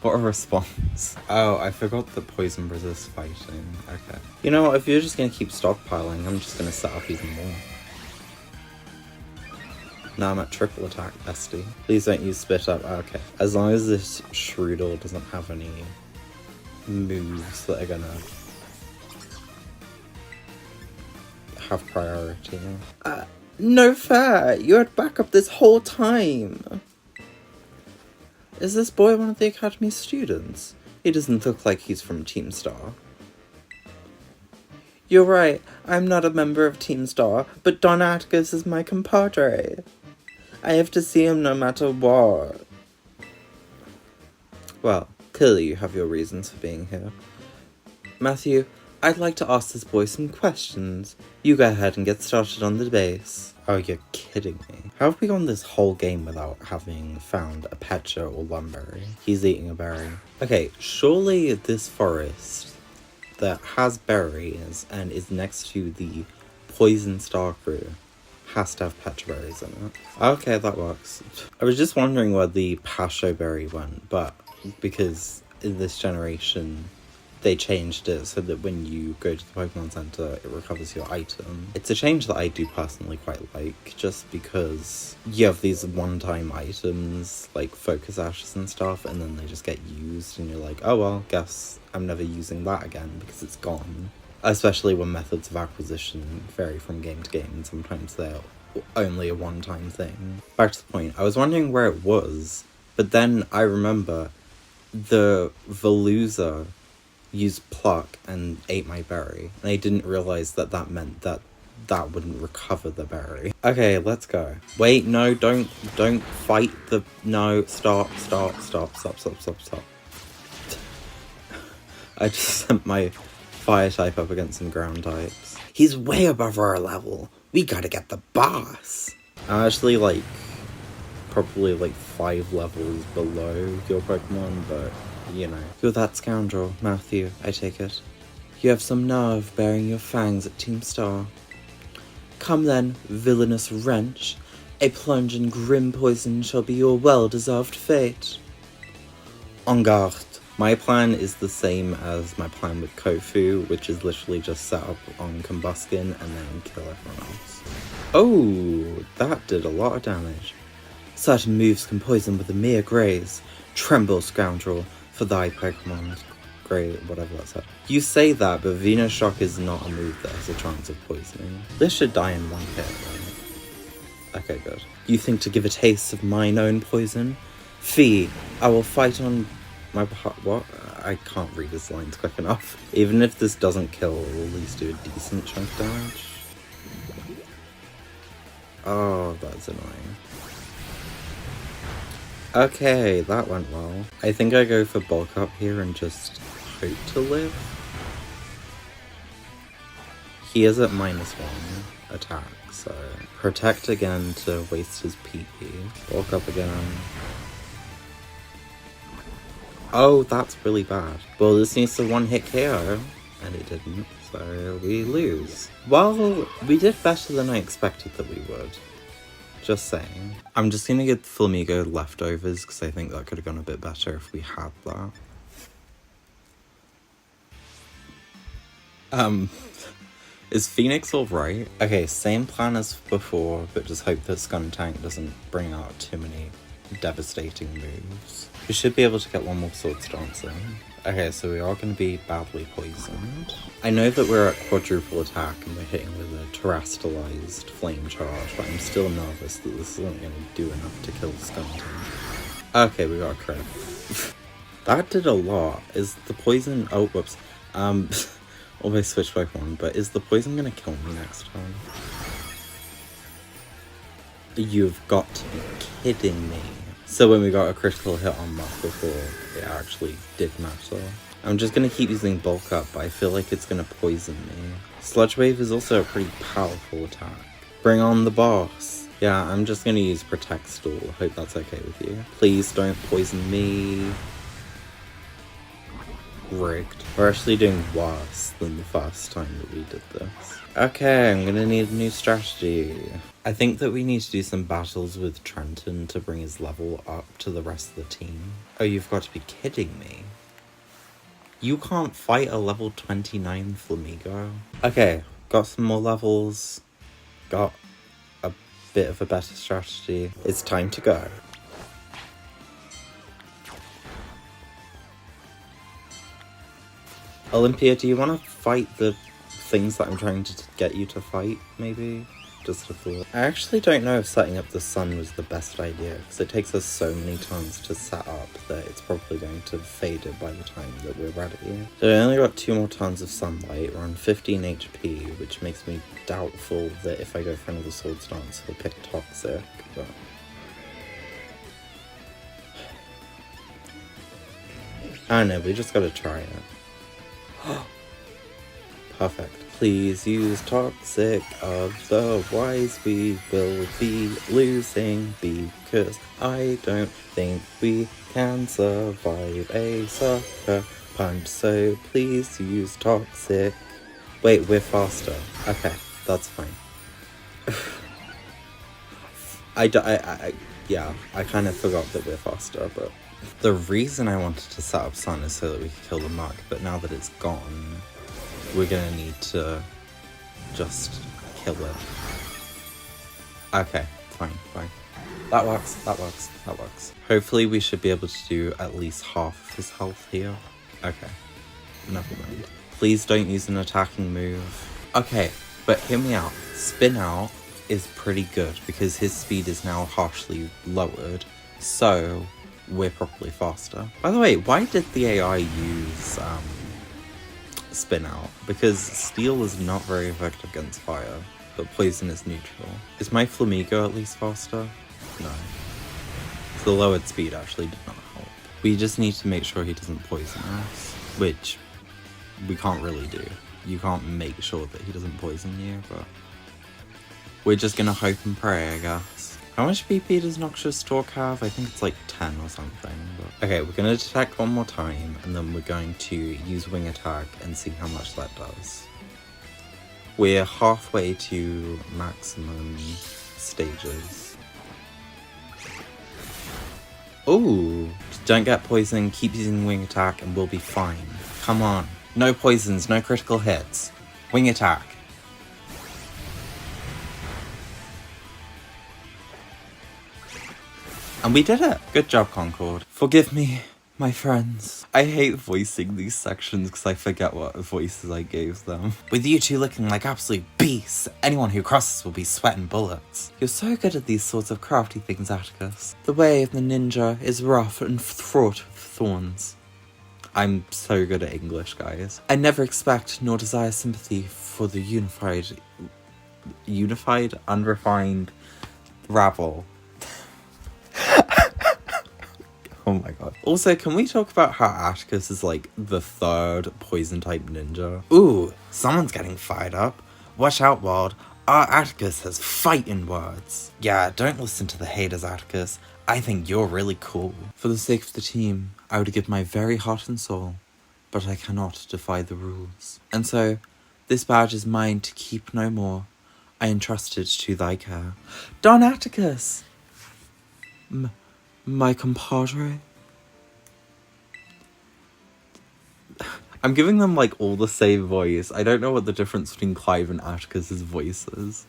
What a response. Oh, I forgot that poison resists fighting. Okay. You know what, if you're just gonna keep stockpiling, I'm just gonna set up even more. Now I'm at triple attack, bestie. Please don't use spit up. Okay. As long as this Shroodle doesn't have any moves that are gonna have priority. No fair. You had backup this whole time. Is this boy one of the Academy students? He doesn't look like he's from Team Star. You're right. I'm not a member of Team Star, but Don Atticus is my compadre. I have to see him no matter what. Well, clearly you have your reasons for being here. Matthew, I'd like to ask this boy some questions. You go ahead and get started on the base. Oh, you're kidding me. How have we gone this whole game without having found a Pecha or Lumberry? He's eating a berry. Okay, surely this forest that has berries and is next to the Poison Star crew has to have Pecha berries in it. Okay, that works. I was just wondering where the Pasho berry went, but because in this generation they changed it so that when you go to the Pokemon Center, it recovers your item. It's a change that I do personally quite like, just because you have these one-time items, like Focus Ashes and stuff, and then they just get used, and you're like, oh well, guess I'm never using that again, because it's gone. Especially when methods of acquisition vary from game to game, and sometimes they're only a one-time thing. Back to the point, I was wondering where it was, but then I remember the Veluza used Pluck and ate my berry, and I didn't realize that that meant that that wouldn't recover the berry. Okay, let's go. Wait, no, don't fight the... No, stop. I just sent my fire type up against some ground types. He's way above our level. We gotta get the boss. I'm actually, like, probably, like, 5 levels below your Pokemon, but... you know. You're that scoundrel, Matthew, I take it. You have some nerve bearing your fangs at Team Star. Come then, villainous wrench. A plunge in grim poison shall be your well-deserved fate. En garde. My plan is the same as my plan with Kofu, which is literally just set up on Combuskin and then kill everyone else. Oh, that did a lot of damage. Certain moves can poison with a mere graze. Tremble, scoundrel, for thy Pokemon. Great, whatever that said. You say that, but Venus Shock is not a move that has a chance of poisoning. This should die in one hit, right? Okay, good. You think to give a taste of mine own poison? Fee, I will fight on my behalf. What? I can't read his lines quick enough. Even if this doesn't kill, it will at least do a decent chunk of damage. Oh, that's annoying. Okay, that went well. I think I go for bulk up here and just hope to live. He is at -1 attack, so protect again to waste his PP. Walk up again. Oh, that's really bad. Well, this needs to one-hit KO, and it didn't, so we lose. Well, we did better than I expected that we would. Just saying. I'm just gonna get Flamigo leftovers, because I think that could have gone a bit better if we had that. Is Phoenix alright? Okay, same plan as before, but just hope that Skuntank doesn't bring out too many devastating moves. We should be able to get one more Swords Dance in. Okay, so we are going to be badly poisoned. I know that we're at quadruple attack and we're hitting with a terrestrialized flame charge, but I'm still nervous that this isn't going to do enough to kill Skuntank. Okay, we got a crit. That did a lot. Is the poison... Oh, whoops. Almost switched Pokemon, but is the poison gonna kill me next time? You've got to be kidding me. So when we got a critical hit on Muff before, it actually did matter. I'm just gonna keep using Bulk Up, but I feel like it's gonna poison me. Sludge Wave is also a pretty powerful attack. Bring on the boss. Yeah, I'm just gonna use Protect Stall. Hope that's okay with you. Please don't poison me. Rigged. We're actually doing worse than the first time that we did this. Okay, I'm gonna need a new strategy. I think that we need to do some battles with Trenton to bring his level up to the rest of the team. Oh, you've got to be kidding me. You can't fight a level 29 Flamigo. Okay, got some more levels. Got a bit of a better strategy. It's time to go. Olympia, do you want to fight the things that I'm trying to get you to fight, maybe? Just a thought. I actually don't know if setting up the sun was the best idea, because it takes us so many times to set up that it's probably going to fade it by the time that we're ready. So I only got 2 more turns of sunlight. We're on 15 HP, which makes me doubtful that if I go for another Swords Dance, he'll pick Toxic, but... I don't know, we just gotta try it. Perfect. Please use Toxic, otherwise we will be losing, because I don't think we can survive a Sucker Punch, so please use Toxic. Wait, we're faster. Okay, that's fine. Yeah, I kind of forgot that we're faster, but... The reason I wanted to set up Sun is so that we could kill the Mug, but now that it's gone, we're gonna need to just kill it. Okay, fine. That works. Hopefully we should be able to do at least half of his health here. Okay, never mind. Please don't use an attacking move. Okay, but hear me out. Spin Out is pretty good because his speed is now harshly lowered, so... we're probably faster. By the way, why did the AI use Spin Out? Because Steel is not very effective against fire, but Poison is neutral. Is my Flamigo at least faster? No. The lowered speed actually did not help. We just need to make sure he doesn't poison us, which we can't really do. You can't make sure that he doesn't poison you, but we're just gonna hope and pray, I guess. How much BP does Noxious Stalk have? I think it's like 10 or something. But... okay, we're going to detect one more time, and then we're going to use Wing Attack and see how much that does. We're halfway to maximum stages. Ooh! Don't get poison, keep using Wing Attack, and we'll be fine. Come on. No poisons, no critical hits. Wing Attack. And we did it! Good job, Concord. Forgive me, my friends. I hate voicing these sections because I forget what voices I gave them. With you two looking like absolute beasts, anyone who crosses will be sweating bullets. You're so good at these sorts of crafty things, Atticus. The way of the ninja is rough and fraught with thorns. I'm so good at English, guys. I never expect nor desire sympathy for the unified, unrefined rabble. Oh my god. Also, can we talk about how Atticus is like the 3rd poison type ninja? Ooh, someone's getting fired up. Watch out, Ward. Our Atticus has fighting words. Yeah, don't listen to the haters, Atticus. I think you're really cool. For the sake of the team, I would give my very heart and soul, but I cannot defy the rules. And so, this badge is mine to keep no more. I entrust it to thy care. Don Atticus! My compadre? I'm giving them, like, all the same voice. I don't know what the difference between Clive and Atticus's voice is.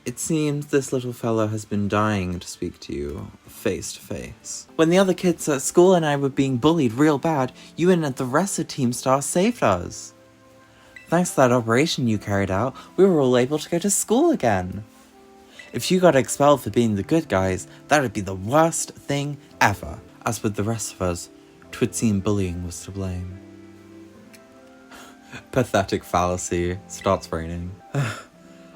It seems this little fellow has been dying to speak to you, face to face. When the other kids at school and I were being bullied real bad, you and the rest of Team Star saved us. Thanks to that operation you carried out, we were all able to go to school again. If you got expelled for being the good guys, that would be the worst thing ever. As with the rest of us, 'twould seem bullying was to blame. Pathetic fallacy. Starts raining.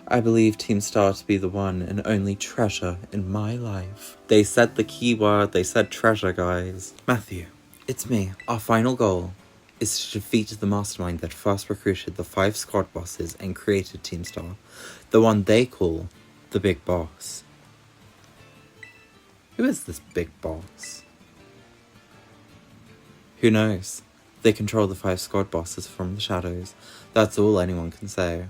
I believe Team Star to be the one and only treasure in my life. They said the key word, they said treasure, guys. Matthew, it's me. Our final goal is to defeat the mastermind that first recruited the 5 squad bosses and created Team Star. The one they call the Big Boss. Who is this Big Boss? Who knows? They control the 5 squad bosses from the shadows. That's all anyone can say.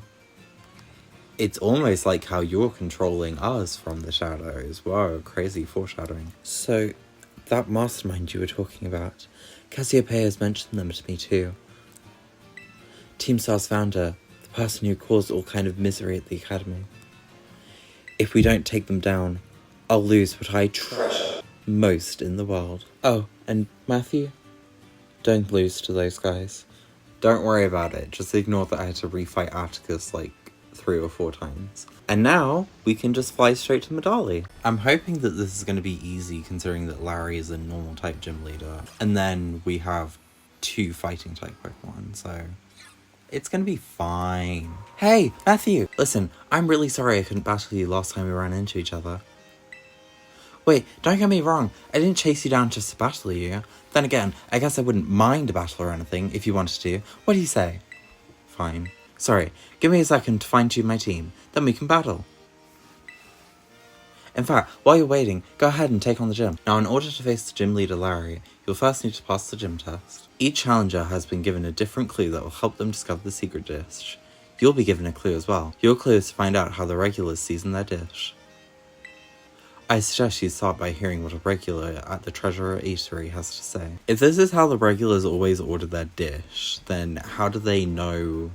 It's almost like how you're controlling us from the shadows. Whoa, crazy foreshadowing. So, that mastermind you were talking about, Cassiopeia has mentioned them to me too. Team Star's founder, the person who caused all kind of misery at the academy. If we don't take them down, I'll lose what I treasure most in the world. Oh, and Matthew? Don't lose to those guys. Don't worry about it. Just ignore that I had to refight Atticus like 3 or 4 times. And now, we can just fly straight to Medali. I'm hoping that this is going to be easy considering that Larry is a normal type gym leader. And then we have 2 fighting type Pokemon, so it's going to be fine. Hey, Matthew! Listen, I'm really sorry I couldn't battle you last time we ran into each other. Wait, don't get me wrong, I didn't chase you down just to battle you. Then again, I guess I wouldn't mind a battle or anything if you wanted to. What do you say? Fine. Sorry, give me a second to fine-tune my team, then we can battle. In fact, while you're waiting, go ahead and take on the gym. Now, in order to face the gym leader Larry, you'll first need to pass the gym test. Each challenger has been given a different clue that will help them discover the secret dish. You'll be given a clue as well. Your clue is to find out how the regulars season their dish. I suggest you start by hearing what a regular at the Treasurer Eatery has to say. If this is how the regulars always order their dish, then how do they know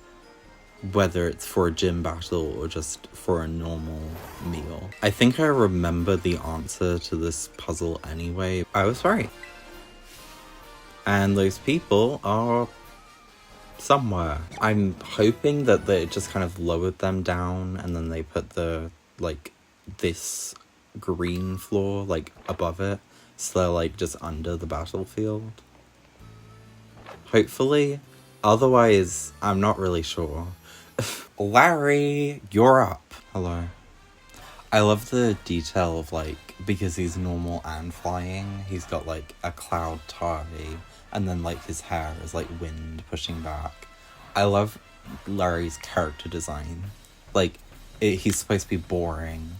whether it's for a gym battle or just for a normal meal? I think I remember the answer to this puzzle anyway. I was right. And those people are somewhere. I'm hoping that they just kind of lowered them down and then they put the, like, this green floor, like, above it. So they're, like, just under the battlefield. Hopefully. Otherwise, I'm not really sure. Larry, you're up. Hello. I love the detail of, like, because he's normal and flying, he's got, like, a cloud tie, and then, like, his hair is, like, wind pushing back. I love Larry's character design. Like, he's supposed to be boring,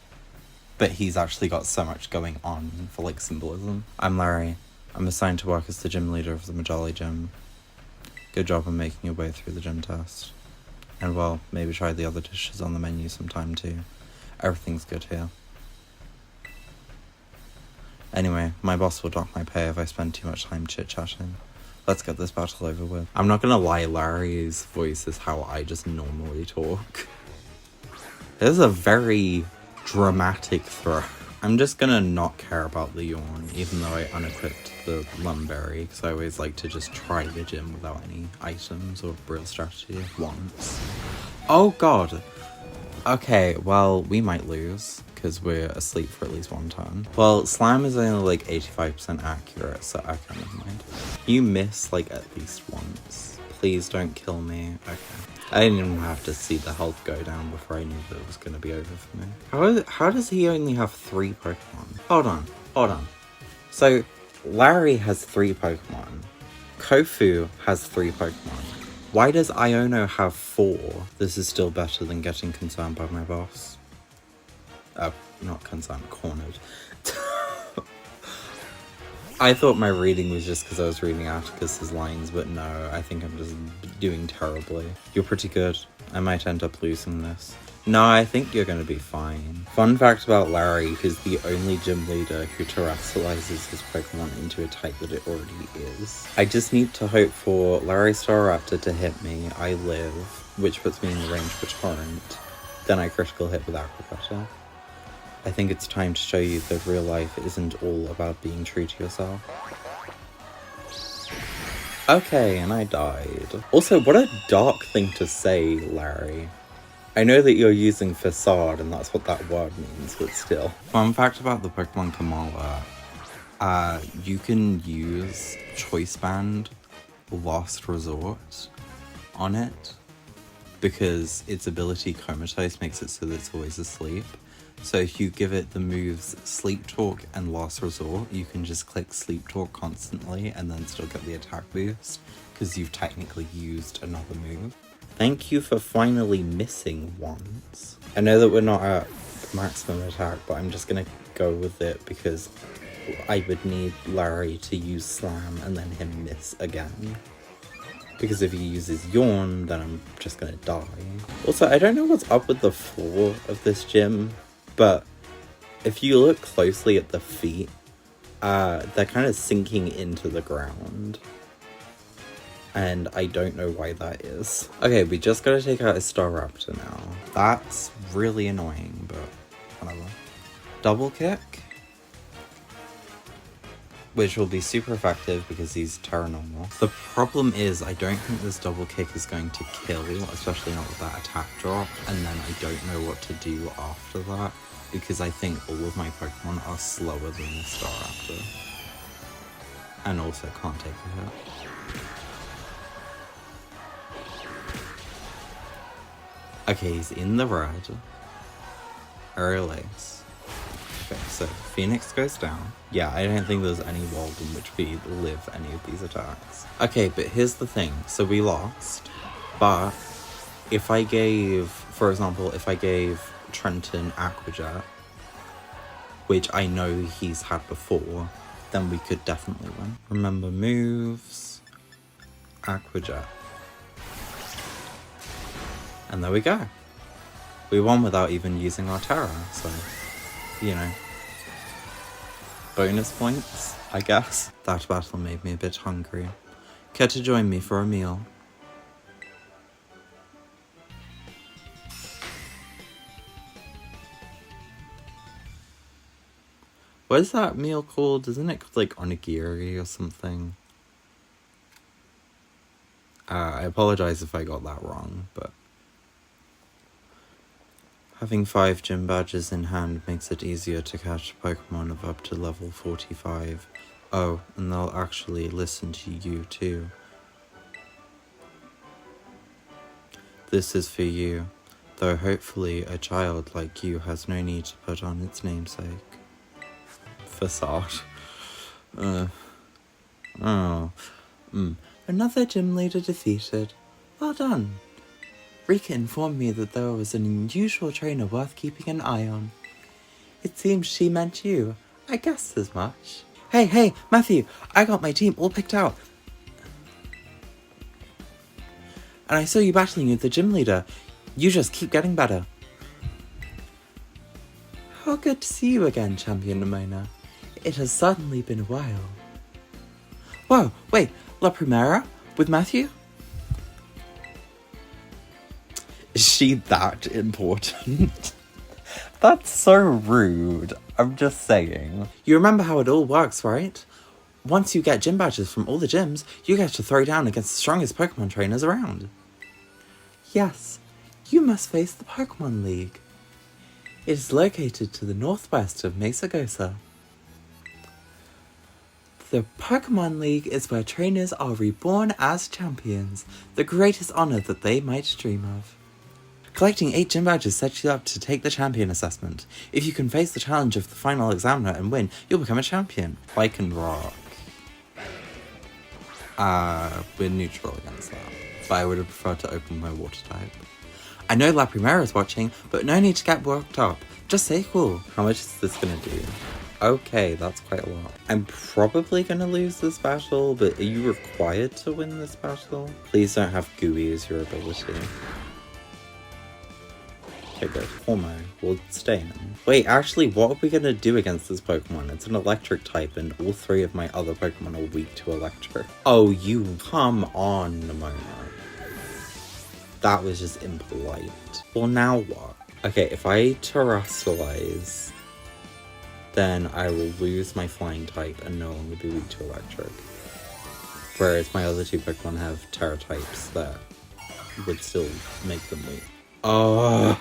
but he's actually got so much going on for, like, symbolism. I'm Larry. I'm assigned to work as the gym leader of the Medali gym. Good job on making your way through the gym test. And, well, maybe try the other dishes on the menu sometime, too. Everything's good here. Anyway, my boss will dock my pay if I spend too much time chit-chatting. Let's get this battle over with. I'm not gonna lie, Larry's voice is how I just normally talk. This is a very dramatic throw. I'm just gonna not care about the yawn, even though I unequipped the Lumberry, because I always like to just try the gym without any items or real strategy once. Oh god! Okay, well, we might lose, because we're asleep for at least one turn. Well, Slam is only like 85% accurate, so okay, never mind. You miss like at least once. Please don't kill me. Okay. I didn't even have to see the health go down before I knew that it was going to be over for me. How does he only have 3 Pokemon? Hold on. So, Larry has 3 Pokemon. Kofu has 3 Pokemon. Why does Iono have 4? This is still better than getting concerned by my boss. Not concerned, cornered. I thought my reading was just because I was reading Atticus's lines, but no, I think I'm just doing terribly. You're pretty good. I might end up losing this. No, I think you're gonna be fine. Fun fact about Larry, he's the only gym leader who terrestrializes his Pokemon into a type that it already is. I just need to hope for Larry Staraptor to hit me, I live, which puts me in the range for Torrent. Then I critical hit with Aqua Cutter. I think it's time to show you that real life isn't all about being true to yourself. Okay, and I died. Also, what a dark thing to say, Larry. I know that you're using facade and that's what that word means, but still. Fun fact about the Pokemon Kamala. You can use Choice Band Last Resort on it because its ability Comatose makes it so that it's always asleep. So if you give it the moves Sleep Talk and Last Resort, you can just click Sleep Talk constantly and then still get the attack boost because you've technically used another move. Thank you for finally missing once. I know that we're not at maximum attack, but I'm just gonna go with it because I would need Larry to use Slam and then him miss again. Because if he uses Yawn, then I'm just gonna die. Also, I don't know what's up with the floor of this gym, but if you look closely at the feet, they're kind of sinking into the ground. And I don't know why that is. Okay, we just gotta take out a Staraptor now. That's really annoying, but whatever. Double kick. Which will be super effective because he's Terra Normal. The problem is I don't think this double kick is going to kill, especially not with that attack drop. And then I don't know what to do after that because I think all of my Pokemon are slower than the Staraptor. And also can't take a hit. Okay, he's in the red. Earlix. Okay, so Phoenix goes down. Yeah, I don't think there's any world in which we live any of these attacks. Okay, but here's the thing. So we lost, but if I gave, for example, if I gave Trenton Aquajet, which I know he's had before, then we could definitely win. Remember moves, Aquajet. And there we go. We won without even using our Terra, so, you know. Bonus points, I guess. That battle made me a bit hungry. Care to join me for a meal? What is that meal called? Isn't it called like onigiri or something? I apologize if I got that wrong, but having 5 gym badges in hand makes it easier to catch Pokemon of up to level 45. Oh, and they'll actually listen to you too. This is for you, though hopefully a child like you has no need to put on its namesake. Facade. Another gym leader defeated. Well done. Rika informed me that there was an unusual trainer worth keeping an eye on. It seems she meant you. I guessed as much. Hey, Matthew, I got my team all picked out. And I saw you battling with the gym leader. You just keep getting better. How good to see you again, Champion Nimona. It has certainly been a while. Whoa, wait, La Primera? With Matthew? Is she that important? That's so rude. I'm just saying. You remember how it all works, right? Once you get gym badges from all the gyms, you get to throw down against the strongest Pokemon trainers around. Yes, you must face the Pokemon League. It is located to the northwest of Mesagosa. The Pokemon League is where trainers are reborn as champions, the greatest honor that they might dream of. Collecting 8 gym badges sets you up to take the champion assessment. If you can face the challenge of the final examiner and win, you'll become a champion. Like and rock. We're neutral against that. but I would have preferred to open my water type. I know La Primera is watching, but no need to get worked up. Just say cool. How much is this gonna do? Okay, that's quite a lot. I'm probably gonna lose this battle, but are you required to win this battle? Please don't have Gooey as your ability. Okay, good. Homo will stay in. Wait, actually, what are we gonna do against this Pokemon? It's an electric type, and all 3 of my other Pokemon are weak to electric. Oh, you come on, Nimona. That was just impolite. Well, now what? Okay, if I Terrestrialize, then I will lose my flying type and no longer be weak to electric. Whereas my other 2 Pokemon have Terra types that would still make them weak. Oh.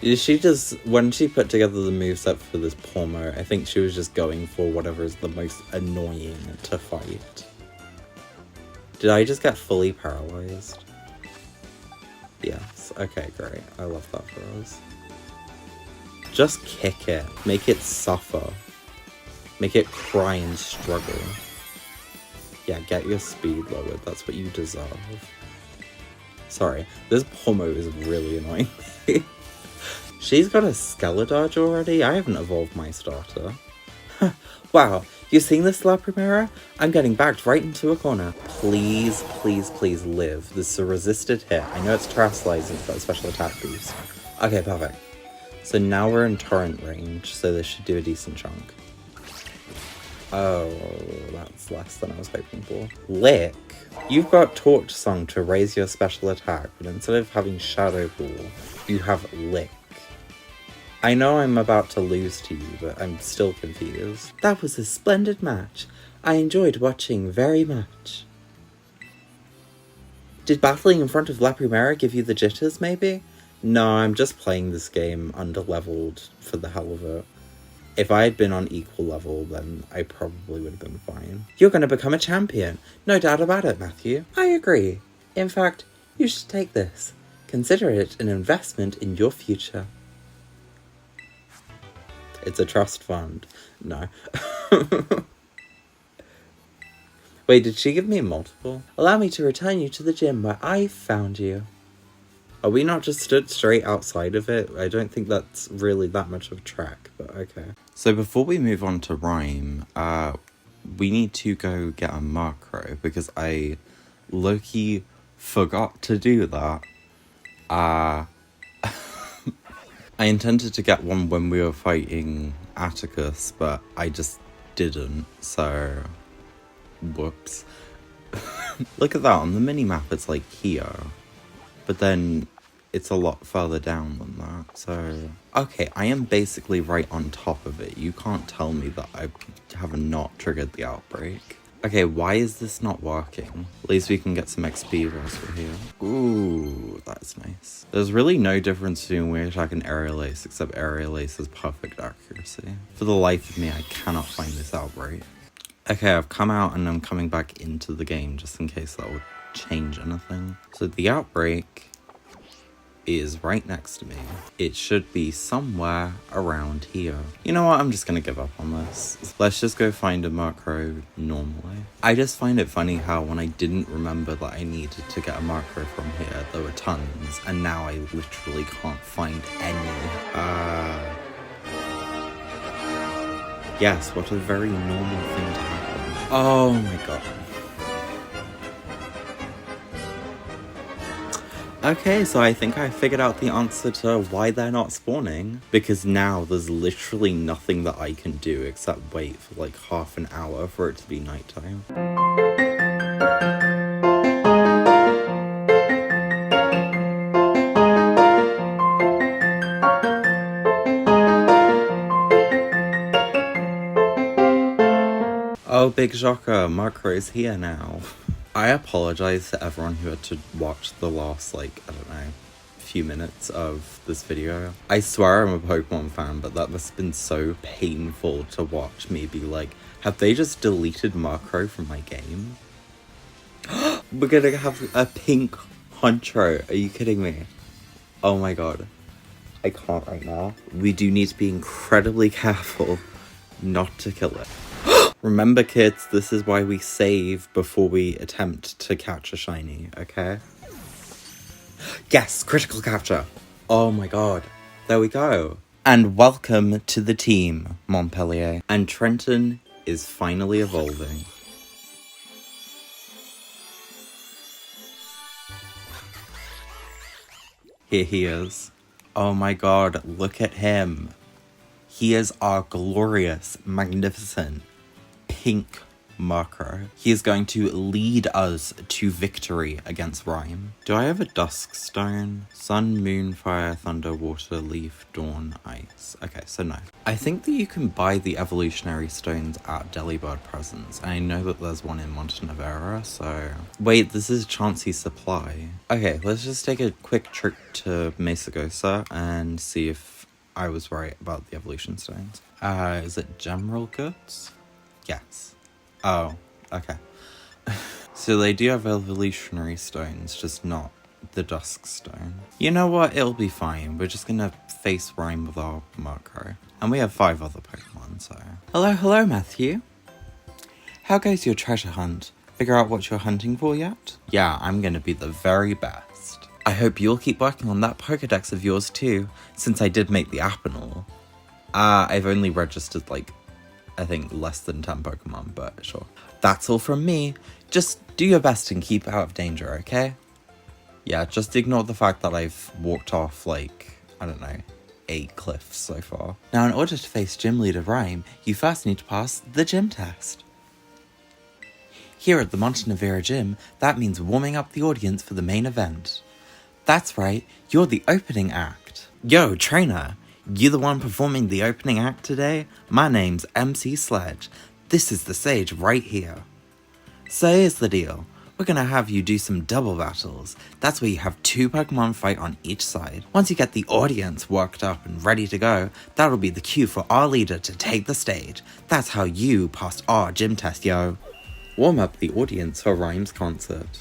She just, when she put together the moveset for this Pomo, I think she was just going for whatever is the most annoying to fight. Did I just get fully paralyzed? Yes. Okay, great. I love that for us. Just kick it. Make it suffer. Make it cry and struggle. Yeah, get your speed lowered. That's what you deserve. Sorry, this Pomo is really annoying me. She's got a Scarlet already? I haven't evolved my starter. Wow, you seen this, La Primera? I'm getting backed right into a corner. Please, please, please live. This is a resisted hit. I know it's Terrestrializing, but a special attack boost. Okay, perfect. So now we're in torrent range, so this should do a decent chunk. Oh, that's less than I was hoping for. Lick? You've got Torch Song to raise your special attack, but instead of having Shadow Ball, you have Lick. I know I'm about to lose to you, but I'm still confused. That was a splendid match. I enjoyed watching very much. Did battling in front of La Primera give you the jitters, maybe? No, I'm just playing this game under-leveled for the hell of it. If I had been on equal level, then I probably would have been fine. You're going to become a champion. No doubt about it, Matthew. I agree. In fact, you should take this. Consider it an investment in your future. It's a trust fund. No. Wait, did she give me a multiple? Allow me to return you to the gym where I found you. Are we not just stood straight outside of it? I don't think that's really that much of a track, but okay. So before we move on to Rhyme, we need to go get a Murkrow because I low-key forgot to do that. I intended to get one when we were fighting Atticus, but I just didn't, so whoops. Look at that, on the mini-map it's like here, but then it's a lot further down than that, so... Okay, I am basically right on top of it. You can't tell me that I have not triggered the outbreak. Okay, why is this not working? At least we can get some XP whilst we're here. Ooh, that's nice. There's really no difference between Weird Attack and Aerial Ace, except Aerial Ace has perfect accuracy. For the life of me, I cannot find this outbreak. Okay, I've come out and I'm coming back into the game just in case that would change anything. So the outbreak is right next to me. It should be somewhere around here. You know what? I'm just gonna give up on this. Let's just go find a Murkrow normally. I just find it funny how when I didn't remember that I needed to get a Murkrow from here, there were tons, and now I literally can't find any. Yes, what a very normal thing to happen. Oh my god. Okay, so I think I figured out the answer to why they're not spawning. Because now there's literally nothing that I can do except wait for like half an hour for it to be nighttime. Oh, Big Shocker, Murkrow's here now. I apologize to everyone who had to watch the last, like, I don't know, few minutes of this video. I swear I'm a Pokemon fan, but that must have been so painful to watch me be like, have they just deleted Murkrow from my game? We're gonna have a pink Honchro. Are you kidding me? Oh my god. I can't right now. We do need to be incredibly careful not to kill it. Remember, kids, this is why we save before we attempt to catch a shiny, okay? Yes, critical capture. Oh my god. There we go. And welcome to the team, Montpellier. And Trenton is finally evolving. Here he is. Oh my god, look at him. He is our glorious, magnificent, pink marker. He is going to lead us to victory against Rhyme. Do I have a dusk stone? Sun, moon, fire, thunder, water, leaf, dawn, ice. Okay, so no. I think that you can buy the evolutionary stones at Delibird Presents, and I know that there's one in Montenevera, so... Wait, this is Chauncey's Supply. Okay, let's just take a quick trip to Mesagosa and see if I was right about the evolution stones. Is it General Goods? Yes. Oh, okay. So they do have evolutionary stones, just not the dusk stone. You know what? It'll be fine. We're just gonna face Rhyme with our marker. And we have 5 other Pokemon, so... Hello, Matthew. How goes your treasure hunt? Figure out what you're hunting for yet? Yeah, I'm gonna be the very best. I hope you'll keep working on that Pokedex of yours too, since I did make the app and all. I've only registered, I think less than 10 Pokemon, but sure. That's all from me. Just do your best and keep out of danger, okay? Yeah, just ignore the fact that I've walked off, I don't know, 8 cliffs so far. Now, in order to face Gym Leader Rhyme, you first need to pass the gym test. Here at the Montenevera Gym, that means warming up the audience for the main event. That's right, you're the opening act. Yo, trainer! You the one performing the opening act today? My name's MC Sledge. This is the stage right here. So here's the deal. We're gonna have you do some double battles. That's where you have 2 Pokemon fight on each side. Once you get the audience worked up and ready to go, that'll be the cue for our leader to take the stage. That's how you passed our gym test, yo. Warm up the audience for Rhyme's concert.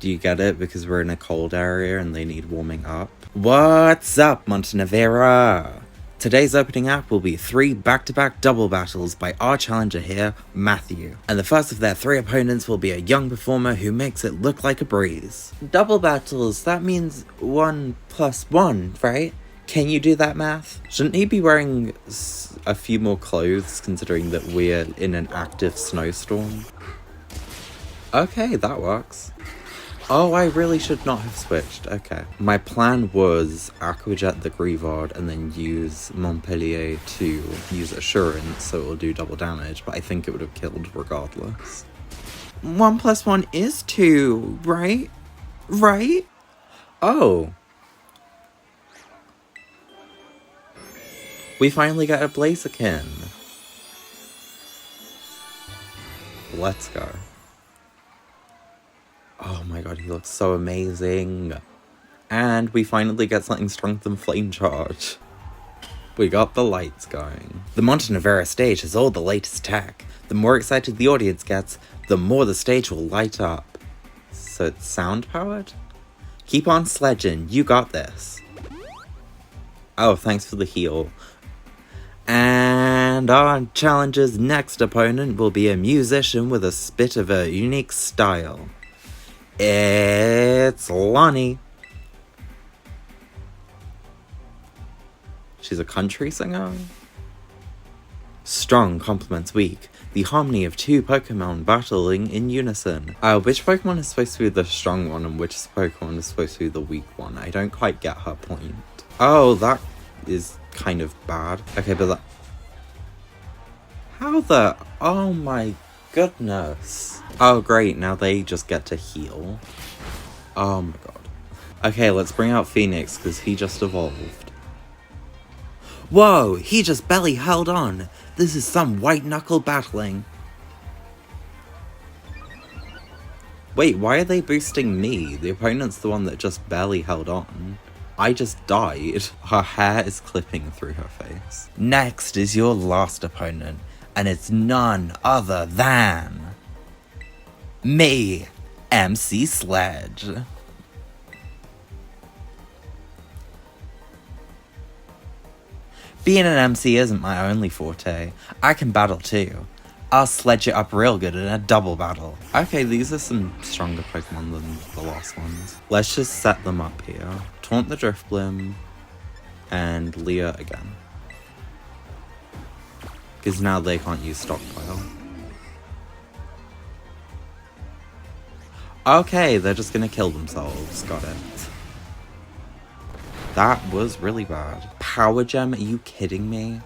Do you get it? Because we're in a cold area and they need warming up. What's up, Montenevera? Today's opening act will be 3 back-to-back double battles by our challenger here, Matthew. And the first of their 3 opponents will be a young performer who makes it look like a breeze. Double battles, that means 1 + 1, right? Can you do that math? Shouldn't he be wearing a few more clothes considering that we're in an active snowstorm? Okay, that works. Oh, I really should not have switched. Okay. My plan was Aquajet the Grievard and then use Montpellier to use Assurance so it will do double damage, but I think it would have killed regardless. 1 + 1 is 2, right? Right? Oh. We finally got a Blaziken. Let's go. Oh my god, he looks so amazing. And we finally get something stronger than Flame Charge. We got the lights going. The Montenevera stage has all the latest tech. The more excited the audience gets, the more the stage will light up. So it's sound powered? Keep on sledging, you got this. Oh, thanks for the heal. And our challenger's next opponent will be a musician with a bit of a unique style. It's Lonnie. She's a country singer? Strong complements weak. The harmony of 2 Pokemon battling in unison. Which Pokemon is supposed to be the strong one and which Pokemon is supposed to be the weak one? I don't quite get her point. Oh, that is kind of bad. Okay, but that... How the... Oh my goodness. Oh great, now they just get to heal. Oh my god. Okay, let's bring out Phoenix, because he just evolved. Whoa, he just barely held on. This is some white-knuckle battling. Wait, why are they boosting me? The opponent's the one that just barely held on. I just died. Her hair is clipping through her face. Next is your last opponent, and it's none other than... me, MC Sledge. Being an MC isn't my only forte. I can battle too. I'll sledge it up real good in a double battle. Okay, these are some stronger Pokemon than the last ones. Let's just set them up here. Taunt the Drifblim and Leah again. Because now they can't use Stockpile. Okay, they're just gonna kill themselves. Got it. That was really bad. Power Gem, are you kidding me?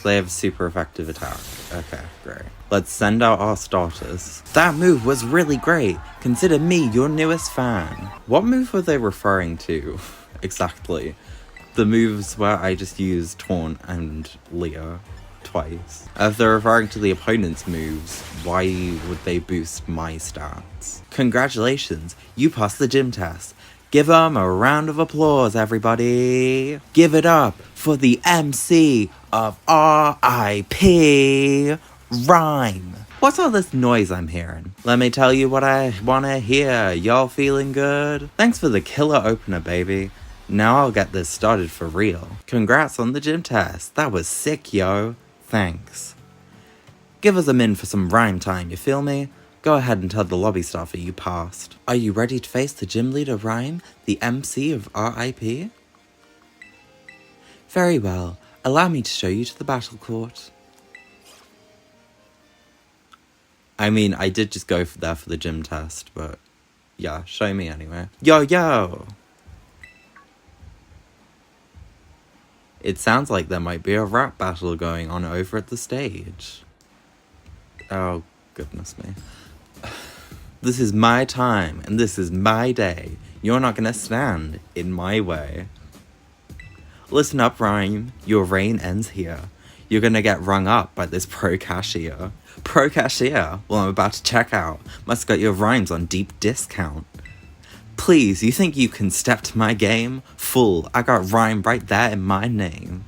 They have super effective attack. Okay, great. Let's send out our starters. That move was really great. Consider me your newest fan. What move were they referring to? Exactly. The moves where I just used Taunt and Leah twice. If they're referring to the opponent's moves, why would they boost my stats? Congratulations, you passed the gym test. Give them a round of applause, everybody. Give it up for the MC of RIP, Rhyme. What's all this noise I'm hearing? Let me tell you what I wanna hear. Y'all feeling good? Thanks for the killer opener, baby. Now I'll get this started for real. Congrats on the gym test. That was sick, yo. Thanks. Give us a min for some rhyme time, you feel me? Go ahead and tell the lobby staffer you passed. Are you ready to face the gym leader, Rhyme, the MC of RIP? Very well. Allow me to show you to the battle court. I mean, I did just go there for the gym test, but yeah, show me anyway. Yo, yo! It sounds like there might be a rap battle going on over at the stage. Oh, goodness me. This is my time, and this is my day. You're not gonna stand in my way. Listen up, Rhyme. Your reign ends here. You're gonna get rung up by this pro cashier. Pro cashier? Well, I'm about to check out. Must got your rhymes on deep discount. Please, you think you can step to my game? Fool, I got Rhyme right there in my name.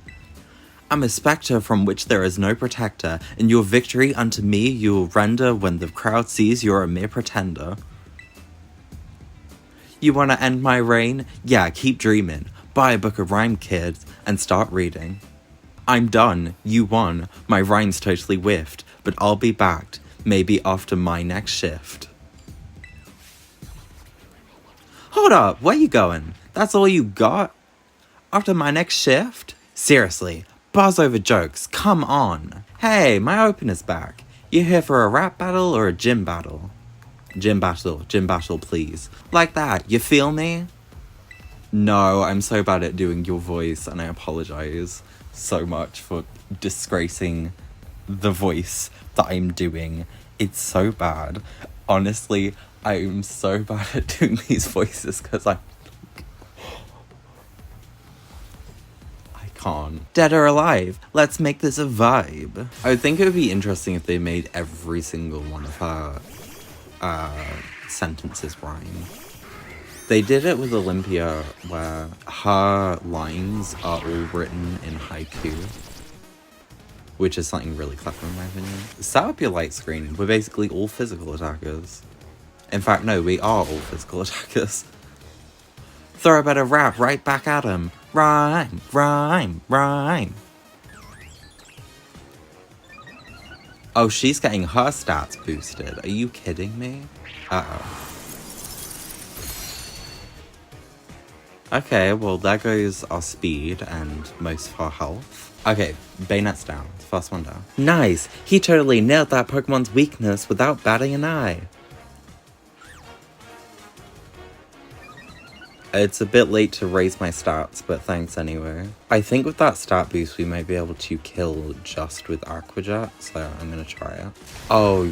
I'm a spectre from which there is no protector, and your victory unto me you will render when the crowd sees you're a mere pretender. You wanna end my reign? Yeah, keep dreaming. Buy a book of rhyme, kids, and start reading. I'm done, you won, my rhyme's totally whiffed, but I'll be back, maybe after my next shift. Hold up, where you going? That's all you got? After my next shift? Seriously, buzz over jokes, come on. Hey, my opener's back. You here for a rap battle or a gym battle? Gym battle, please. Like that, you feel me? No, I'm so bad at doing your voice, and I apologize so much for disgracing the voice that I'm doing. It's so bad. Honestly, I'm so bad at doing these voices because I can't. Dead or alive, let's make this a vibe. I would think it would be interesting if they made every single one of her sentences rhyme. They did it with Olympia, where her lines are all written in haiku, which is something really clever in my opinion. Set up your light screen. We're basically all physical attackers. In fact, no, we are all physical attackers. Throw a bit of rap right back at him. Rhyme, rhyme, rhyme. Oh, she's getting her stats boosted. Are you kidding me? Uh-oh. Okay, well, there goes our speed and most of our health. Okay, Bayonet's down. First one down. Nice! He totally nailed that Pokemon's weakness without batting an eye. It's a bit late to raise my stats, but thanks anyway. I think with that stat boost, we might be able to kill just with Aqua Jet, so I'm gonna try it. Oh,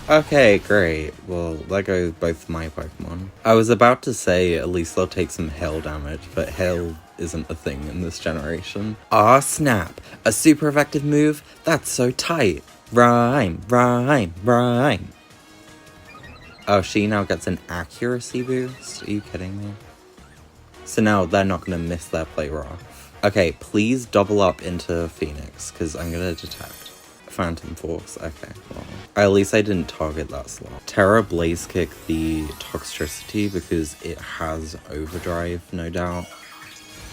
okay, great. Well, there go both my Pokemon. I was about to say at least they'll take some hail damage, but hail isn't a thing in this generation. Aw, snap. A super effective move? That's so tight. Rhyme, rhyme, rhyme. Oh, she now gets an accuracy boost? Are you kidding me? So now they're not going to miss their play rough. Okay, please double up into Phoenix, because I'm going to detect. Phantom Force, okay, well. At least I didn't target that slot. Terra Blaze Kick the Toxtricity because it has Overdrive, no doubt.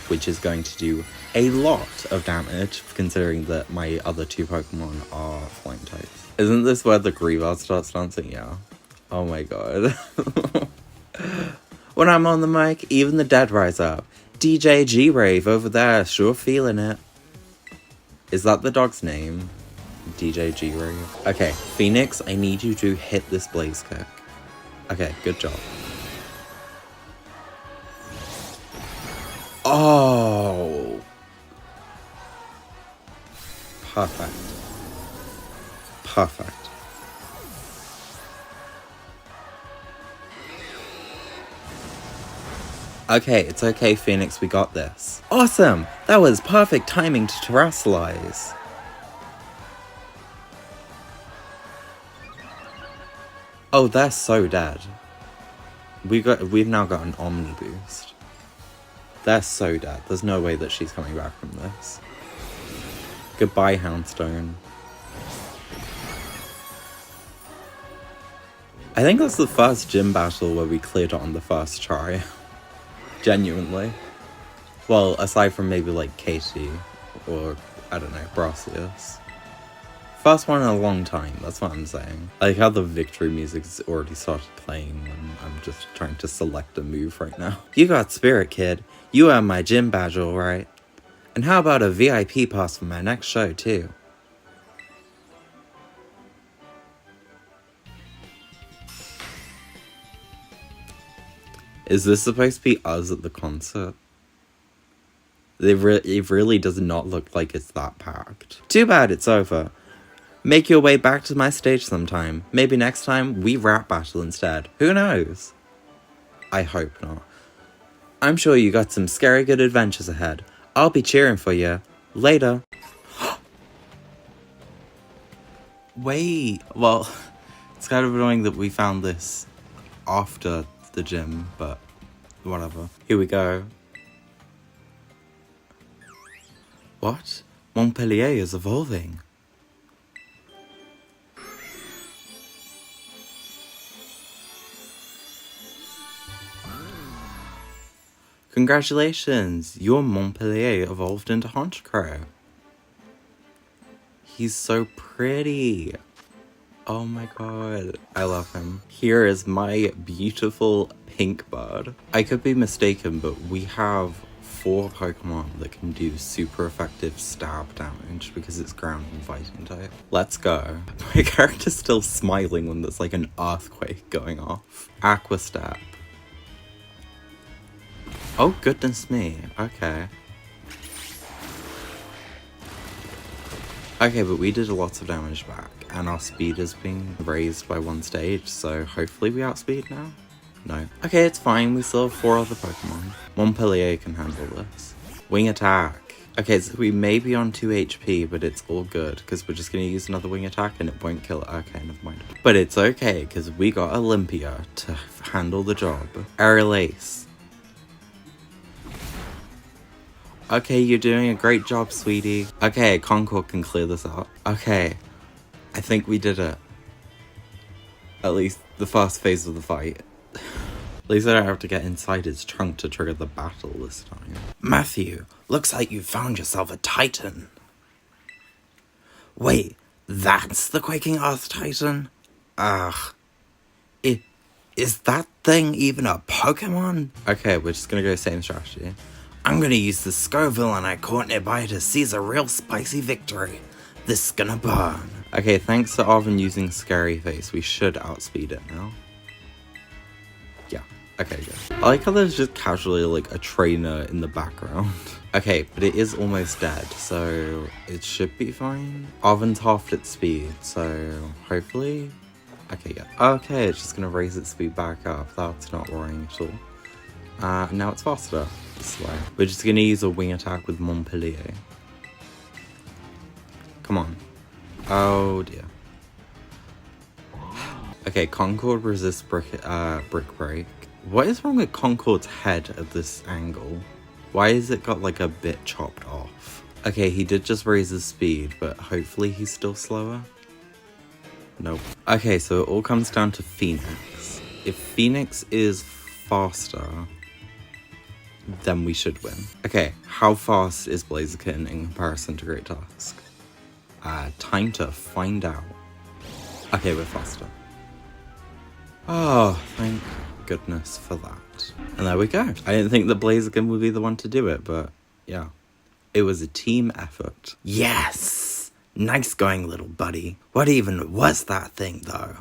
which is going to do a lot of damage, considering that my other two Pokemon are flying types. Isn't this where the Greavard starts dancing? Yeah. Oh my god. When I'm on the mic, even the dead rise up. DJ G-Rave over there, sure feeling it. Is that the dog's name? DJ G-Rave. Okay, Phoenix, I need you to hit this Blaze Kick. Okay, good job. Oh! Perfect. Perfect. Okay, it's okay, Phoenix, we got this. Awesome! That was perfect timing to terrestrialize. Oh, they're so dead. We've now got an Omni boost. They're so dead. There's no way that she's coming back from this. Goodbye, Houndstone. I think that's the first gym battle where we cleared it on the first try. Genuinely. Well, aside from maybe like Katie or, I don't know, Brassius. First one in a long time, that's what I'm saying. I like how the victory music's already started playing when I'm just trying to select a move right now. You got Spirit, kid. You have my gym badge, alright. And how about a VIP pass for my next show, too? Is this supposed to be us at the concert? It really does not look like it's that packed. Too bad it's over. Make your way back to my stage sometime. Maybe next time we rap battle instead. Who knows? I hope not. I'm sure you got some scary good adventures ahead. I'll be cheering for you. Later. Wait, well, it's kind of annoying that we found this after the gym, but whatever. Here we go. What? Montpellier is evolving. Congratulations, your Montpellier evolved into Honchcrow. He's so pretty. Oh my god, I love him. Here is my beautiful pink bird. I could be mistaken, but we have 4 Pokemon that can do super effective stab damage because it's ground and fighting type. Let's go. My character's still smiling when there's like an earthquake going off. Aqua Step. Oh goodness me, okay. Okay, but we did lots of damage back, and our speed is being raised by 1 stage, so hopefully we outspeed now? No. Okay, it's fine, we still have 4 other Pokemon. Montpellier can handle this. Wing attack. Okay, so we may be on 2 HP, but it's all good, because we're just going to use another wing attack and it won't kill it. Okay, never mind. But it's okay, because we got Olympia to handle the job. Aerial Ace. Okay, you're doing a great job, sweetie. Okay, Concord can clear this up. Okay, I think we did it. At least the first phase of the fight. At least I don't have to get inside his trunk to trigger the battle this time. Matthew, looks like you found yourself a Titan. Wait, that's the Quaking Earth Titan? Ugh. Is that thing even a Pokemon? Okay, we're just gonna go same strategy. I'm gonna use the Scoville and I caught nearby to seize a real spicy victory. This is gonna burn. Okay, thanks to Arvin using Scary Face, we should outspeed it now. Yeah, okay, good. I like how there's just casually like a trainer in the background. Okay, but it is almost dead, so it should be fine. Arvin's halved its speed, so hopefully... Okay, yeah. Okay, it's just gonna raise its speed back up. That's not worrying at all. Now it's faster. This way. We're just gonna use a wing attack with Montpellier. Come on. Oh dear. Okay, Concord resists brick break. What is wrong with Concord's head at this angle? Why has it got like a bit chopped off? Okay, he did just raise his speed, but hopefully he's still slower. Nope. Okay, so it all comes down to Phoenix. If Phoenix is faster, then we should win. Okay, how fast is Blaziken in comparison to Great Tusk? Time to find out. Okay, we're faster. Oh, thank goodness for that. And there we go. I didn't think that Blaziken would be the one to do it, but yeah. It was a team effort. Yes! Nice going, little buddy. What even was that thing, though?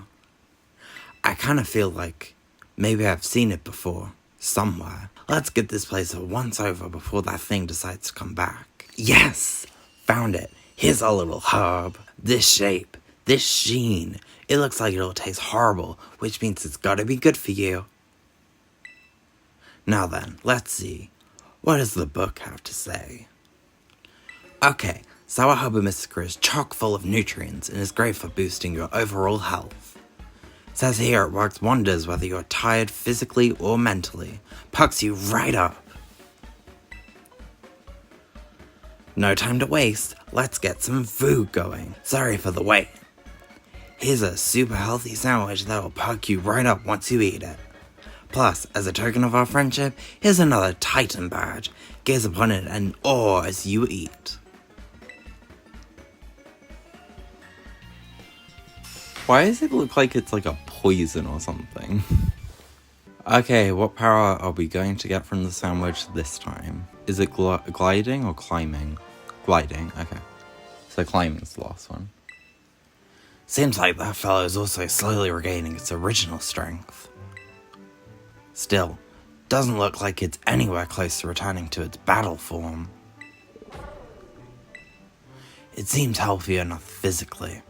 I kind of feel like maybe I've seen it before. Somewhere. Let's get this place a once over before that thing decides to come back. Yes! Found it. Here's a little herb. This shape. This sheen. It looks like it'll taste horrible, which means it's gotta be good for you. Now then, let's see. What does the book have to say? Okay, Sour Herba Mystica is chock full of nutrients and is great for boosting your overall health. It says here it works wonders whether you're tired physically or mentally. Pucks you right up. No time to waste, let's get some food going. Sorry for the wait. Here's a super healthy sandwich that'll puck you right up once you eat it. Plus, as a token of our friendship, here's another Titan badge. Gaze upon it and awe as you eat. Why does it look like it's like a poison or something? Okay, what power are we going to get from the sandwich this time? Is it gliding or climbing? Gliding, okay. So climbing's the last one. Seems like that fellow is also slowly regaining its original strength. Still, doesn't look like it's anywhere close to returning to its battle form. It seems healthy enough physically.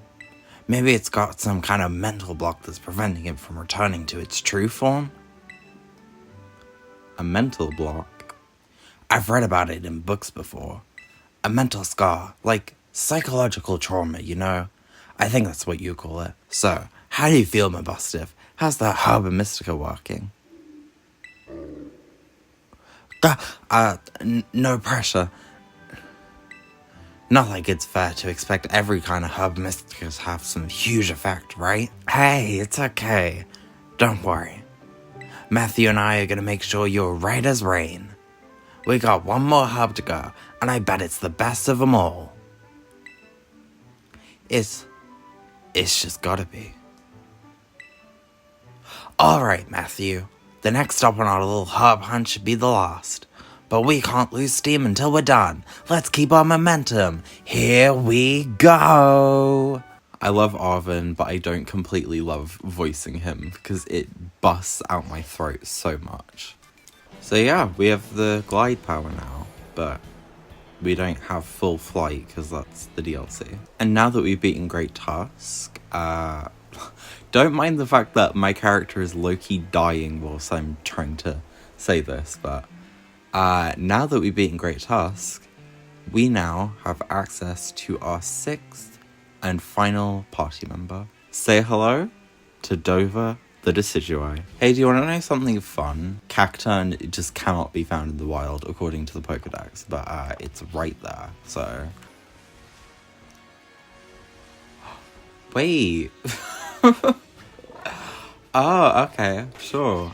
Maybe it's got some kind of mental block that's preventing it from returning to its true form? A mental block? I've read about it in books before. A mental scar, like psychological trauma, you know? I think that's what you call it. So, how do you feel, my Bustiff? How's that Herba Mystica working? No pressure. Not like it's fair to expect every kind of Herba Mystica to have some huge effect, right? Hey, it's okay. Don't worry. Matthew and I are gonna make sure you're right as rain. We got one more herb to go, and I bet it's the best of them all. It's just gotta be. Alright, Matthew. The next stop on our little herb hunt should be the last. But we can't lose steam until we're done. Let's keep our momentum. Here we go! I love Arvin, but I don't completely love voicing him because it busts out my throat so much. So yeah, we have the glide power now, but we don't have full flight because that's the DLC. And now that we've beaten Great Tusk, don't mind the fact that my character is low-key dying whilst I'm trying to say this, but now that we've beaten Great Tusk, we now have access to our 6th and final party member. Say hello to Dover the Decidueye. Hey, do you want to know something fun? Cacturn just cannot be found in the wild according to the Pokedex, but it's right there, so... Wait... Oh, okay, sure.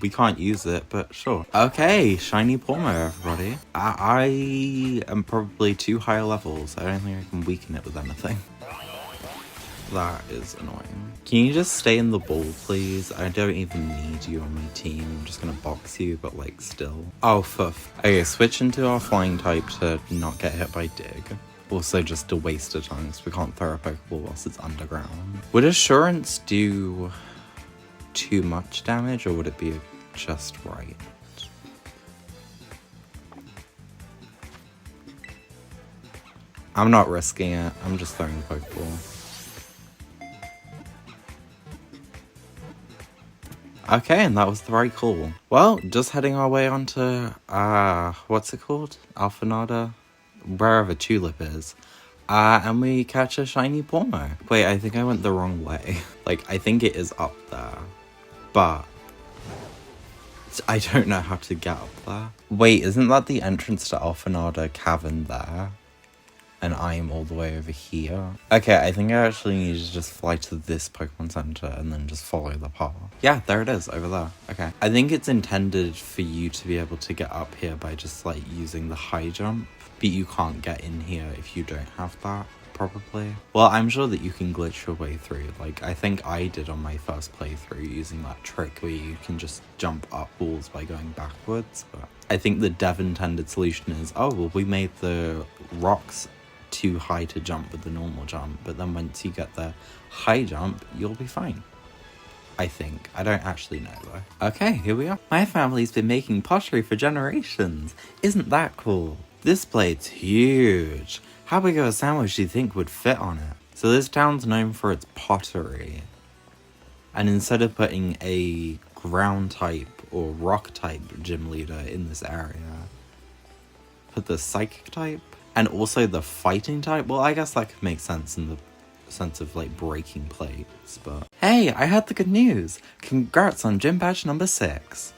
We can't use it, but sure. Okay, shiny Pormo, everybody. I am probably too high levels. I don't think I can weaken it with anything. That is annoying. Can you just stay in the ball, please? I don't even need you on my team. I'm just gonna box you, but like still. Oh, okay, switch into our flying type to not get hit by Dig. Also just a waste of time, so we can't throw a Pokeball whilst it's underground. Would Assurance do too much damage, or would it be just right? I'm not risking it. I'm just throwing the Pokeball. Okay, and that was the right call. Well, just heading our way onto, what's it called? Alphanada? Wherever Tulip is. And we catch a shiny Pormo. Wait, I think I went the wrong way. Like, I think it is up there. But I don't know how to get up there. Wait, isn't that the entrance to Alphanada Cavern there? And I am all the way over here. Okay, I think I actually need to just fly to this Pokemon Center and then just follow the path. Yeah, there it is, over there. Okay. I think it's intended for you to be able to get up here by just like using the high jump, but you can't get in here if you don't have that, probably. Well, I'm sure that you can glitch your way through. Like, I think I did on my first playthrough using that trick where you can just jump up walls by going backwards, but I think the dev intended solution is, oh, well, we made the rocks too high to jump with the normal jump, but then once you get the high jump, you'll be fine. I think. I don't actually know though. Okay, here we are. My family's been making pottery for generations. Isn't that cool? This plate's huge. How big of a sandwich do you think would fit on it? So this town's known for its pottery. And instead of putting a ground type or rock type gym leader in this area, put the psychic type. And also the fighting type. Well, I guess that could make sense in the sense of like breaking plates, but hey, I heard the good news. Congrats on gym badge number 6.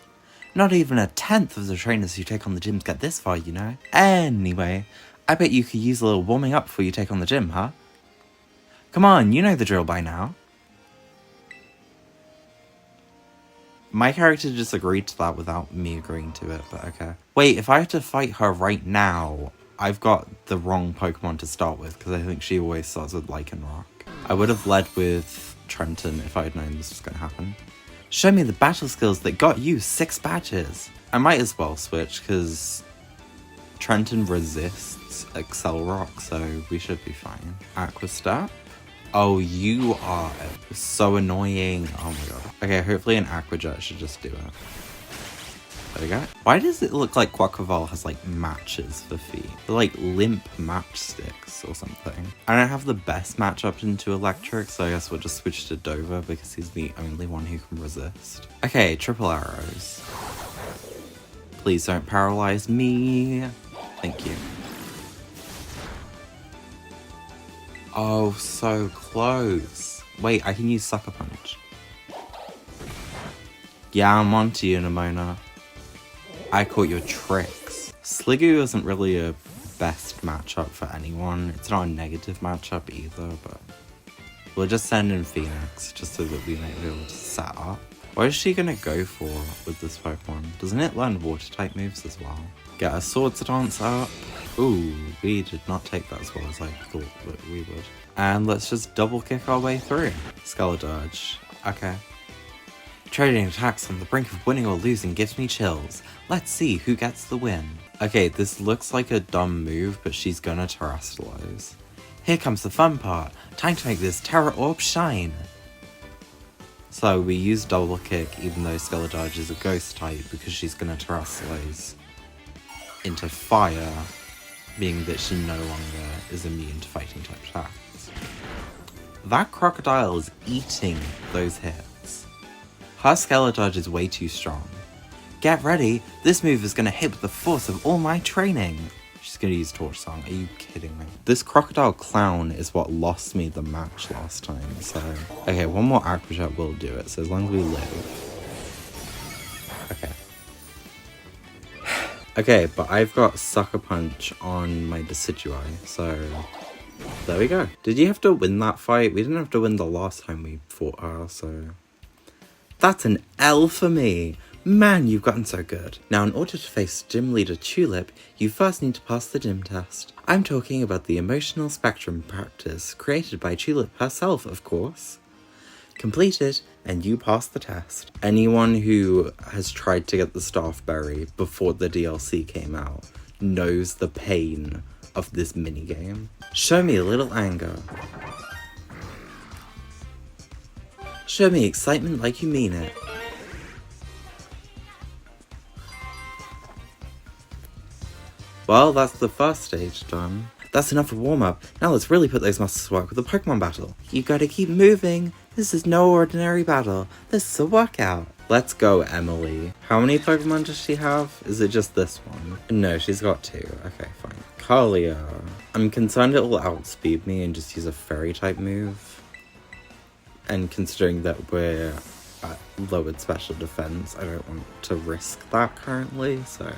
Not even a 10th of the trainers who take on the gyms get this far, you know. Anyway, I bet you could use a little warming up before you take on the gym, huh? Come on, you know the drill by now. My character just agreed to that without me agreeing to it, but okay. Wait, if I had to fight her right now, I've got the wrong Pokemon to start with, because I think she always starts with Lycanroc. I would have led with Trenton if I had known this was going to happen. Show me the battle skills that got you 6 badges. I might as well switch, because Trenton resists Accelerock, so we should be fine. Aqua Step. Oh, you are so annoying. Oh my god. Okay, hopefully an Aqua Jet should just do it. There we go. Why does it look like Quaquaval has like matches for feet? They're like limp matchsticks or something. I don't have the best matchup into Electric, so I guess we'll just switch to Dover because he's the only one who can resist. Okay, triple arrows. Please don't paralyze me. Thank you. Oh, so close. Wait, I can use Sucker Punch. Yeah, I'm onto you, Nimona. I caught your tricks. Sliggoo isn't really a best matchup for anyone. It's not a negative matchup either, but we'll just send in Phoenix just so that we might be able to set up. What is she gonna go for with this Pokemon? Doesn't it learn water type moves as well? Get a Swords Dance up. Ooh, we did not take that as well as I thought that we would. And let's just double kick our way through. Skeledirge. Okay. Trading attacks on the brink of winning or losing gives me chills. Let's see who gets the win. Okay, this looks like a dumb move, but she's gonna Terrastallize. Here comes the fun part. Time to make this Terra Orb shine. So we use double kick even though Skeledirge is a ghost type because she's gonna Terrastallize into fire, being that she no longer is immune to fighting type attacks. That crocodile is eating those hits. Her Skeledirge is way too strong. Get ready, this move is going to hit with the force of all my training. She's going to use Torch Song, are you kidding me? This Crocodile Clown is what lost me the match last time, so... Okay, one more Aqua Jet will do it, so as long as we live. Okay. Okay, but I've got Sucker Punch on my Decidueye, so... There we go. Did you have to win that fight? We didn't have to win the last time we fought her, so... That's an L for me! Man, you've gotten so good. Now, in order to face Gym Leader Tulip, you first need to pass the gym test. I'm talking about the emotional spectrum practice, created by Tulip herself, of course. Complete it, and you pass the test. Anyone who has tried to get the Staff Berry before the DLC came out knows the pain of this minigame. Show me a little anger. Show me excitement like you mean it. Well, that's the first stage done. That's enough for warm-up. Now let's really put those muscles to work with a Pokemon battle. You gotta keep moving. This is no ordinary battle. This is a workout. Let's go, Emily. How many Pokemon does she have? Is it just this one? No, she's got 2. Okay, fine. Kalia. I'm concerned it will outspeed me and just use a Fairy-type move. And considering that we're at lowered special defense, I don't want to risk that currently, so...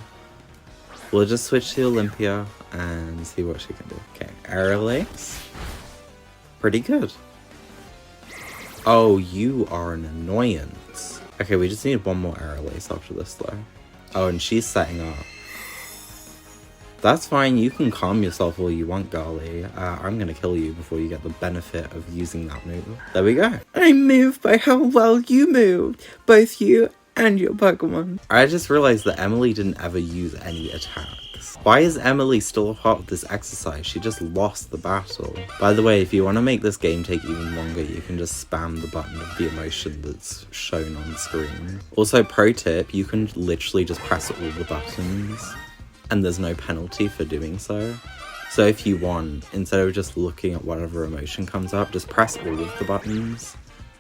We'll just switch to Olympia and see what she can do. Okay, Aerolix. Pretty good. Oh, you are an annoyance. Okay, we just need one more Aerolix after this though. Oh, and she's setting up. That's fine, you can calm yourself all you want, Garly. I'm gonna kill you before you get the benefit of using that move. There we go. I'm moved by how well you moved. Both you and your Pokemon. I just realized that Emily didn't ever use any attacks. Why is Emily still a part of this exercise? She just lost the battle. By the way, if you want to make this game take even longer, you can just spam the button of the emotion that's shown on screen. Also, pro tip, you can literally just press all the buttons and there's no penalty for doing so. So if you want, instead of just looking at whatever emotion comes up, just press all of the buttons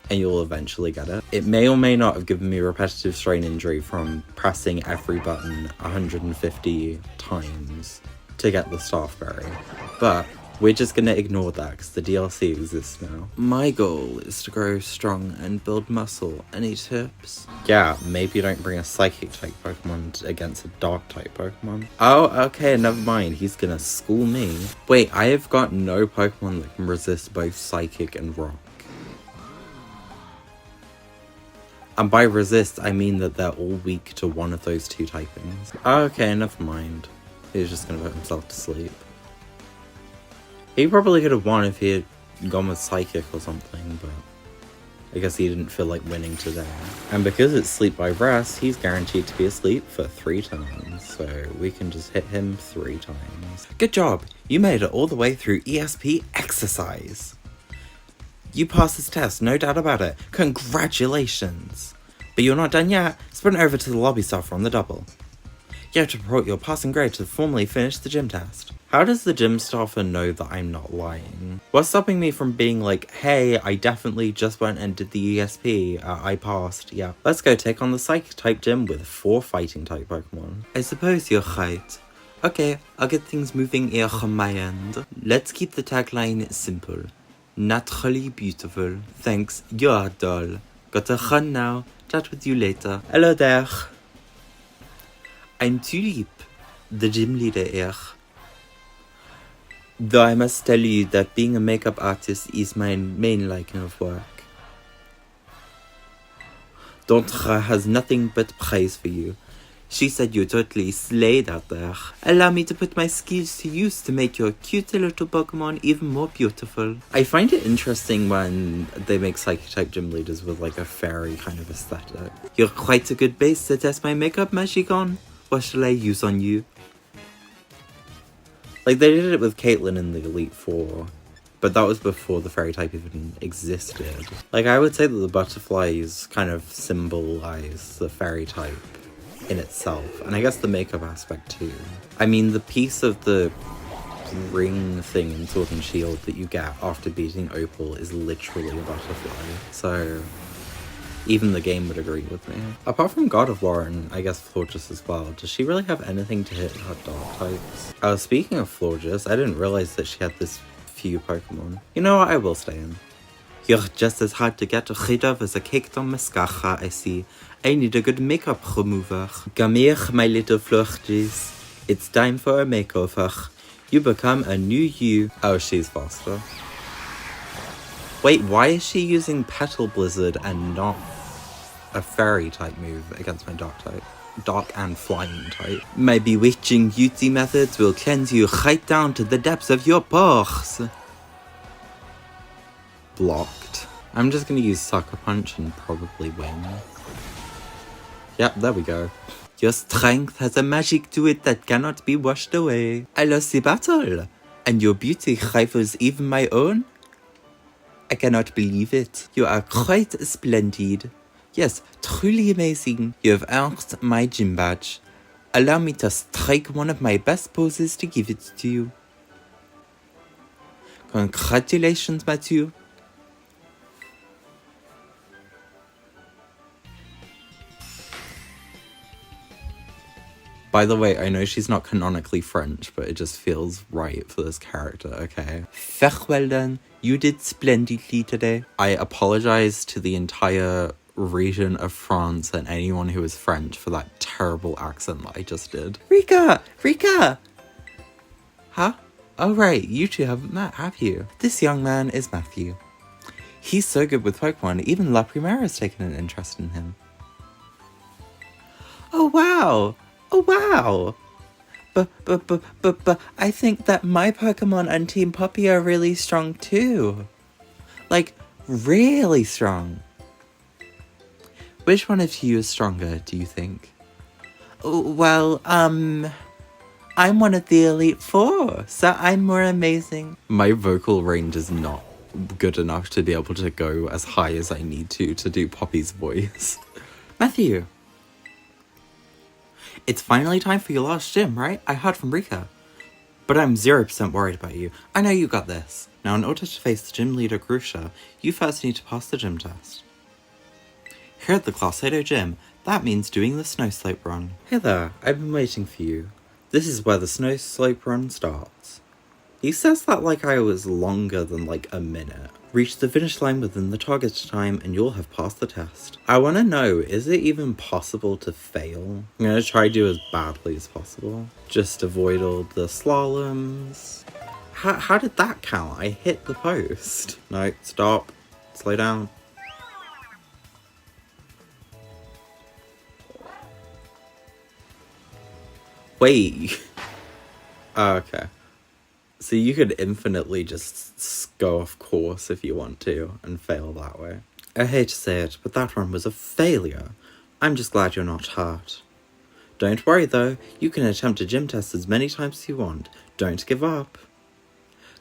and you'll eventually get it. It may or may not have given me repetitive strain injury from pressing every button 150 times to get the staff berry, but we're just gonna ignore that because the DLC exists now. My goal is to grow strong and build muscle. Any tips? Yeah, maybe don't bring a psychic type Pokemon against a dark type Pokemon. Oh, okay, never mind. He's gonna school me. Wait, I have got no Pokemon that can resist both psychic and rock. And by resist, I mean that they're all weak to one of those two typings. Okay, never mind. He's just gonna put himself to sleep. He probably could have won if he had gone with Psychic or something, but I guess he didn't feel like winning today. And because it's sleep by rest, he's guaranteed to be asleep for 3 times, so we can just hit him 3 times. Good job! You made it all the way through ESP exercise! You passed this test, no doubt about it. Congratulations! But you're not done yet. Sprint over to the lobby staff on the double. You have to report your passing grade to formally finish the gym test. How does the gym staffer know that I'm not lying? What's stopping me from being like, hey, I definitely just went and did the ESP, I passed, yeah. Let's go take on the Psychic type gym with 4 fighting type Pokemon. I suppose you're right. Okay, I'll get things moving here on my end. Let's keep the tagline simple. Naturally beautiful. Thanks, you're a doll. Gotta run now. Chat with you later. Hello there. I'm Tulip, the gym leader here. Though I must tell you that being a makeup artist is my main liking of work. Dontra has nothing but praise for you. She said you totally slayed out there. Allow me to put my skills to use to make your cute little Pokemon even more beautiful. I find it interesting when they make Psychic type gym leaders with like a fairy kind of aesthetic. You're quite a good base to test my makeup magic on. What shall I use on you? Like, they did it with Caitlyn in the Elite Four, but that was before the fairy type even existed. Like, I would say that the butterflies kind of symbolize the fairy type in itself, and I guess the makeup aspect too. I mean, the piece of the ring thing in Sword and Shield that you get after beating Opal is literally a butterfly, so even the game would agree with me. Apart from God of War and I guess Florges as well, does she really have anything to hit her dark types? Speaking of Florges, I didn't realize that she had this few Pokemon. You know what, I will stay in. You're just as hard to get rid of as a caked on mascara, I see. I need a good makeup remover. Come here, my little Florges. It's time for a makeover. You become a new you. Oh, she's faster. Wait, why is she using Petal Blizzard and not a fairy type move against my dark type? Dark and flying type. My bewitching beauty methods will cleanse you right down to the depths of your pores. Blocked. I'm just gonna use Sucker Punch and probably win. Yep, there we go. Your strength has a magic to it that cannot be washed away. I lost the battle, and your beauty rivals even my own? I cannot believe it. You are quite splendid. Yes, truly amazing. You have earned my gym badge. Allow me to strike one of my best poses to give it to you. Congratulations, Mathieu. By the way, I know she's not canonically French, but it just feels right for this character, okay? Very well done. You did splendidly today. I apologize to the entire region of France and anyone who is French for that terrible accent that I just did. Rika! Rika! Huh? Oh right, you two haven't met, have you? This young man is Matthew. He's so good with Pokemon, even La Primera's taken an interest in him. Oh wow! Oh wow! But I think that my Pokemon and Team Poppy are really strong too. Like, really strong. Which one of you is stronger, do you think? Well, I'm one of the Elite Four, so I'm more amazing. My vocal range is not good enough to be able to go as high as I need to do Poppy's voice. Matthew. It's finally time for your last gym, right? I heard from Rika. But I'm 0% worried about you. I know you got this. Now, in order to face the gym leader, Grusha, you first need to pass the gym test. Here at the Class 8 gym, that means doing the snow slope run. Hey there, I've been waiting for you. This is where the snow slope run starts. He says that like I was longer than like a minute. Reach the finish line within the targeted time and you'll have passed the test. I want to know, is it even possible to fail? I'm going to try to do as badly as possible. Just avoid all the slaloms. How did that count? I hit the post. No, stop. Slow down. Wait. Oh, okay. So you could infinitely just go off course if you want to and fail that way. I hate to say it, but that run was a failure. I'm just glad you're not hurt. Don't worry though, you can attempt a gym test as many times as you want. Don't give up.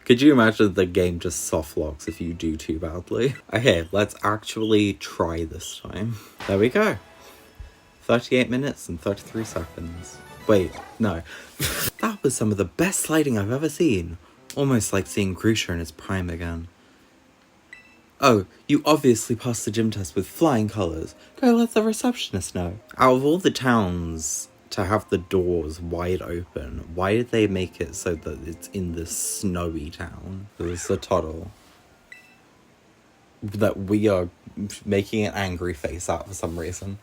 Could you imagine the game just soft locks if you do too badly? Okay, let's actually try this time. There we go. 38 minutes and 33 seconds. Wait, no. That was some of the best sliding I've ever seen. Almost like seeing Grusha in his prime again. Oh, you obviously passed the gym test with flying colours. Go let the receptionist know. Out of all the towns to have the doors wide open, why did they make it so that it's in this snowy town? There's a toddle that we are making an angry face at for some reason.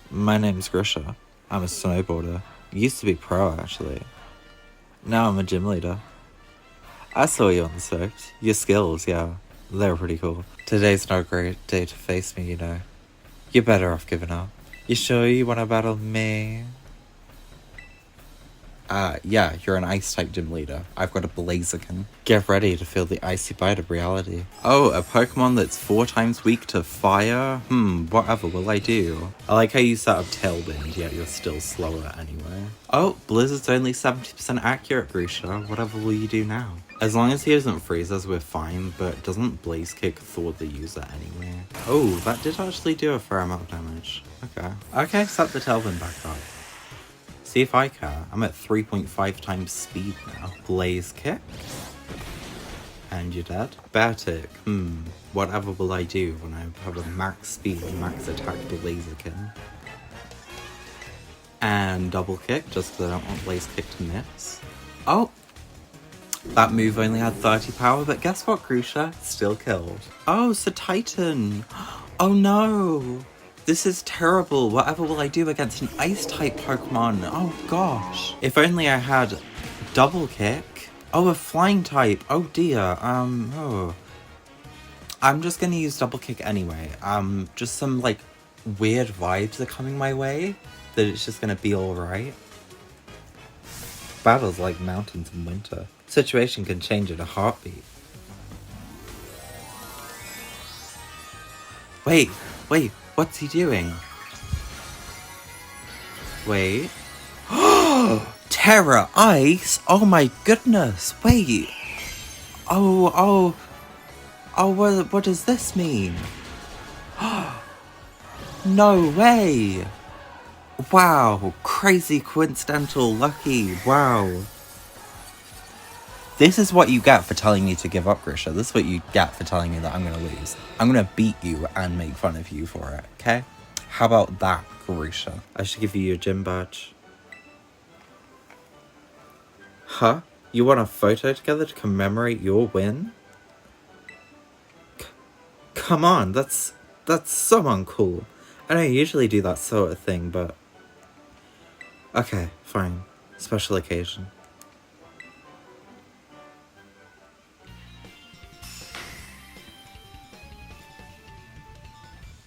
My name's Grusha. I'm a snowboarder. Used to be pro, actually. Now I'm a gym leader. I saw you on the slopes. Your skills, yeah, they're pretty cool. Today's not a great day to face me, you know. You're better off giving up. You sure you want to battle me? Yeah, you're an ice-type gym leader. I've got a Blaziken. Get ready to feel the icy bite of reality. Oh, a Pokemon that's 4 times weak to fire? Whatever will I do? I like how you set up Tailwind, yet you're still slower anyway. Oh, Blizzard's only 70% accurate, Grusha. Whatever will you do now? As long as he doesn't freeze us, we're fine, but doesn't Blaze Kick thwart the user anyway? Oh, that did actually do a fair amount of damage. Okay, set the Tailwind back up. See if I care. I'm at 3.5 times speed now. Blaze Kick. And you're dead. Beartic. Whatever will I do when I have a max speed, max attack Blaziken? And double kick, just because I don't want Blaze Kick to miss. Oh! That move only had 30 power, but guess what, Grusha? Still killed. Oh, it's a Titan! Oh no! This is terrible. Whatever will I do against an ice-type Pokemon? Oh gosh. If only I had double kick. Oh, a flying type. Oh dear. Oh. I'm just gonna use double kick anyway. Just some like weird vibes are coming my way that it's just gonna be alright. Battles like mountains in winter. Situation can change in a heartbeat. Wait. What's he doing? Wait. Terra Ice? Oh my goodness. Wait. Oh, what does this mean? No way. Wow. Crazy coincidental lucky. Wow. This is what you get for telling me to give up, Grusha. This is what you get for telling me that I'm going to lose. I'm going to beat you and make fun of you for it, okay? How about that, Grusha? I should give you your gym badge. Huh? You want a photo together to commemorate your win? Come on, that's That's so uncool. I don't usually do that sort of thing, but... Okay, fine. Special occasion.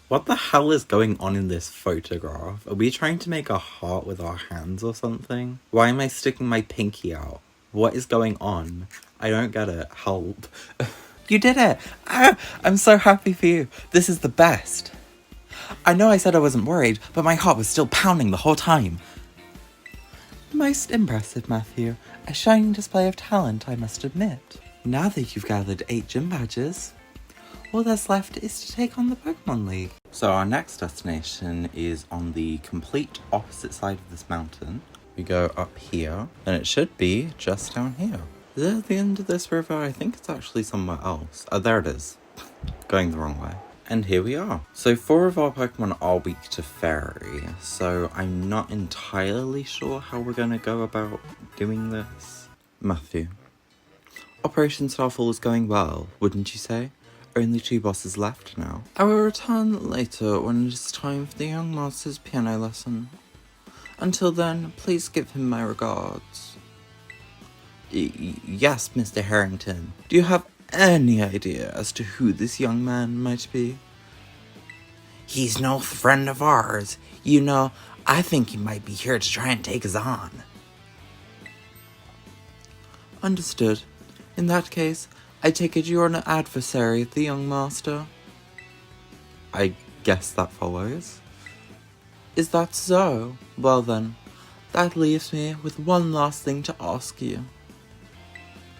What the hell is going on in this photograph? Are we trying to make a heart with our hands or something? Why am I sticking my pinky out? What is going on? I don't get it. Help. You did it! Ah, I'm so happy for you. This is the best. I know I said I wasn't worried, but my heart was still pounding the whole time. Most impressive, Matthew. A shining display of talent, I must admit. Now that you've gathered 8 gym badges, all that's left is to take on the Pokemon League. So our next destination is on the complete opposite side of this mountain. We go up here, and it should be just down here. Is it at the end of this river? I think it's actually somewhere else. Oh, there it is. Going the wrong way. And here we are. So 4 of our Pokemon are weak to Fairy, so I'm not entirely sure how we're gonna go about doing this. Matthew. Operation Starfall is going well, wouldn't you say? Only 2 bosses left now. I will return later when it is time for the young master's piano lesson. Until then, please give him my regards. Yes, Mr. Harrington. Do you have any idea as to who this young man might be? He's no friend of ours. You know, I think he might be here to try and take us on. Understood. In that case, I take it you're an adversary of the young master? I guess that follows. Is that so? Well then, that leaves me with one last thing to ask you.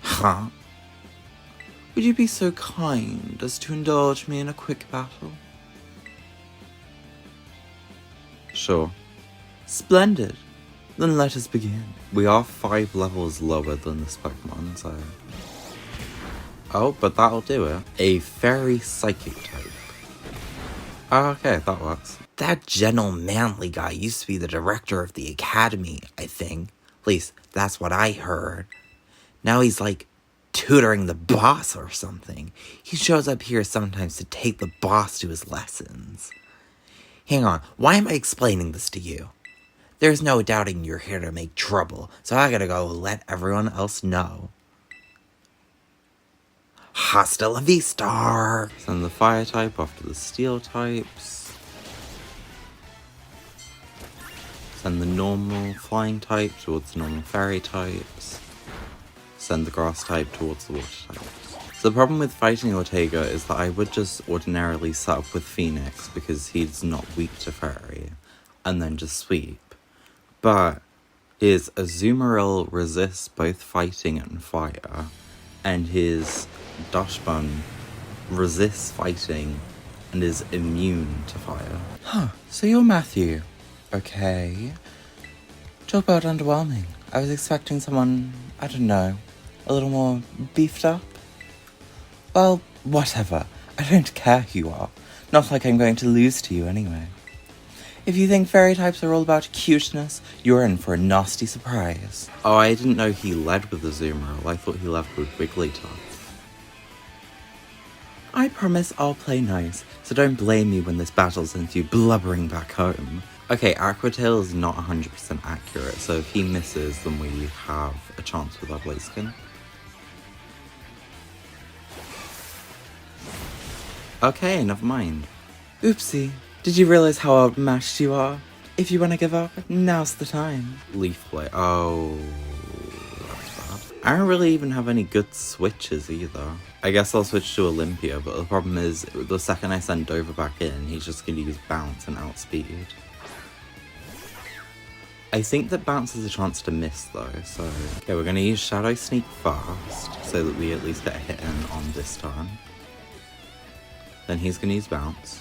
Huh? Would you be so kind as to indulge me in a quick battle? Sure. Splendid. Then let us begin. We are 5 levels lower than this Pokemon, so... Oh, but that'll do it. A fairy psychic type. Oh, okay, that works. That gentle manly guy used to be the director of the academy, I think. At least, that's what I heard. Now he's like tutoring the boss or something. He shows up here sometimes to take the boss to his lessons. Hang on, why am I explaining this to you? There's no doubting you're here to make trouble, so I gotta go let everyone else know. Hasta la vista! Send the fire type off to the steel types. Send the normal flying type towards the normal fairy types. Send the grass type towards the water types. So the problem with fighting Ortega is that I would just ordinarily set up with Phoenix because he's not weak to fairy, and then just sweep. But his Azumarill resists both fighting and fire, and his Dachshund resists fighting and is immune to fire. Huh, so you're Matthew. Okay. Talk about underwhelming. I was expecting someone, I don't know, a little more beefed up. Well, whatever. I don't care who you are. Not like I'm going to lose to you anyway. If you think fairy types are all about cuteness, you're in for a nasty surprise. Oh, I didn't know he led with the Azumarill. I thought he led with Wigglytuff. I promise I'll play nice, so don't blame me when this battle sends you blubbering back home. Okay, Aquatail is not 100% accurate, so if he misses, then we have a chance with our Blaziken. Okay, never mind. Oopsie. Did you realize how outmatched you are? If you want to give up, now's the time. Leaf Blade. Oh, that's bad. I don't really even have any good switches either. I guess I'll switch to Olympia, but the problem is, the second I send Dover back in, he's just going to use Bounce and Outspeed. I think that Bounce has a chance to miss though, so... Okay, we're going to use Shadow Sneak first, so that we at least get a hit in on this turn. Then he's going to use Bounce.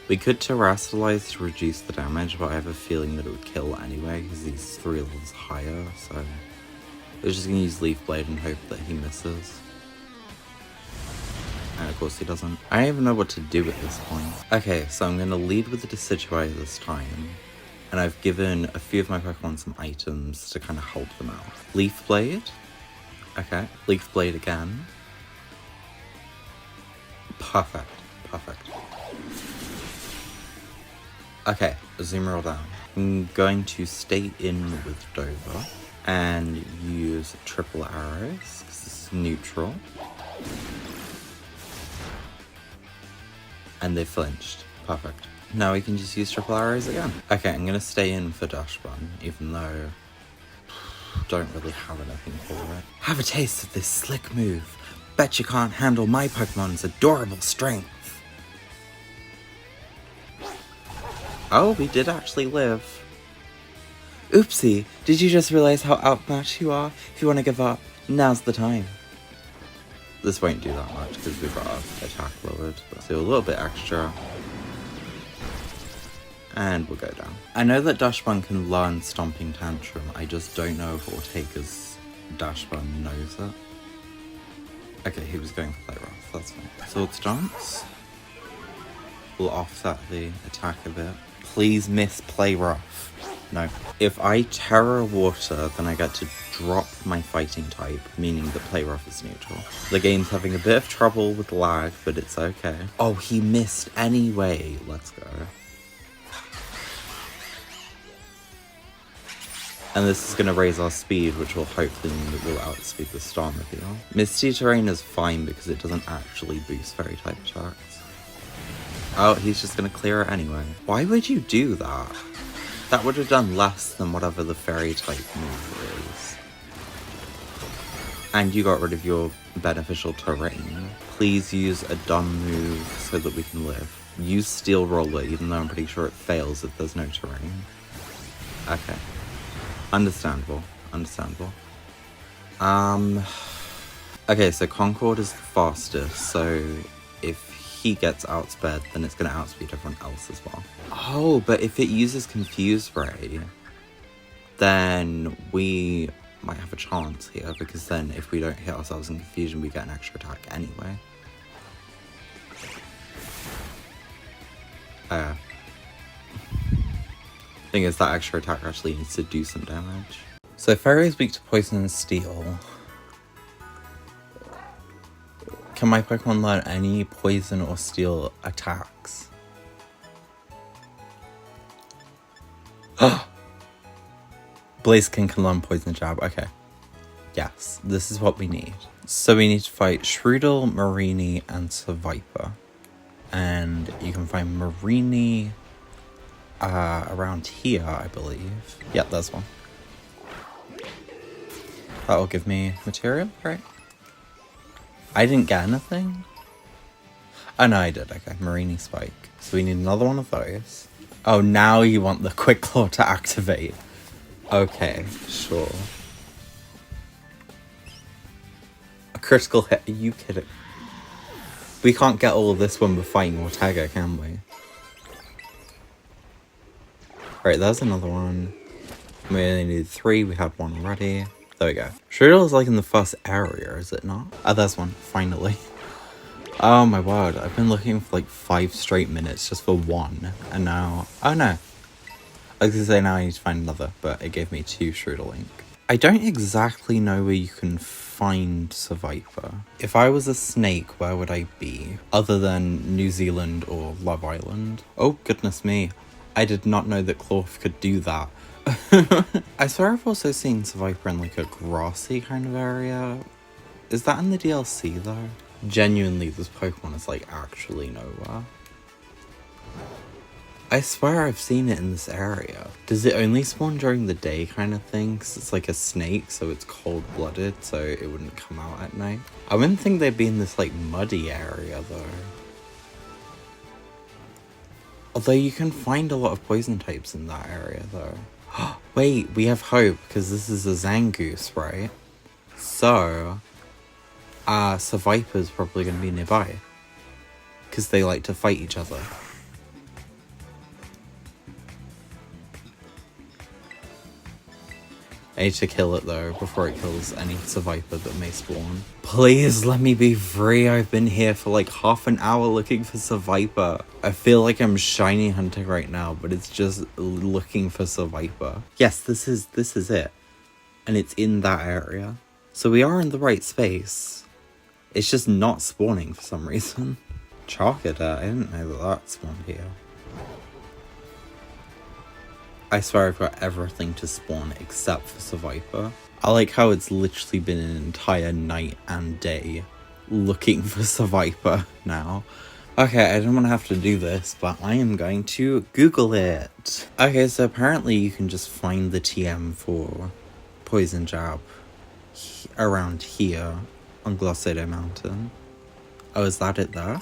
We could Terrestrialize to reduce the damage, but I have a feeling that it would kill anyway, because he's 3 levels higher, so... We're just going to use Leaf Blade and hope that he misses. And of course he doesn't. I don't even know what to do at this point. Okay, so I'm going to lead with the Decidueye this time. And I've given a few of my Pokemon some items to kind of help them out. Leaf Blade. Okay, Leaf Blade again. Perfect. Perfect. Okay, zoom roll down. I'm going to stay in with Dover and use triple arrows, because this is neutral. And they flinched. Perfect. Now we can just use triple arrows again. Okay, I'm gonna stay in for Dash Bun, even though I don't really have anything for it. Have a taste of this slick move. Bet you can't handle my Pokemon's adorable strength. Oh, we did actually live. Oopsie, did you just realize how outmatched you are? If you want to give up, now's the time. This won't do that much because we've got our attack lowered, but still a little bit extra. And we'll go down. I know that Dash Bun can learn Stomping Tantrum, I just don't know if Ortega's Dash Bun knows it. Okay, he was going for Play Rough, that's fine. Swords Dance will offset the attack a bit. Please miss Play Rough. No. If I Terror Water, then I get to drop my fighting type, meaning that Play Rough is neutral. The game's having a bit of trouble with lag, but it's okay. Oh, he missed anyway. Let's go. And this is going to raise our speed, which will hopefully mean that we'll outspeed the Starmobile. Misty Terrain is fine because it doesn't actually boost fairy type attacks. Oh, he's just going to clear it anyway. Why would you do that? That would have done less than whatever the fairy type move is. And you got rid of your beneficial terrain. Please use a dumb move so that we can live. Use Steel Roller, even though I'm pretty sure it fails if there's no terrain. Okay. Understandable. Understandable. Okay, so Concord is the fastest, so if he gets outsped, then it's going to outspeed everyone else as well. Oh, but if it uses Confuse Ray, then we might have a chance here, because then if we don't hit ourselves in Confusion, we get an extra attack anyway. Thing is, that extra attack actually needs to do some damage. So Fairy is weak to Poison and Steel. Can my Pokemon learn any Poison or Steel attacks? Blaziken can learn Poison Jab, okay. Yes, this is what we need. So we need to fight Shroodle, Marini, and Seviper. And you can find Marini around here, I believe. Yeah, there's one. That'll give me material, right? I didn't get anything? Oh no, I did, okay. Marini Spike. So we need another one of those. Oh, now you want the Quick Claw to activate. Okay, sure. A critical hit, are you kidding? We can't get all of this when we're fighting Ortega, can we? Right, there's another one. We only need 3, we had one already. There we go. Shriddle is like in the first area, is it not? Oh, there's one, finally. Oh my word, I've been looking for like 5 straight minutes just for one. And now, oh no. I was gonna say now I need to find another, but it gave me 2 Shriddle Ink. I don't exactly know where you can find Seviper. If I was a snake, where would I be? Other than New Zealand or Love Island? Oh, goodness me. I did not know that Clorf could do that. I swear I've also seen Seviper in like a grassy kind of area. Is that in the DLC though? Genuinely, this Pokemon is like actually nowhere. I swear I've seen it in this area. Does it only spawn during the day kind of thing? 'Cause it's like a snake, so it's cold-blooded, so it wouldn't come out at night. I wouldn't think they'd be in this like muddy area though. Although you can find a lot of poison types in that area though. Wait, we have hope, because this is a Zangoose, right? So, Seviper's probably going to be nearby. Because they like to fight each other. I need to kill it though, before it kills any Seviper that may spawn. Please let me be free. I've been here for like half an hour looking for Seviper. I feel like I'm shiny hunting right now, but it's just looking for Seviper. Yes, this is it. And it's in that area. So we are in the right space. It's just not spawning for some reason. Chocolate, I didn't know that that spawned here. I swear I've got everything to spawn except for Survivor. I like how it's literally been an entire night and day looking for Survivor now. Okay, I didn't want to have to do this, but I am going to Google it. Okay, so apparently you can just find the TM for Poison Jab around here on Glossodo Mountain. Oh, is that it there?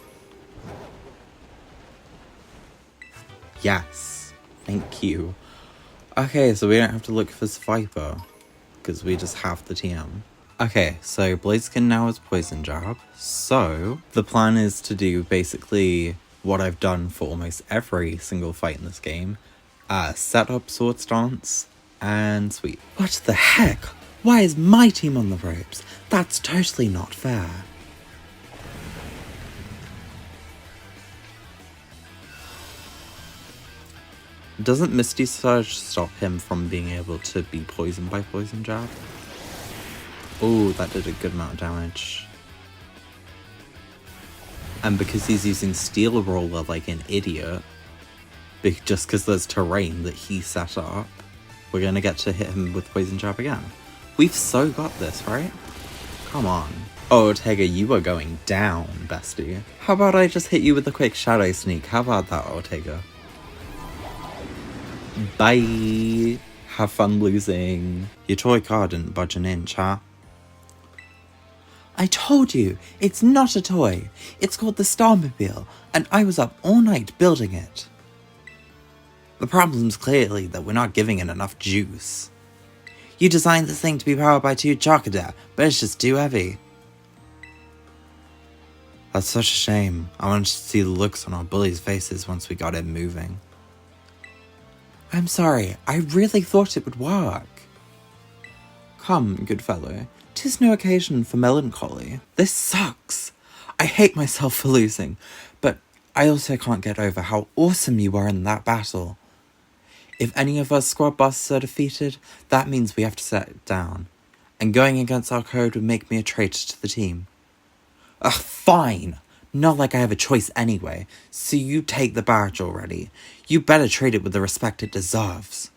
Yes, thank you. Okay, so we don't have to look for Viper, because we just have the TM. Okay, so Blaziken now has Poison Jab, so the plan is to do basically what I've done for almost every single fight in this game. Set up Sword Stance, and sweep. What the heck? Why is my team on the ropes? That's totally not fair. Doesn't Misty Surge stop him from being able to be poisoned by Poison Jab? Oh, that did a good amount of damage. And because he's using Steel Roller like an idiot, just because there's terrain that he set up, we're going to get to hit him with Poison Jab again. We've so got this, right? Come on. Oh, Ortega, you are going down, bestie. How about I just hit you with a quick Shadow Sneak? How about that, Ortega? Bye. Have fun losing. Your toy car didn't budge an inch, huh? I told you, it's not a toy. It's called the Starmobile, and I was up all night building it. The problem's clearly that we're not giving it enough juice. You designed this thing to be powered by 2 Chocoda, but it's just too heavy. That's such a shame. I wanted to see the looks on our bullies' faces once we got it moving. I'm sorry, I really thought it would work. Come, good fellow, 'tis no occasion for melancholy. This sucks. I hate myself for losing, but I also can't get over how awesome you were in that battle. If any of us squad bosses are defeated, that means we have to set it down. And going against our code would make me a traitor to the team. Ugh, fine. Not like I have a choice anyway, so you take the badge already. You better treat it with the respect it deserves.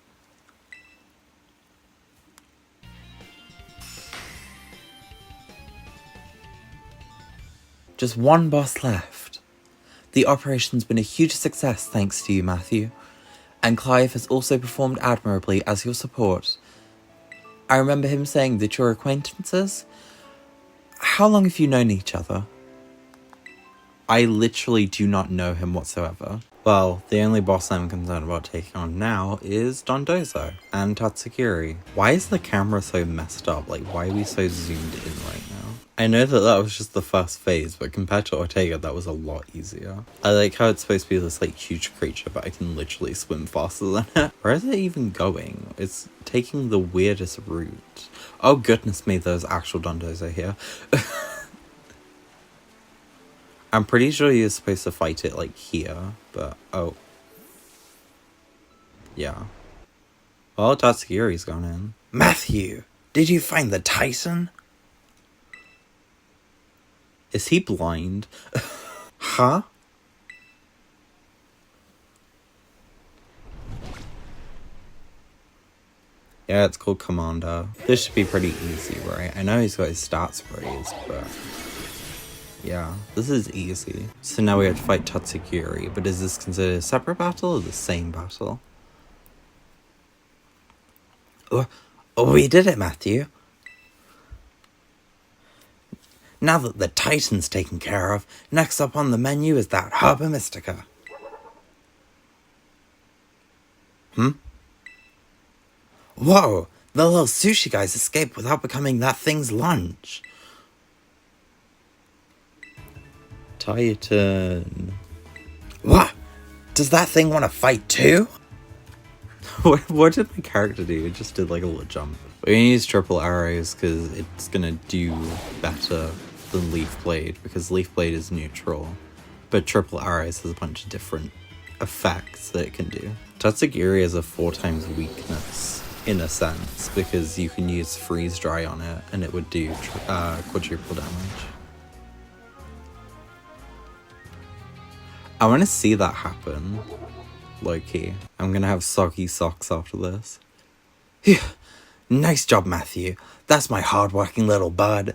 Just one boss left. The operation's been a huge success thanks to you, Matthew. And Clive has also performed admirably as your support. I remember him saying that you're acquaintances. How long have you known each other? I literally do not know him whatsoever. Well, the only boss I'm concerned about taking on now is Dondozo and Tatsukiri. Why is the camera so messed up? Like, why are we so zoomed in right now? I know that that was just the first phase, but compared to Ortega, that was a lot easier. I like how it's supposed to be this, like, huge creature, but I can literally swim faster than it. Where is it even going? It's taking the weirdest route. Oh, goodness me, there's actual Dondozo here. I'm pretty sure you're supposed to fight it, like, here, but, oh. Yeah. Well, Tatsukiri's gone in. Matthew, did you find the Titan? Is he blind? Huh? Yeah, it's called Commander. This should be pretty easy, right? I know he's got his stats raised, but... yeah, this is easy. So now we have to fight Tatsukiri, but is this considered a separate battle or the same battle? Oh, we did it, Matthew. Now that the Titan's taken care of, next up on the menu is that Herba Mystica. Whoa, the little sushi guys escaped without becoming that thing's lunch. Titan. What? Does that thing want to fight too? What did my character do? It just did like a little jump. We're gonna use triple arrows because it's gonna do better than Leaf Blade, because Leaf Blade is neutral, but triple arrows has a bunch of different effects that it can do. Tatsugiri has a 4 times weakness in a sense, because you can use freeze dry on it and it would do quadruple damage. I want to see that happen. Low-key. I'm gonna have soggy socks after this. Phew. Nice job, Matthew. That's my hard-working little bud.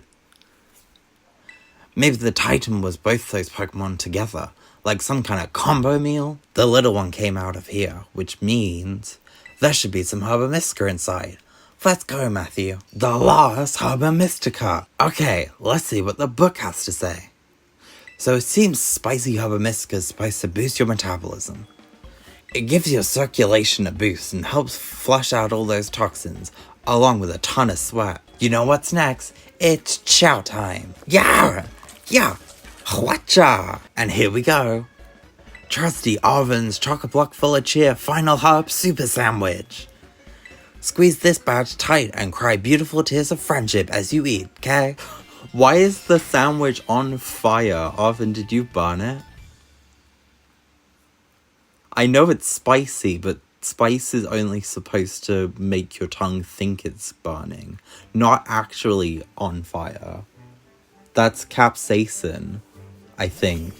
Maybe the Titan was both those Pokemon together, like some kind of combo meal. The little one came out of here, which means there should be some Herba Mystica inside. Let's go, Matthew. The Lost Herba Mystica. Okay, let's see what the book has to say. So it seems spicy Herba Mystica is supposed to boost your metabolism. It gives your circulation a boost and helps flush out all those toxins, along with a ton of sweat. You know what's next? It's chow time. Yeah! Yeah! Hwacha! And here we go. Trusty Arvin's chock-a-block full of cheer final herb super sandwich. Squeeze this badge tight and cry beautiful tears of friendship as you eat, okay? Why is the sandwich on fire? Arvin, did you burn it? I know it's spicy, but spice is only supposed to make your tongue think it's burning, not actually on fire. That's capsaicin, I think.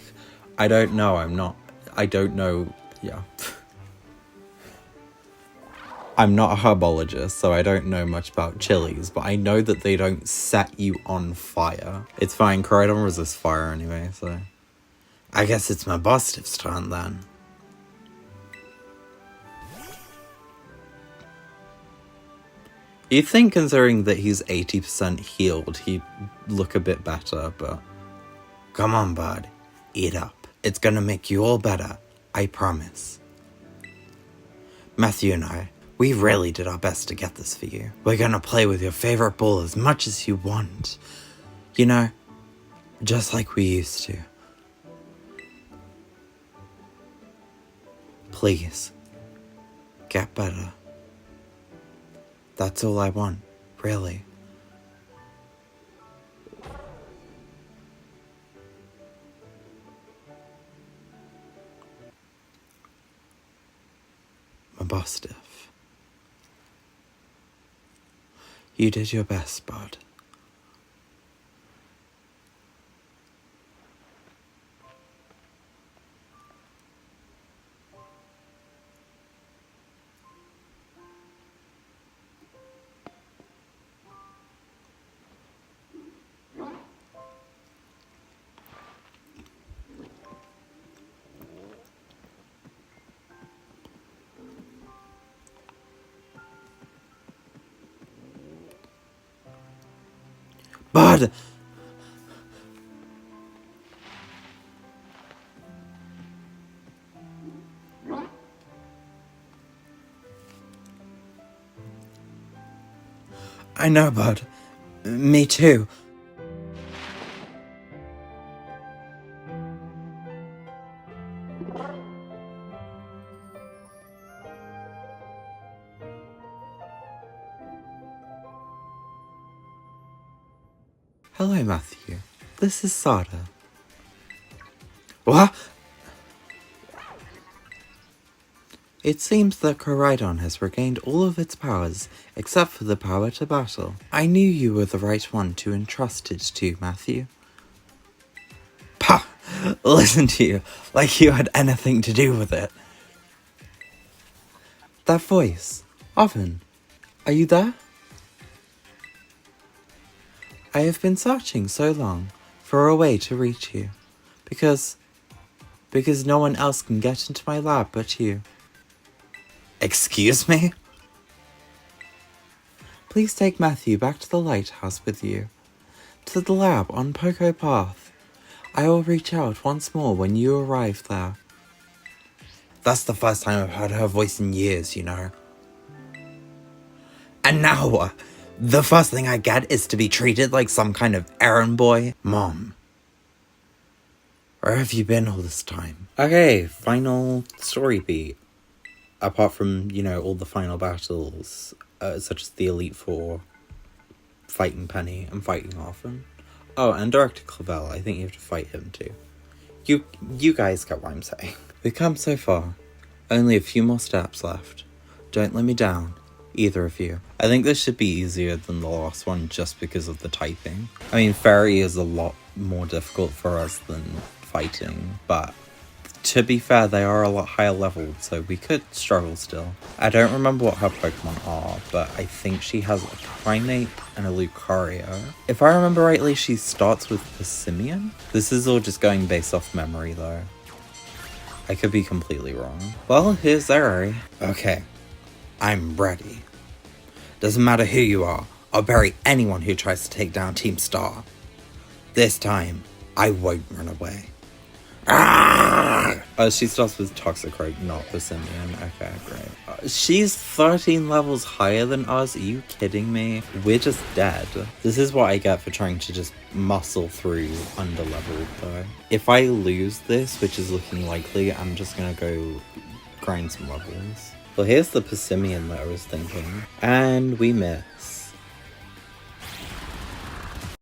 I don't know, I don't know, yeah. I'm not a herbologist, so I don't know much about chilies, but I know that they don't set you on fire. It's fine, Coridon resists fire anyway, so... I guess it's my Bostiff's turn then. You'd think, considering that he's 80% healed, he'd look a bit better, but... Come on, bud. Eat up. It's gonna make you all better. I promise. Matthew and I, we really did our best to get this for you. We're gonna play with your favorite ball as much as you want. You know, just like we used to. Please, get better. That's all I want, really. My Bostiff. You did your best, bud. Bud! I know, bud. Me too. Hello, Matthew. This is Sada. What? It seems that Coridon has regained all of its powers, except for the power to battle. I knew you were the right one to entrust it to, Matthew. Pah! Listen to you, like you had anything to do with it. That voice. Oven, are you there? I have been searching so long for a way to reach you, because no one else can get into my lab but you. Excuse me? Please take Matthew back to the lighthouse with you, to the lab on Poco Path. I will reach out once more when you arrive there. That's the first time I've heard her voice in years, you know. And now, the first thing I get is to be treated like some kind of errand boy. Mom, where have you been all this time? Okay, final story beat. Apart from, you know, all the final battles, such as the Elite Four, fighting Penny and fighting Orphan. Oh, and Director Clavel, I think you have to fight him too. You guys get what I'm saying. We've come so far. Only a few more steps left. Don't let me down, either of you. I think this should be easier than the last one just because of the typing. I mean, Fairy is a lot more difficult for us than fighting, but To be fair, they are a lot higher leveled, so we could struggle still. I don't remember what her Pokemon are, but I think she has a Primeape and a Lucario. If I remember rightly, she starts with Persimmon. This is all just going based off memory, though. I could be completely wrong. Well, here's Zeri. Okay, I'm ready. Doesn't matter who you are, I'll bury anyone who tries to take down Team Star. This time, I won't run away. She starts with Toxicroak, not Persimmon. Okay, great. She's 13 levels higher than us. Are you kidding me? We're just dead. This is what I get for trying to just muscle through underleveled, though. If I lose this, which is looking likely, I'm just gonna go grind some levels. Well, here's the Persimmon that I was thinking. And we miss.